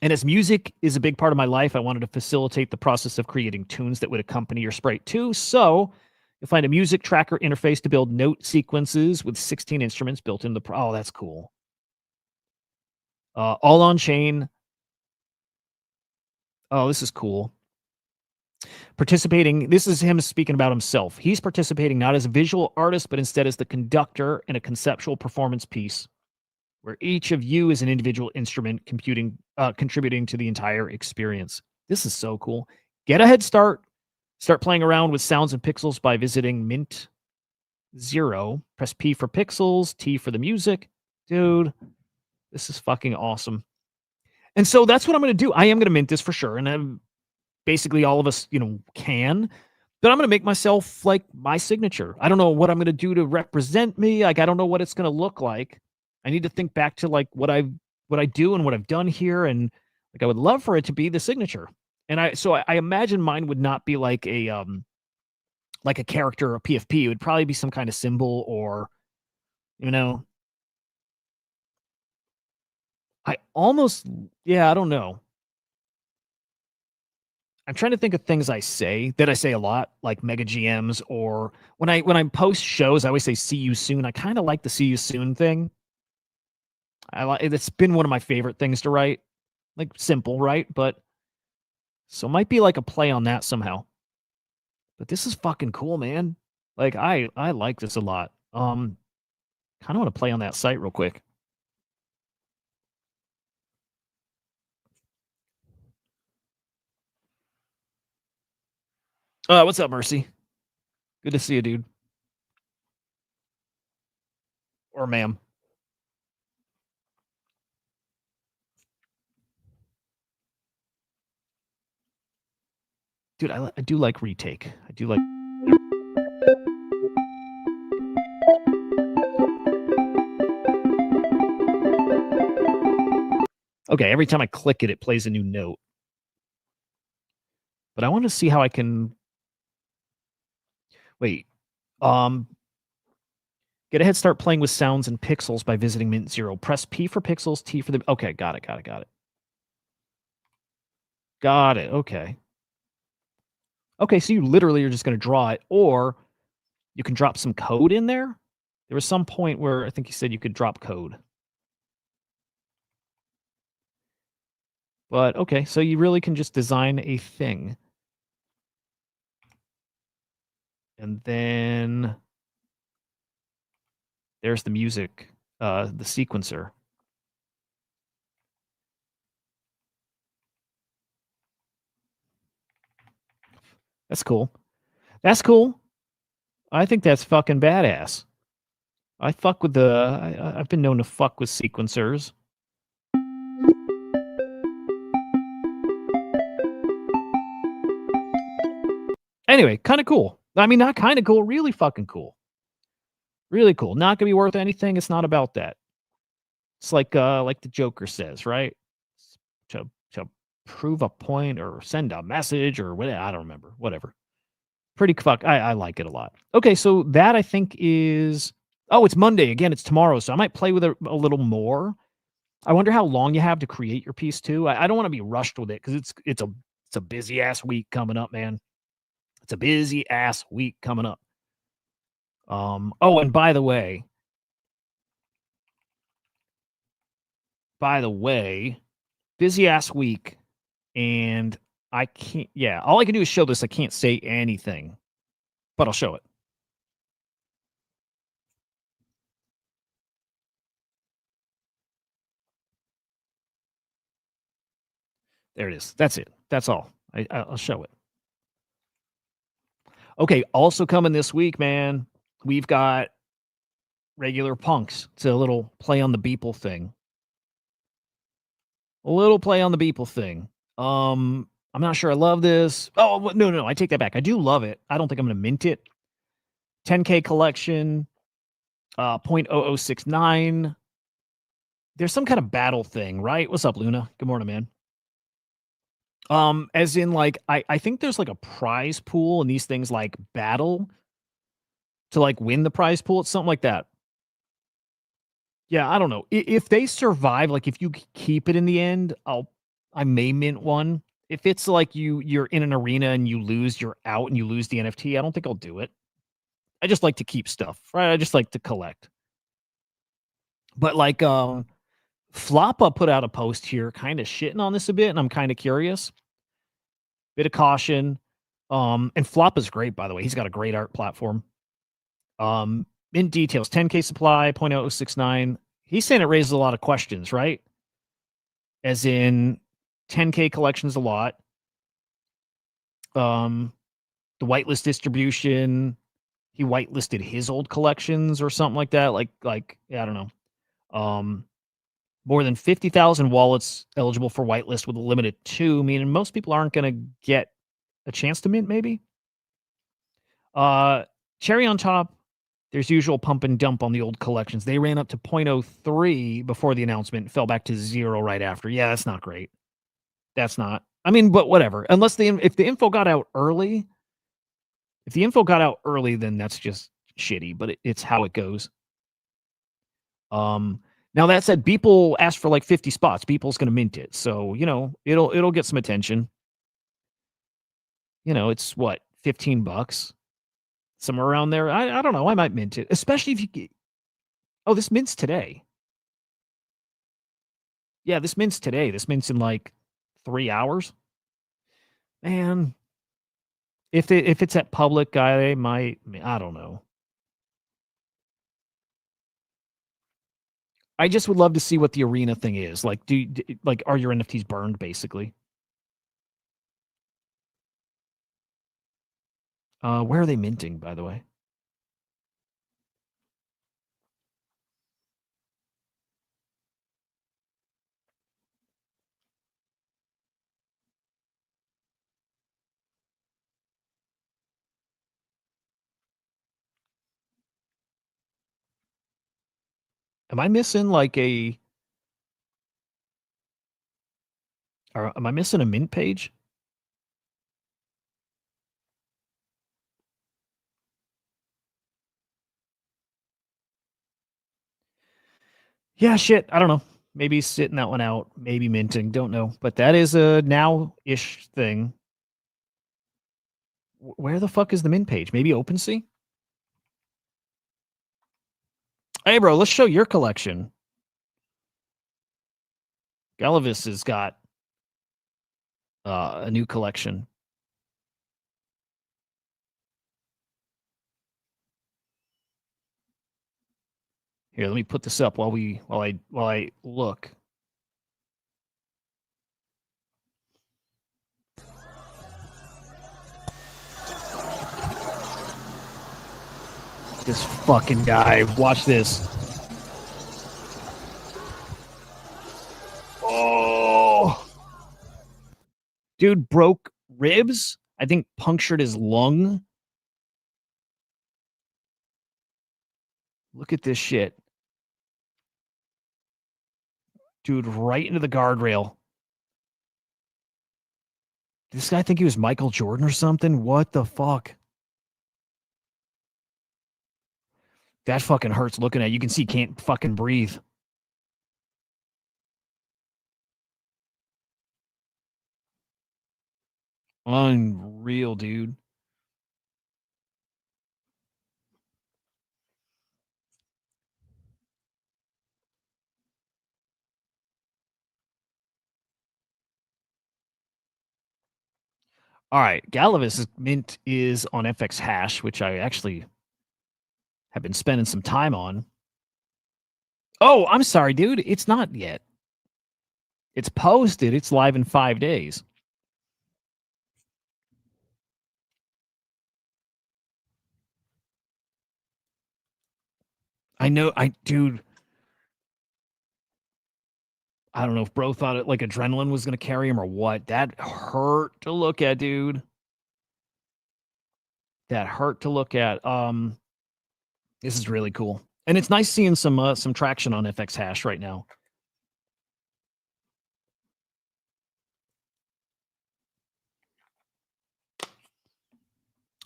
And as music is a big part of my life, I wanted to facilitate the process of creating tunes that would accompany your sprite too. So you'll find a music tracker interface to build note sequences with 16 instruments built into the. Oh, that's cool. All on chain. Oh, this is cool. Participating. This is him speaking about himself. He's participating not as a visual artist, but instead as the conductor in a conceptual performance piece, where each of you is an individual instrument contributing to the entire experience. This is so cool. Get a head start. Start playing around with sounds and pixels by visiting Mint Zero. Press P for pixels, T for the music. Dude, this is fucking awesome. And so that's what I'm going to do. I am going to mint this for sure. And basically all of us, can. But I'm going to make myself like my signature. I don't know what I'm going to do to represent me. Like, I don't know what it's going to look like. I need to think back to like what I do and what I've done here. And like, I would love for it to be the signature. And I imagine mine would not be like a character or a PFP. It would probably be some kind of symbol or, I don't know. I'm trying to think of things I say a lot, like mega GMs, or when I post shows, I always say "see you soon." I kind of like the "see you soon" thing. It's been one of my favorite things to write, like simple, right? But so it might be like a play on that somehow. But this is fucking cool, man. Like I like this a lot. Kind of want to play on that site real quick. What's up, Mercy? Good to see you, dude. Or ma'am. Dude, I do like retake. I do like. Okay, every time I click it, it plays a new note. But I want to see how I can. Wait. Get a head start playing with sounds and pixels by visiting Mint Zero. Press P for pixels, T for the. Okay, got it. Got it. Okay. Okay, so you literally are just going to draw it, or you can drop some code in there. There was some point where I think you said you could drop code. But okay, so you really can just design a thing. And then there's the music, the sequencer. That's cool. That's cool. I think that's fucking badass. I fuck with I've been known to fuck with sequencers. Anyway, kind of cool. I mean, not kind of cool, really fucking cool. Really cool. Not gonna be worth anything. It's not about that. It's like the Joker says, right? To prove a point or send a message or whatever. I don't remember. Whatever. Pretty fuck. I like it a lot. Okay, so that I think is. Oh, it's Monday again. It's tomorrow, so I might play with it a little more. I wonder how long you have to create your piece too. I don't want to be rushed with it because it's a busy ass week coming up, man. It's a busy ass week coming up. Oh, and by the way, busy ass week, and I can't. Yeah, all I can do is show this. I can't say anything, but I'll show it. There it is. That's it. That's all. I'll show it. Okay, also coming this week, man, we've got regular punks. It's a little play on the Beeple thing. I'm not sure I love this. Oh, no, I take that back. I do love it. I don't think I'm going to mint it. 10K collection, 0.0069. There's some kind of battle thing, right? What's up, Luna? Good morning, man. As in, like, I think there's like a prize pool, and these things like battle to like win the prize pool. It's something like that. Yeah, I don't know. If they survive, like if you keep it in the end, I may mint one. If it's like you're in an arena and you lose, you're out and you lose the NFT, I don't think I'll do it. I just like to keep stuff, right? I just like to collect. But like Floppa put out a post here kind of shitting on this a bit, and I'm kind of curious. Bit of caution. And Floppa's great, by the way. He's got a great art platform. In details, 10K supply, 0.0069. He's saying it raises a lot of questions, right? As in 10K collections a lot. The whitelist distribution, he whitelisted his old collections or something like that. Like yeah, I don't know. More than 50,000 wallets eligible for whitelist with a limit of 2, meaning most people aren't going to get a chance to mint, maybe. Cherry on top, there's usual pump and dump on the old collections. They ran up to 0.03 before the announcement, fell back to 0 right after. Yeah, that's not great. That's not. I mean, but whatever. Unless if the info got out early, then that's just shitty, but it's how it goes. Now that said, Beeple asked for like 50 spots. Beeple's going to mint it. So, it'll get some attention. It's what, $15? Somewhere around there. I don't know. I might mint it, especially if you get. Oh, this mints today. Yeah, this mints today. This mints in like 3 hours. Man, if it's at public, I might. I don't know. I just would love to see what the arena thing is. Like, are your NFTs burned, basically? Where are they minting, by the way? Am I missing like or am I missing a mint page? Yeah, shit. I don't know. Maybe sitting that one out. Maybe minting. Don't know. But that is a now-ish thing. Where the fuck is the mint page? Maybe OpenSea? Hey, bro, let's show your collection. Galavis has got a new collection. Here, let me put this up while I look. This fucking guy. Watch this. Oh. Dude broke ribs. I think punctured his lung. Look at this shit. Dude, right into the guardrail. This guy think he was Michael Jordan or something? What the fuck? That fucking hurts looking at. You can see he can't fucking breathe. Unreal, dude. All right, Galavis mint is on FX Hash, which I actually have been spending some time on. Oh, I'm sorry, dude. It's not yet. It's posted. It's live in 5 days. I know, dude. I don't know if bro thought it like adrenaline was going to carry him or what. That hurt to look at, dude. That hurt to look at. This is really cool. And it's nice seeing some traction on FX Hash right now.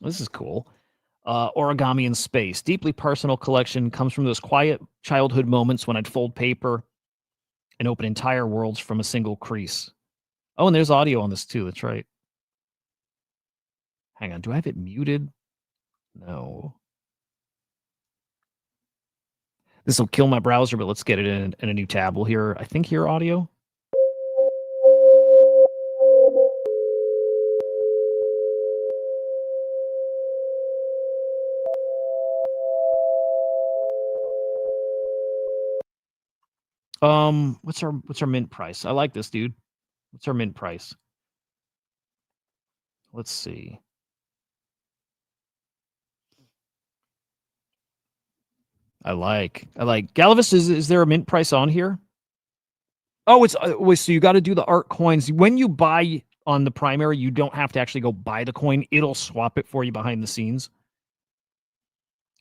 This is cool. Origami in Space. Deeply personal collection comes from those quiet childhood moments when I'd fold paper and open entire worlds from a single crease. Oh, and there's audio on this too. That's right. Hang on. Do I have it muted? No. This will kill my browser, but let's get it in a new tab. We'll hear, I think, hear audio. What's our mint price? I like this, dude. What's our mint price? Let's see. I like Galavis. Is there a mint price on here? Oh, it's so you got to do the art coins when you buy on the primary. You don't have to actually go buy the coin; it'll swap it for you behind the scenes.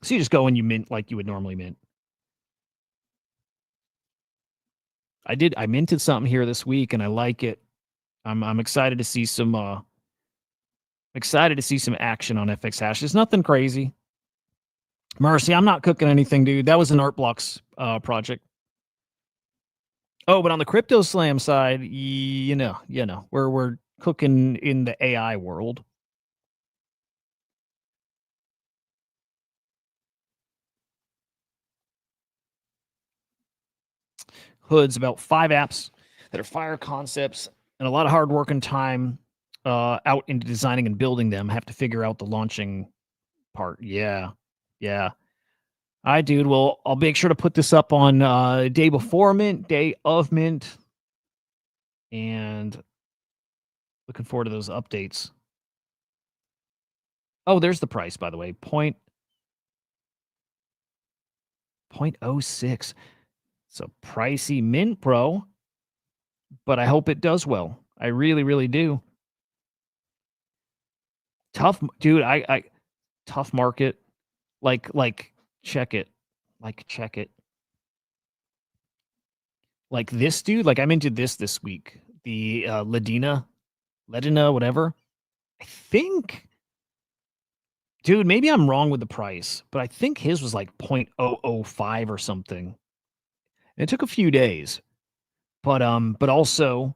So you just go and you mint like you would normally mint. I minted something here this week, and I like it. I'm excited to see some action on FX Hash. It's nothing crazy. Mercy, I'm not cooking anything, dude. That was an Art Blocks project. Oh, but on the Crypto Slam side, you know, we're cooking in the AI world. HUD's about 5 apps that are fire concepts and a lot of hard work and time out into designing and building them. I have to figure out the launching part. Yeah. All right, dude. Well, I'll make sure to put this up on day before mint, day of mint, and looking forward to those updates. Oh, there's the price, by the way. 0.06. It's a pricey mint, bro. But I hope it does well. I really, really do. Tough, dude. I tough market. Like check it. Check it. Like this, dude. Like I'm into this week. The Ledina, whatever. I think, dude, maybe I'm wrong with the price, but I think his was like 0.005 or something. And it took a few days, but also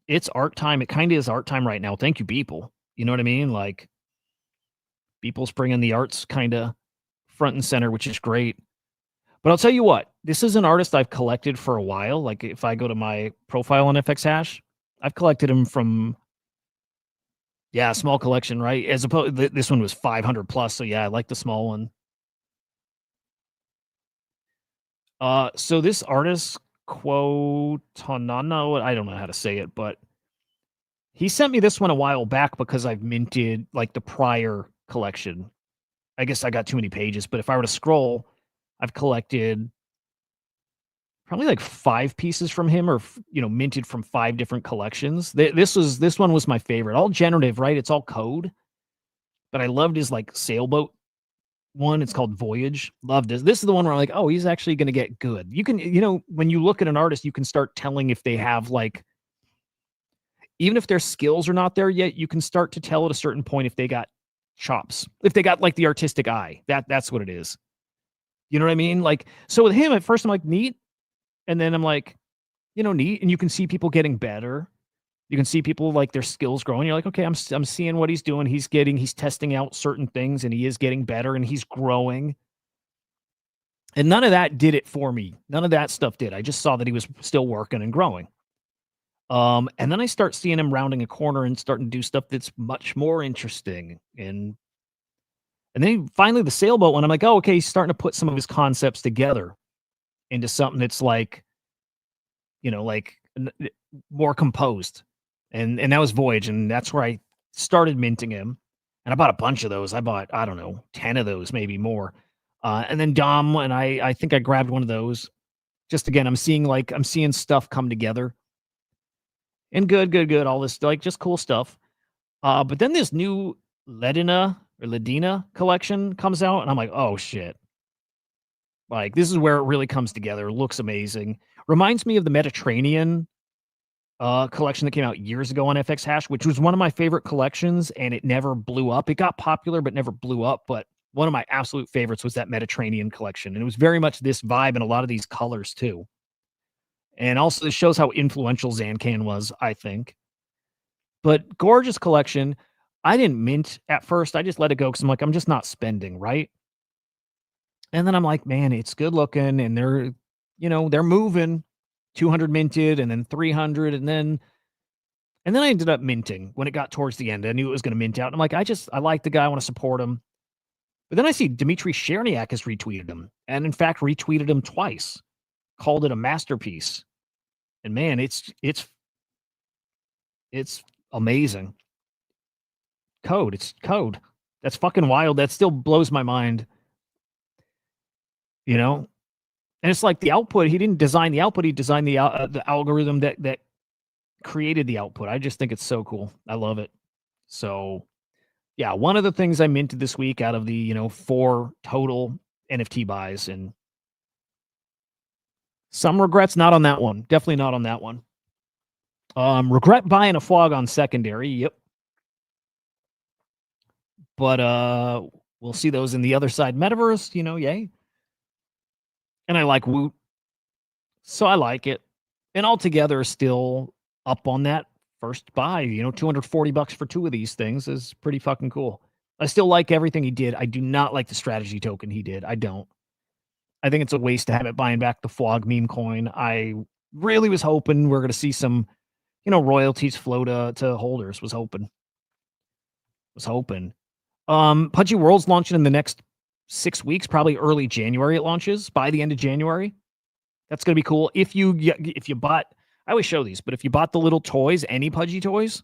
it's art time. It kind of is art time right now. Thank you, people. You know what I mean? Like, people's bringing the arts kind of front and center, which is great. But I'll tell you what, this is an artist I've collected for a while. Like if I go to my profile on FX Hash, I've collected him from, small collection, right? As opposed, this one was 500 plus. So yeah, I like the small one. So this artist, Quotanana, I don't know how to say it, but he sent me this one a while back because I've minted like the prior collection. I guess I got too many pages, but if I were to scroll, I've collected probably like 5 pieces from him, or minted from 5 different collections. This one was my favorite. All generative, right? It's all code, but I loved his like sailboat one. It's called Voyage. Loved this. This is the one where I'm like, oh, he's actually going to get good. You can, when you look at an artist, you can start telling if they have like, even if their skills are not there yet, you can start to tell at a certain point if they got chops, if they got like the artistic eye. That's what it is. You know what I mean? Like, so with him at first I'm like, neat. And then I'm like, neat. And you can see people getting better. You can see people like their skills growing. You're like, okay, I'm seeing what he's doing. He's testing out certain things and he is getting better and he's growing. And none of that did it for me. None of that stuff did. I just saw that he was still working and growing. And then I start seeing him rounding a corner and starting to do stuff that's much more interesting. And then finally the sailboat one, I'm like, oh, okay, he's starting to put some of his concepts together into something that's like, like more composed. And that was Voyage. And that's where I started minting him. And I bought a bunch of those. I bought, I don't know, 10 of those, maybe more. And then Dom, and I think I grabbed one of those. Just again, I'm seeing stuff come together. And good. All this like just cool stuff. But then this new Ledina collection comes out, and I'm like, oh shit. Like, this is where it really comes together. It looks amazing. Reminds me of the Mediterranean collection that came out years ago on FX Hash, which was one of my favorite collections, and it never blew up. It got popular, but never blew up. But one of my absolute favorites was that Mediterranean collection. And it was very much this vibe and a lot of these colors too. And also this shows how influential Zancan was, I think. But gorgeous collection. I didn't mint at first. I just let it go because I'm like, I'm just not spending, right? And then I'm like, man, it's good looking, and they're moving. 200 minted, and then 300, and then I ended up minting when it got towards the end. I knew it was going to mint out. I'm like, I like the guy. I want to support him. But then I see Dmitry Cherniak has retweeted him, and in fact retweeted him twice, called it a masterpiece. And man, it's amazing. It's code. That's fucking wild. That still blows my mind. And it's like the output, he didn't design the output, he designed the algorithm that created the output. I just think it's so cool. I love it. So, yeah, one of the things I minted this week out of the, 4 total NFT buys, and some regrets, not on that one. Definitely not on that one. Regret buying a FOG on secondary. Yep. But we'll see those in the other side metaverse, yay. And I like Woot. So I like it. And altogether, still up on that first buy. $240 for 2 of these things is pretty fucking cool. I still like everything he did. I do not like the strategy token he did. I don't. I think it's a waste to have it buying back the FOG meme coin. I really was hoping we're going to see some, royalties flow to holders. Was hoping. Pudgy World's launching in the next 6 weeks, probably early January it launches, by the end of January. That's going to be cool. If you bought, I always show these, but if you bought the little toys, any Pudgy toys,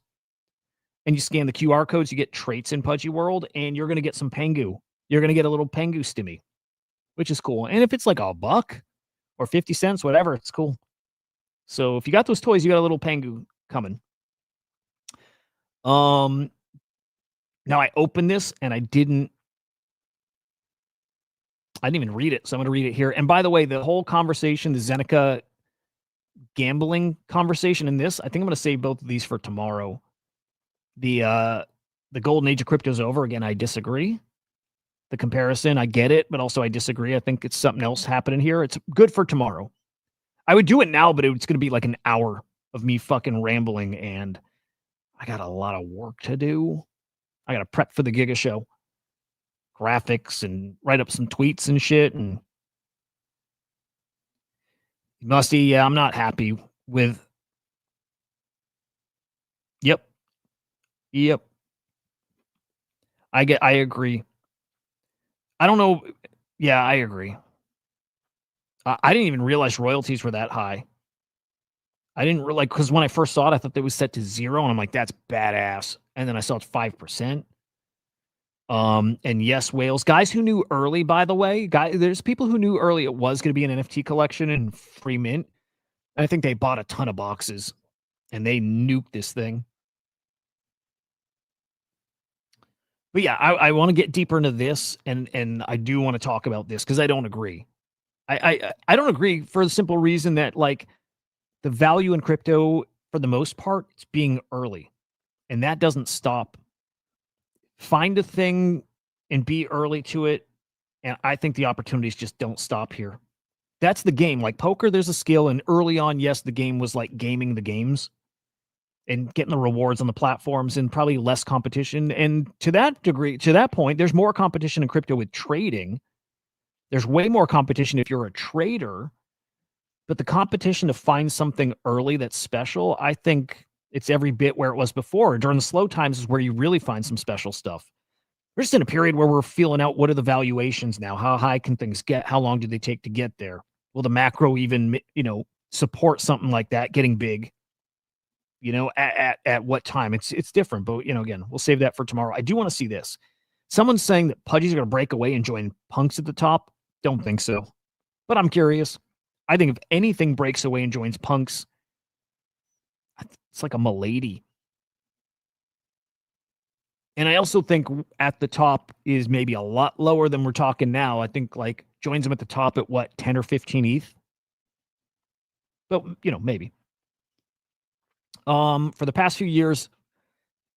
and you scan the QR codes, you get traits in Pudgy World, and you're going to get some Pengu. You're going to get a little Pengu stimmy, which is cool. And if it's like $1 or 50 cents, whatever, it's cool. So if you got those toys, you got a little Pengu coming. Now I opened this and I didn't even read it, so I'm going to read it here. And by the way, the whole conversation, the Zeneca gambling conversation in this, I think I'm going to save both of these for tomorrow. The golden age of crypto is over. Again, I disagree. The comparison, I get it, but also I disagree. I think it's something else happening here. It's good for tomorrow. I would do it now, but it's going to be like an hour of me fucking rambling, and I got a lot of work to do. I got to prep for the Giga show. Graphics and write up some tweets and shit. And Musty, yeah, I'm not happy with. Yep. I agree. I don't know. Yeah, I agree. I didn't even realize royalties were that high. I didn't realize, because when I first saw it, I thought they was set to 0, and I'm like, that's badass. And then I saw it's 5%. And yes, whales, guys who knew early, by the way, there's people who knew early it was going to be an NFT collection and free mint. And I think they bought a ton of boxes and they nuked this thing. But yeah, I want to get deeper into this, and I do want to talk about this because I don't agree. I don't agree for the simple reason that, like, the value in crypto, for the most part, it's being early, and that doesn't stop. Find a thing and be early to it, and I think the opportunities just don't stop here. That's the game. Like poker, there's a skill, and early on, yes, the game was like gaming the games and getting the rewards on the platforms, and probably less competition. And to that degree, to that point, there's more competition in crypto with trading. There's way more competition if you're a trader, but the competition to find something early that's special, I think it's every bit where it was before. During the slow times is where you really find some special stuff. We're just in a period where we're feeling out, what are the valuations now? How high can things get? How long do they take to get there? Will the macro even, support something like that getting big? At what time? It's different, but again, we'll save that for tomorrow. I do want to see this. Someone's saying that Pudgies are going to break away and join punks at the top. Don't think so, but I'm curious. I think if anything breaks away and joins Punks, it's like a Milady. And I also think at the top is maybe a lot lower than we're talking now. I think like joins them at the top at what, 10 or 15 ETH? But, you know, maybe. For the past few years,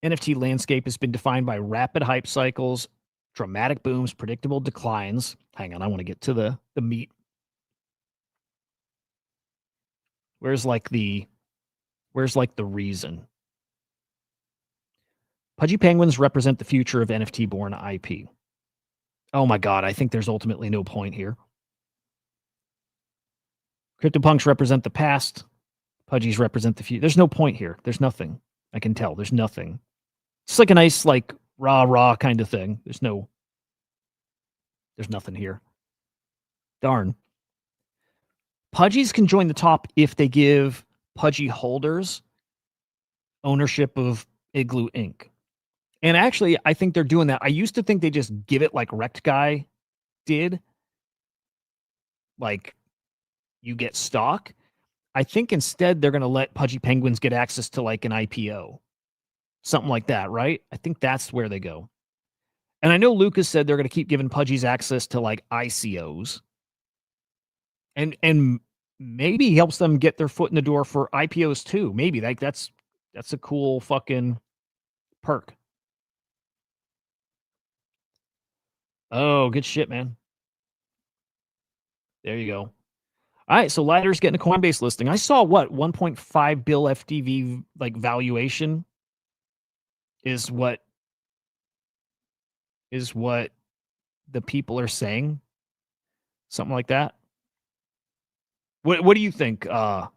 NFT landscape has been defined by rapid hype cycles, dramatic booms, predictable declines. Hang on, I want to get to the meat. Where's like the reason? Pudgy penguins represent the future of NFT-born IP. Oh my God, I think there's ultimately no point here. CryptoPunks represent the past. Pudgies represent the future. There's no point here. There's nothing. I can tell. There's nothing. It's like a nice, like, rah kind of thing. There's nothing here. Darn. Pudgies can join the top if they give Pudgy holders ownership of Igloo Inc. And actually, I think they're doing that. I used to think they just give it like Rect Guy did. Like, you get stock. I think instead they're going to let Pudgy Penguins get access to like an IPO. Something like that, right? I think that's where they go. And I know Lucas said they're going to keep giving Pudgies access to like ICOs. And maybe helps them get their foot in the door for IPOs too. Maybe like that's a cool fucking perk. Oh, good shit, man. There you go. All right, so Lighter's getting a Coinbase listing. I saw what 1.5 bill FDV like valuation is what the people are saying. Something like that. What do you think, Luna?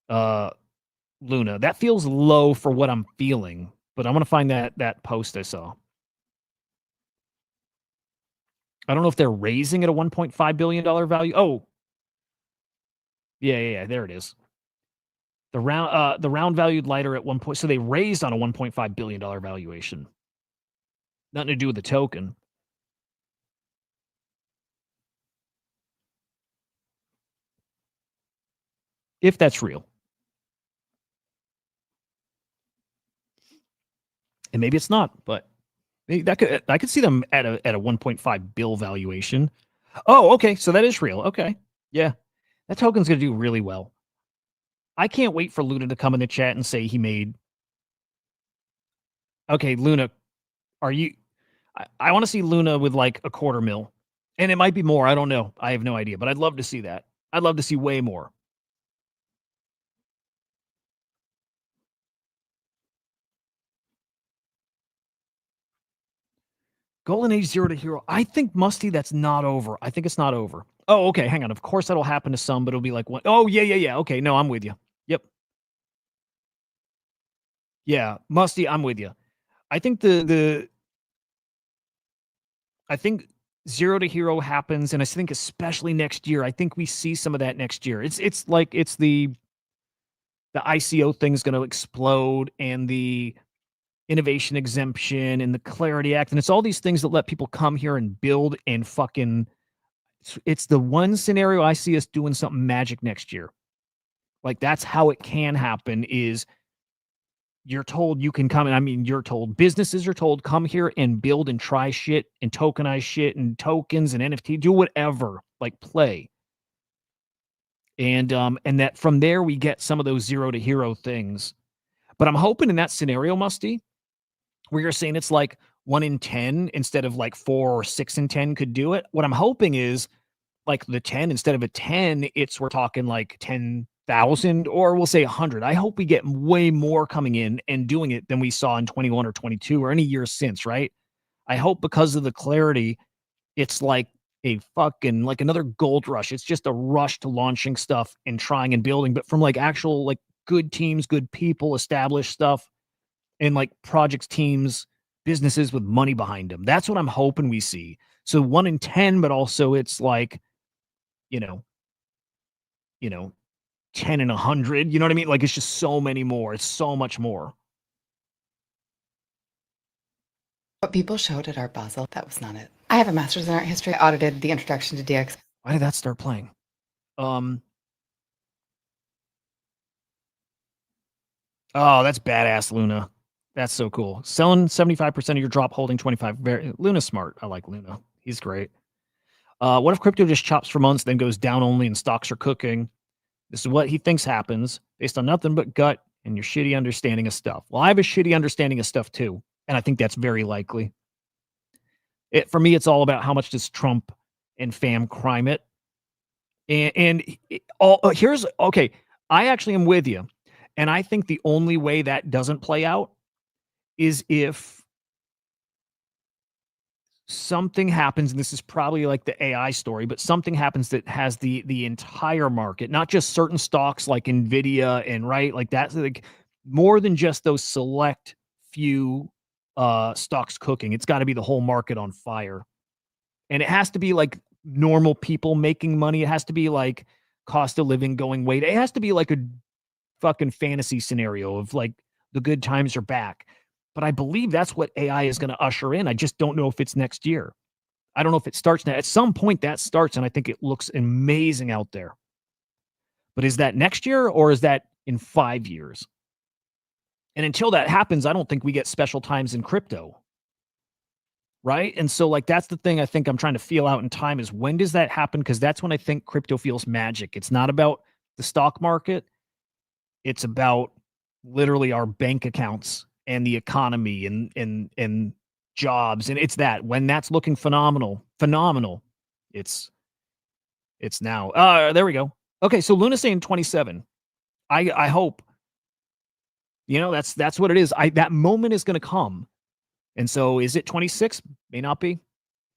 That feels low for what I'm feeling, but I'm gonna find that post I saw. I don't know if they're raising at a $1.5 billion value. Oh, yeah, there it is. The round valued Lighter at 1 point. So they raised on a $1.5 billion valuation. Nothing to do with the token. If that's real. And maybe it's not, but I could see them at a 1.5 bill valuation. Oh, okay. So that is real. Okay. Yeah. That token's going to do really well. I can't wait for Luna to come in the chat and say he made. Okay, Luna, are you? I want to see Luna with like $250,000. And it might be more. I don't know. I have no idea, but I'd love to see that. I'd love to see way more. Golden Age 0 to Hero. I think Musty, that's not over. I think it's not over. Oh, okay. Hang on. Of course that'll happen to some, but it'll be like one. Oh, yeah. Okay. No, I'm with you. Yep. Yeah. Musty, I'm with you. I think I think 0 to Hero happens, and I think especially next year. I think we see some of that next year. It's like it's the ICO thing's going to explode, and the innovation exemption and the Clarity Act, and it's all these things that let people come here and build and fucking. It's the one scenario I see us doing something magic next year. Like that's how it can happen. Is you're told you can come, and I mean you're told, businesses are told, come here and build and try shit and tokenize shit and tokens and NFT, do whatever, like play. And that from there we get some of those 0 to Hero things. But I'm hoping in that scenario, Musty, where you're saying it's like 1 in 10 instead of like 4 or 6 in 10 could do it. What I'm hoping is like the 10, instead of a 10, we're talking like 10,000, or we'll say 100. I hope we get way more coming in and doing it than we saw in 21 or 22 or any year since, right? I hope because of the clarity, it's like a fucking, like another gold rush. It's just a rush to launching stuff and trying and building, but from like actual like good teams, good people, established stuff, and like projects, teams, businesses with money behind them. That's what I'm hoping we see. So 1 in 10, but also it's like, you know, 10 in 100. You know what I mean? Like it's just so many more. It's so much more. What people showed at Art Basel, that was not it. I have a master's in art history. I audited the introduction to DX. Why did that start playing? Oh, that's badass, Luna. That's so cool. Selling 75% of your drop, holding 25. Luna's smart. I like Luna. He's great. What if crypto just chops for months, then goes down only and stocks are cooking? This is what he thinks happens based on nothing but gut and your shitty understanding of stuff. Well, I have a shitty understanding of stuff too, and I think that's very likely. For me, it's all about how much does Trump and fam crime it. Here's okay. I actually am with you, and I think the only way that doesn't play out is if something happens, and this is probably like the AI story, but something happens that has the entire market, not just certain stocks like Nvidia and right like that's like more than just those select few stocks cooking. It's got to be the whole market on fire, and it has to be like normal people making money. It has to be like cost of living going way. It has to be like a fucking fantasy scenario of like the good times are back. But I believe that's what AI is going to usher in. I just don't know if it's next year. I don't know if it starts now. At some point that starts, and I think it looks amazing out there. But is that next year or is that in 5 years? And until that happens, I don't think we get special times in crypto. Right? And so like that's the thing I think I'm trying to feel out in time is when does that happen? Because that's when I think crypto feels magic. It's not about the stock market. It's about literally our bank accounts and the economy and jobs. And it's that when that's looking phenomenal, it's now. There we go. Okay, so Luna saying 27. I hope. That's what it is. That moment is gonna come. And so is it 26? May not be.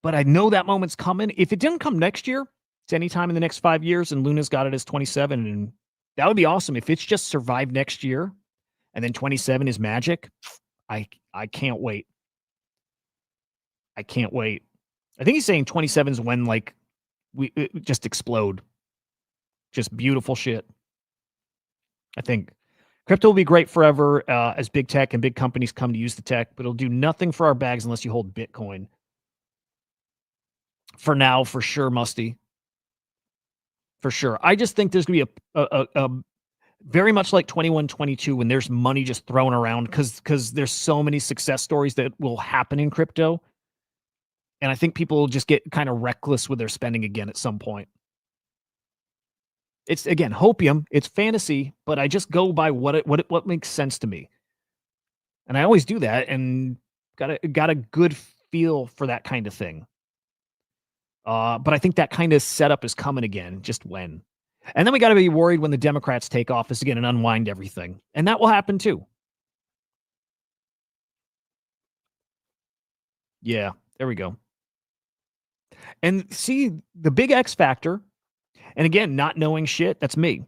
But I know that moment's coming. If it didn't come next year, it's anytime in the next 5 years, and Luna's got it as 27, and that would be awesome. If it's just survived next year and then 27 is magic, I can't wait. I can't wait. I think he's saying 27 is when like we just explode. Just beautiful shit. I think crypto will be great forever as big tech and big companies come to use the tech, but it'll do nothing for our bags unless you hold Bitcoin. For now, for sure, Musty. For sure. I just think there's going to be a very much like 21, 22 when there's money just thrown around because there's so many success stories that will happen in crypto. And I think people will just get kind of reckless with their spending again at some point. It's, again, hopium. It's fantasy, but I just go by what makes sense to me. And I always do that and got a good feel for that kind of thing. But I think that kind of setup is coming again, just when. And then we got to be worried when the Democrats take office again and unwind everything. And that will happen too. Yeah, there we go. And see, the big X factor, and again, not knowing shit, that's me.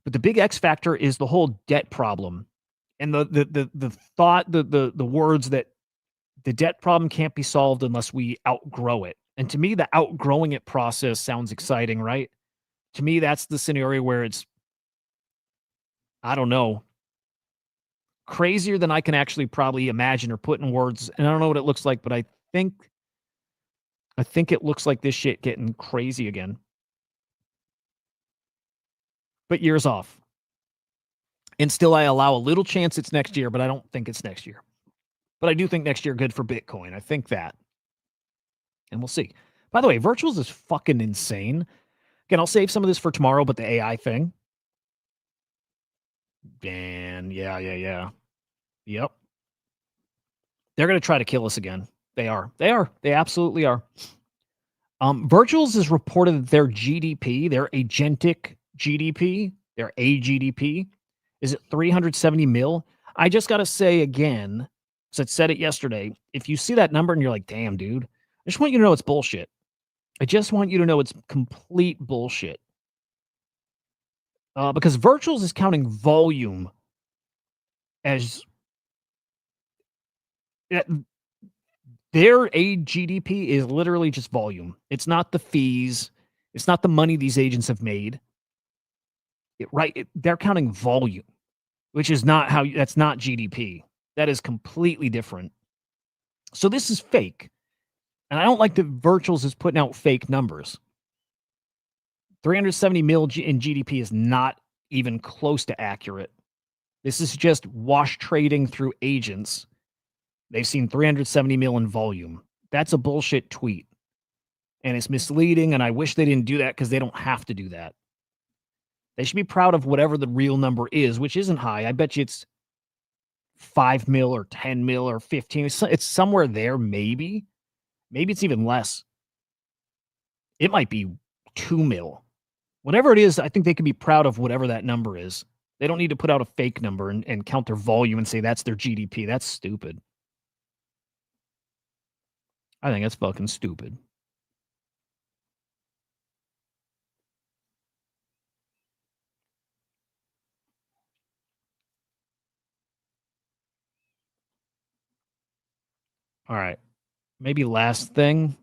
But the big X factor is the whole debt problem. And the thought, the words that the debt problem can't be solved unless we outgrow it. And to me, the outgrowing it process sounds exciting, right? To me, that's the scenario where it's, I don't know, crazier than I can actually probably imagine or put in words. And I don't know what it looks like, but I think it looks like this shit getting crazy again. But years off. And still I allow a little chance it's next year, but I don't think it's next year. But I do think next year good for Bitcoin. I think that. And we'll see. By the way, virtuals is fucking insane. Again, I'll save some of this for tomorrow, but the AI thing. And yeah. Yep. They're going to try to kill us again. They are. They absolutely are. Virtuals is reported that their GDP, their agentic GDP, their AGDP, is at 370 mil. I just got to say again, because I said it yesterday, if you see that number and you're like, damn, dude, I just want you to know it's bullshit. I just want you to know it's complete bullshit. Because virtuals is counting volume as their AGDP is literally just volume. It's not the fees. It's not the money these agents have made. They're counting volume, which is not that's not GDP. That is completely different. So this is fake. And I don't like that virtuals is putting out fake numbers. 370 mil in GDP is not even close to accurate. This is just wash trading through agents. They've seen 370 mil in volume. That's a bullshit tweet. And it's misleading, and I wish they didn't do that because they don't have to do that. They should be proud of whatever the real number is, which isn't high. I bet you it's 5 mil or 10 mil or 15. It's somewhere there, maybe. Maybe it's even less. It might be 2 mil. Whatever it is, I think they can be proud of whatever that number is. They don't need to put out a fake number and count their volume and say that's their GDP. That's stupid. I think that's fucking stupid. All right. Maybe last thing.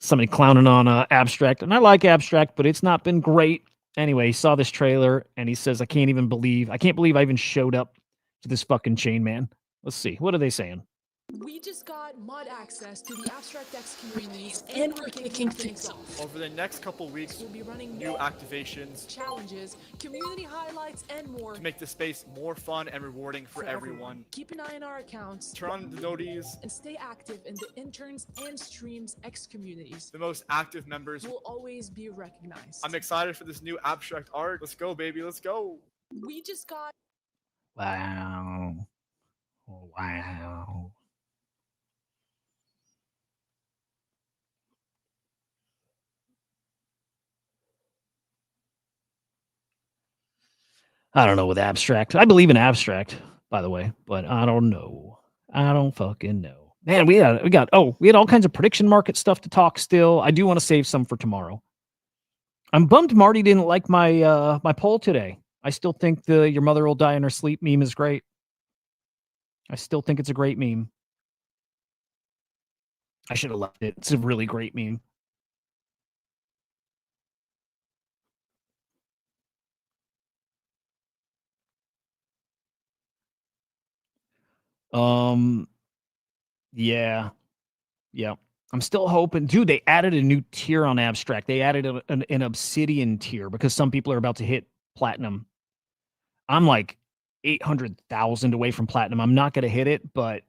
Somebody clowning on Abstract. And I like Abstract, but it's not been great. Anyway, he saw this trailer and he says, I can't believe I even showed up to this fucking chain, man. Let's see. What are they saying? We just got mod access to the Abstract X communities, and we're kicking things off. Over the next couple weeks, We'll be running new activations, challenges, community highlights, and more to make the space more fun and rewarding for everyone. Keep an eye on our accounts, Turn on the noties, and stay active in the interns and streams X communities. the most active members Will always be recognized. I'm excited for this new abstract art. Let's go, baby. Let's go. We just got Wow. Wow. I don't know with Abstract. I believe in Abstract, by the way, but I don't know. I don't fucking know. Man, we had all kinds of prediction market stuff to talk still. I do want to save some for tomorrow. I'm bummed Marty didn't like my my poll today. I still think the your mother will die in her sleep meme is great. I still think it's a great meme. I should have left it. It's a really great meme. Yeah. I'm still hoping, dude. They added a new tier on Abstract. They added an Obsidian tier because some people are about to hit platinum. I'm like 800,000 away from platinum. I'm not gonna hit it, but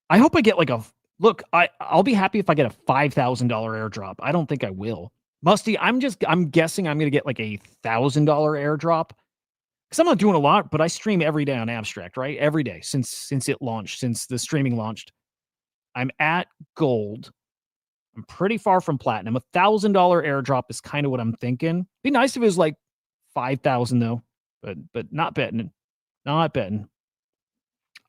I hope I get like a look. I'll be happy if I get a $5,000 airdrop. I don't think I will. Musty, I'm guessing I'm gonna get like a $1,000 airdrop. Because I'm not doing a lot, but I stream every day on Abstract, right? Every day since it launched, since the streaming launched. I'm at gold. I'm pretty far from platinum. $1,000 airdrop is kind of what I'm thinking. Be nice if it was like 5,000 though, but not betting. Not betting.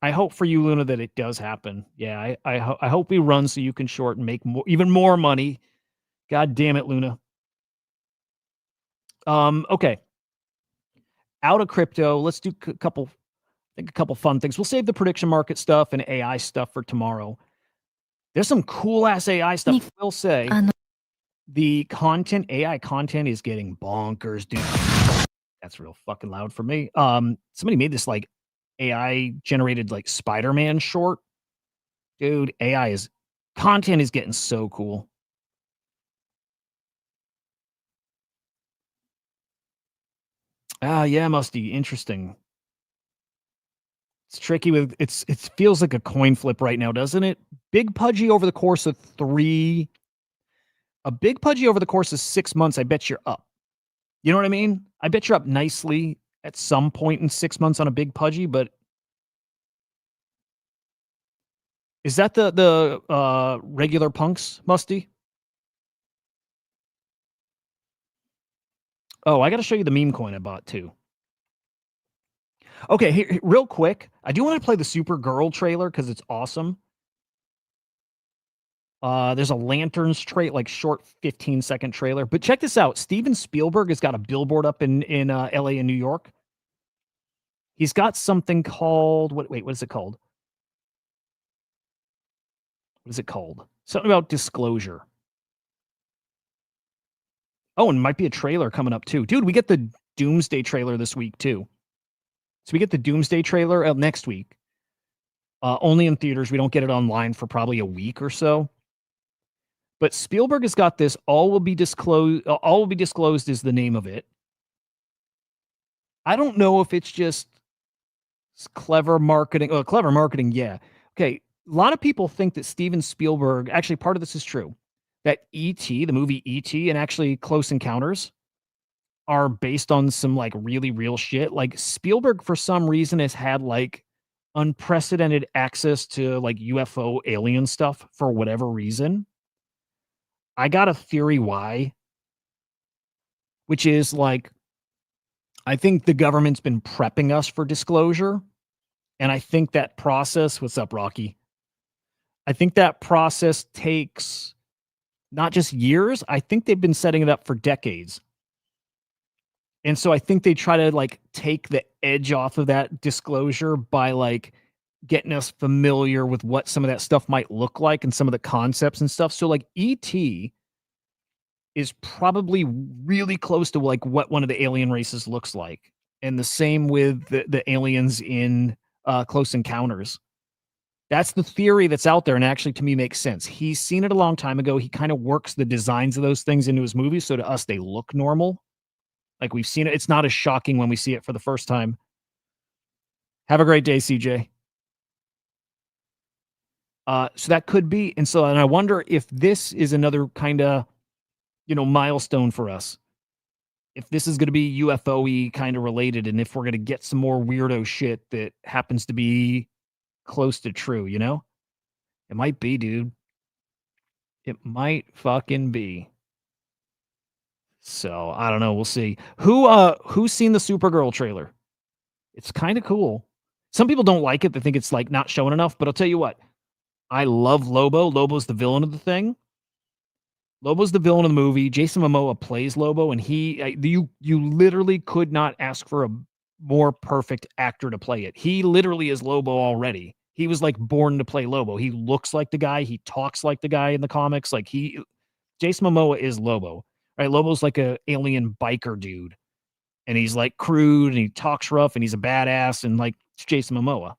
I hope for you, Luna, that it does happen. Yeah, I hope we run so you can short and make even more money. God damn it, Luna. Okay. Out of crypto, let's do a couple fun things. We'll save the prediction market stuff and AI stuff for tomorrow. There's some cool ass AI stuff. I will say the AI content is getting bonkers, dude. That's real fucking loud for me. Somebody made this like AI generated like Spider-Man short. Dude, content is getting so cool. Yeah, Musty. Interesting. It's tricky with it feels like a coin flip right now, doesn't it? Big pudgy over the course of 6 months, I bet you're up. You know what I mean? I bet you're up nicely at some point in 6 months on a big pudgy, but is that the regular punks, Musty? Oh, I got to show you the meme coin I bought too. Okay, here, real quick. I do want to play the Supergirl trailer because it's awesome. There's a Lanterns like short 15-second trailer. But check this out. Steven Spielberg has got a billboard up in LA and New York. He's got something called what is it called? What is it called? Something about disclosure. Oh, and might be a trailer coming up too. Dude, we get the Doomsday trailer this week too. So we get the Doomsday trailer next week. Only in theaters. We don't get it online for probably a week or so. But Spielberg has got this. All will be disclosed. All will be disclosed is the name of it. I don't know if it's just clever marketing. Oh, clever marketing, yeah. Okay, a lot of people think that Steven Spielberg. Actually, part of this is true. That E.T., the movie E.T., and actually Close Encounters are based on some like really real shit. Like Spielberg, for some reason, has had like unprecedented access to like UFO alien stuff for whatever reason. I got a theory why, which is like, I think the government's been prepping us for disclosure. And I think that process, what's up, Rocky? I think that process takes not just years. I think they've been setting it up for decades. And so I think they try to like take the edge off of that disclosure by like getting us familiar with what some of that stuff might look like and some of the concepts and stuff. So like ET is probably really close to like what one of the alien races looks like. And the same with the aliens in Close Encounters. That's the theory that's out there, and actually to me makes sense. He's seen it a long time ago. He kind of works the designs of those things into his movies, so to us they look normal. Like we've seen it. It's not as shocking when we see it for the first time. Have a great day, CJ. So that could be, and I wonder if this is another kind of, milestone for us. If this is going to be UFO-y kind of related, and if we're going to get some more weirdo shit that happens to be close to true, It might be, dude. It might fucking be. So, I don't know. We'll see. Who's seen the Supergirl trailer? It's kind of cool. Some people don't like it. They think it's like not showing enough, but I'll tell you what. I love Lobo. Lobo's the villain of the thing. Lobo's the villain of the movie. Jason Momoa plays Lobo, and you literally could not ask for a more perfect actor to play it. He literally is Lobo already. He was like born to play Lobo. He looks like the guy. He talks like the guy in the comics. Like Jason Momoa is Lobo, right? Lobo's like a alien biker dude, and he's like crude, and he talks rough, and he's a badass, and like it's Jason Momoa.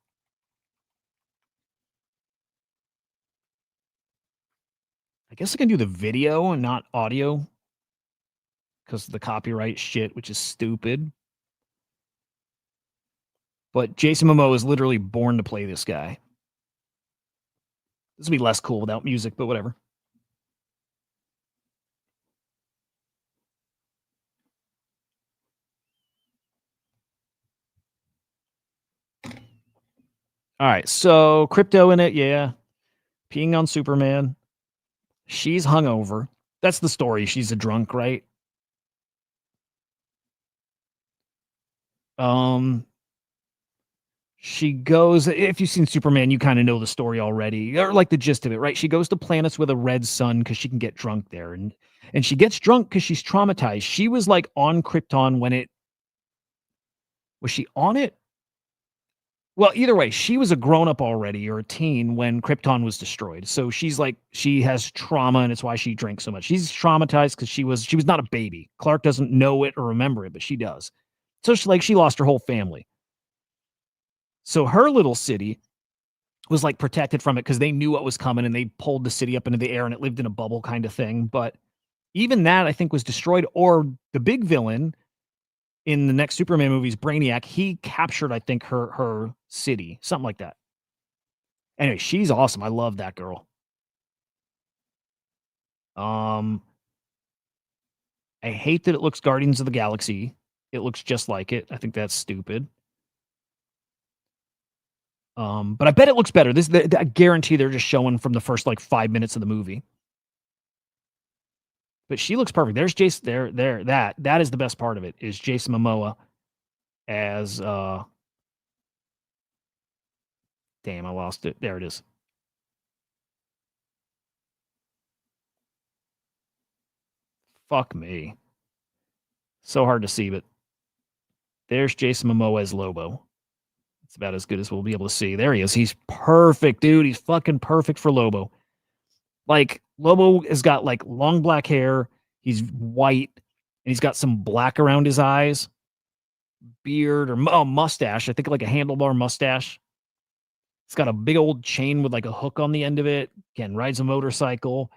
I guess I can do the video and not audio because of the copyright shit, which is stupid. But Jason Momoa is literally born to play this guy. This would be less cool without music, but whatever. All right, so crypto in it, yeah. Peeing on Superman. She's hungover. That's the story. She's a drunk, right? She goes, if you've seen Superman, you kind of know the story already, or like the gist of it, right? She goes to planets with a red sun because she can get drunk there. And she gets drunk because she's traumatized. She was like on Krypton when was she on it? Well, either way, she was a grown-up already or a teen when Krypton was destroyed. So she's like, she has trauma, and it's why she drinks so much. She's traumatized because she was not a baby. Clark doesn't know it or remember it, but she does. So she lost her whole family. So her little city was like protected from it because they knew what was coming, and they pulled the city up into the air, and it lived in a bubble kind of thing. But even that, I think, was destroyed. Or the big villain in the next Superman movies, Brainiac, he captured, I think, her city, something like that. Anyway, she's awesome. I love that girl. I hate that it looks Guardians of the Galaxy. It looks just like it. I think that's stupid. But I bet it looks better. I guarantee they're just showing from the first like 5 minutes of the movie. But she looks perfect. There's Jason. That is the best part of it. Is Jason Momoa as damn, I lost it. There it is. Fuck me. So hard to see, but there's Jason Momoa as Lobo. It's about as good as we'll be able to see. There he is. He's perfect, dude. He's fucking perfect for Lobo. Like, Lobo has got like long black hair. He's white, and he's got some black around his eyes, beard, or mustache. I think like a handlebar mustache. He's got a big old chain with like a hook on the end of it. Again, rides a motorcycle.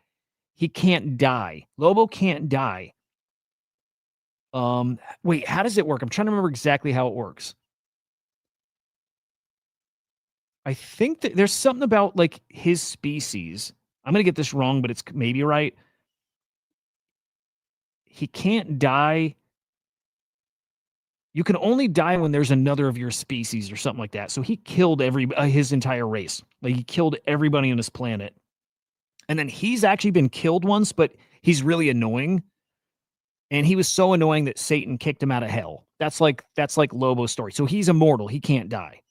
He can't die. Lobo can't die. Wait, how does it work? I'm trying to remember exactly how it works. I think that there's something about like his species. I'm going to get this wrong, but it's maybe right. He can't die. You can only die when there's another of your species or something like that. So he killed his entire race. Like he killed everybody on this planet. And then he's actually been killed once, but he's really annoying. And he was so annoying that Satan kicked him out of hell. That's like Lobo's story. So he's immortal. He can't die.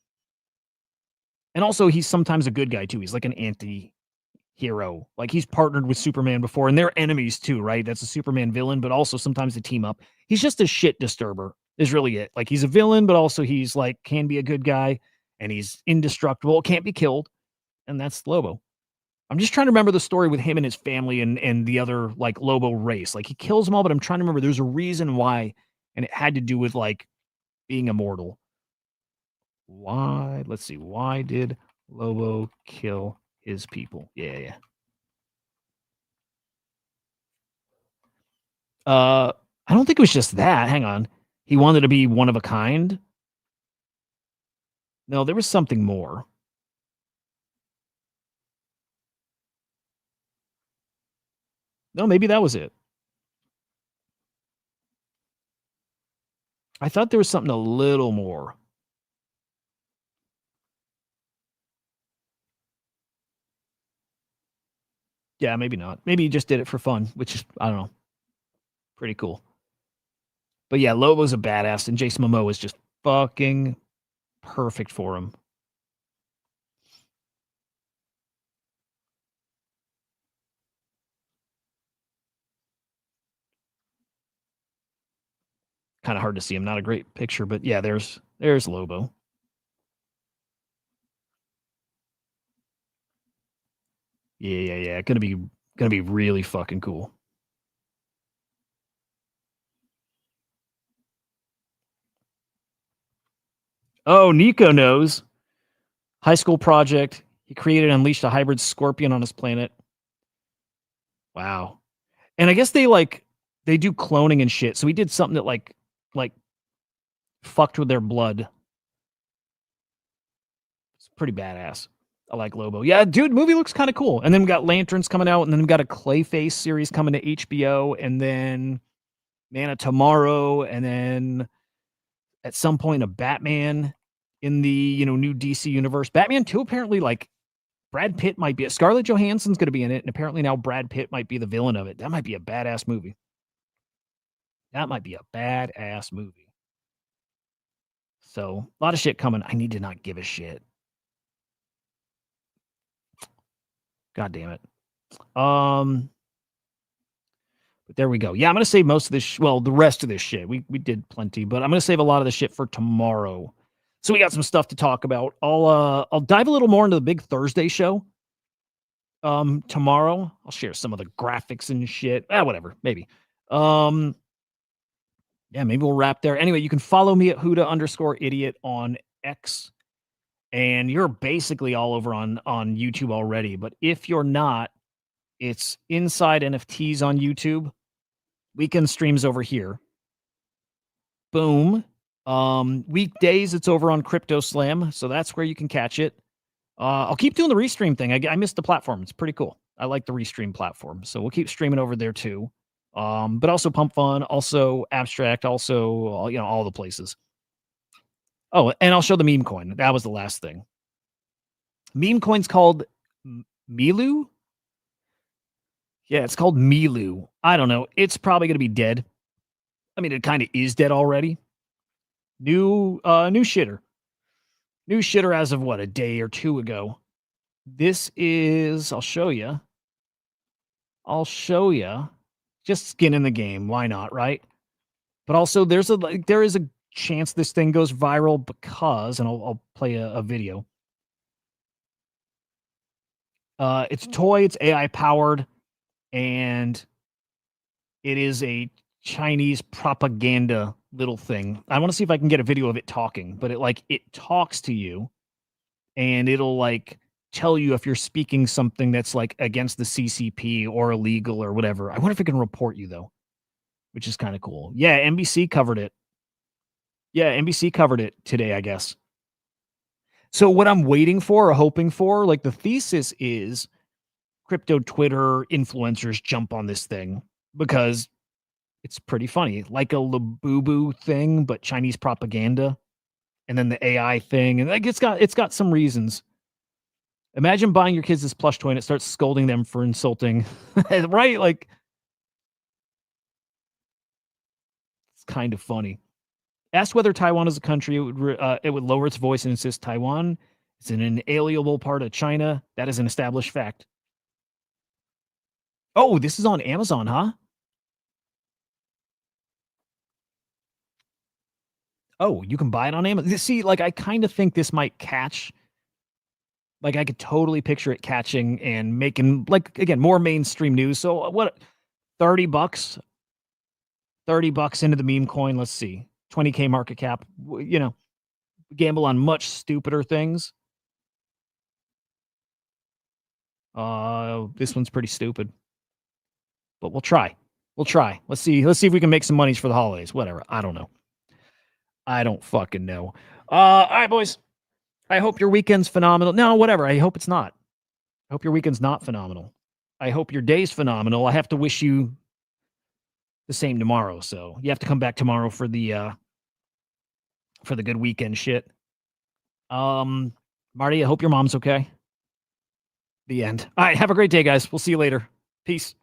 And also he's sometimes a good guy too. He's like an anti-hero. Like he's partnered with Superman before, and they're enemies too, right? That's a Superman villain, but also sometimes they team up. He's just a shit disturber is really it. Like he's a villain, but also he's like can be a good guy, and he's indestructible, can't be killed. And that's Lobo. I'm just trying to remember the story with him and his family and the other like Lobo race. Like he kills them all, but I'm trying to remember there's a reason why, and it had to do with like being immortal. Why? Let's see. Why did Lobo kill his people? Yeah. I don't think it was just that. Hang on. He wanted to be one of a kind. No, there was something more. No, maybe that was it. I thought there was something a little more. Yeah, maybe not. Maybe he just did it for fun, which is, I don't know, pretty cool. But yeah, Lobo's a badass, and Jason Momoa is just fucking perfect for him. Kind of hard to see him. Not a great picture, but yeah, there's Lobo. Yeah. Gonna be really fucking cool. Oh, Nico knows. High school project. He created and unleashed a hybrid scorpion on his planet. Wow. And I guess they do cloning and shit. So he did something that like fucked with their blood. It's pretty badass. I like Lobo. Yeah, dude, movie looks kind of cool. And then we got Lanterns coming out, and then we got a Clayface series coming to HBO, and then Man of Tomorrow, and then at some point a Batman in the new DC universe. Batman 2 apparently like Brad Pitt might be Scarlett Johansson's going to be in it, and apparently now Brad Pitt might be the villain of it. That might be a badass movie. So a lot of shit coming. I need to not give a shit. God damn it. But there we go. Yeah, I'm gonna save most of this. The rest of this shit. We did plenty, but I'm gonna save a lot of the shit for tomorrow. So we got some stuff to talk about. I'll dive a little more into the big Thursday show. Tomorrow I'll share some of the graphics and shit. Whatever, maybe. Yeah, maybe we'll wrap there. Anyway, you can follow me at HUDAH_idiot on X. And you're basically all over on YouTube already. But if you're not, it's Inside NFTs on YouTube. Weekend streams over here. Boom. Weekdays, it's over on Crypto Slam. So that's where you can catch it. I'll keep doing the restream thing. I missed the platform. It's pretty cool. I like the restream platform. So we'll keep streaming over there too. But also PumpFun, also Abstract, also all the places. Oh, and I'll show the meme coin. That was the last thing. Meme coin's called Milu. Yeah, it's called Milu. I don't know. It's probably going to be dead. I mean, it kind of is dead already. New shitter. New shitter as of what, a day or two ago. This is, I'll show you. Just skin in the game. Why not, right? But also there is a chance this thing goes viral because, and I'll play a video. It's a toy, it's AI powered, and it is a Chinese propaganda little thing. I want to see if I can get a video of it talking, but it talks to you, and it'll tell you if you're speaking something that's like against the CCP or illegal or whatever. I wonder if it can report you though, which is kind of cool. Yeah, NBC covered it. Yeah, NBC covered it today, I guess. So what I'm waiting for or hoping for, like the thesis is crypto Twitter influencers jump on this thing because it's pretty funny, like a Labubu thing, but Chinese propaganda, and then the AI thing, and like it's got some reasons. Imagine buying your kids this plush toy and it starts scolding them for insulting, right? Like it's kind of funny. Asked whether Taiwan is a country, it would lower its voice and insist Taiwan is an inalienable part of China. That is an established fact. Oh, this is on Amazon, huh? Oh, you can buy it on Amazon. See, like I kind of think this might catch. Like I could totally picture it catching and making, like, again, more mainstream news. So what, $30? $30 into the meme coin. Let's see. 20K market cap. You know, gamble on much stupider things. This one's pretty stupid. But we'll try. We'll try. Let's see if we can make some monies for the holidays. Whatever. I don't know. I don't fucking know. All right, boys. I hope your weekend's phenomenal. No, whatever. I hope it's not. I hope your weekend's not phenomenal. I hope your day's phenomenal. I have to wish you the same tomorrow. So you have to come back tomorrow for the good weekend shit. Marty, I hope your mom's okay. The end. All right. Have a great day, guys. We'll see you later. Peace.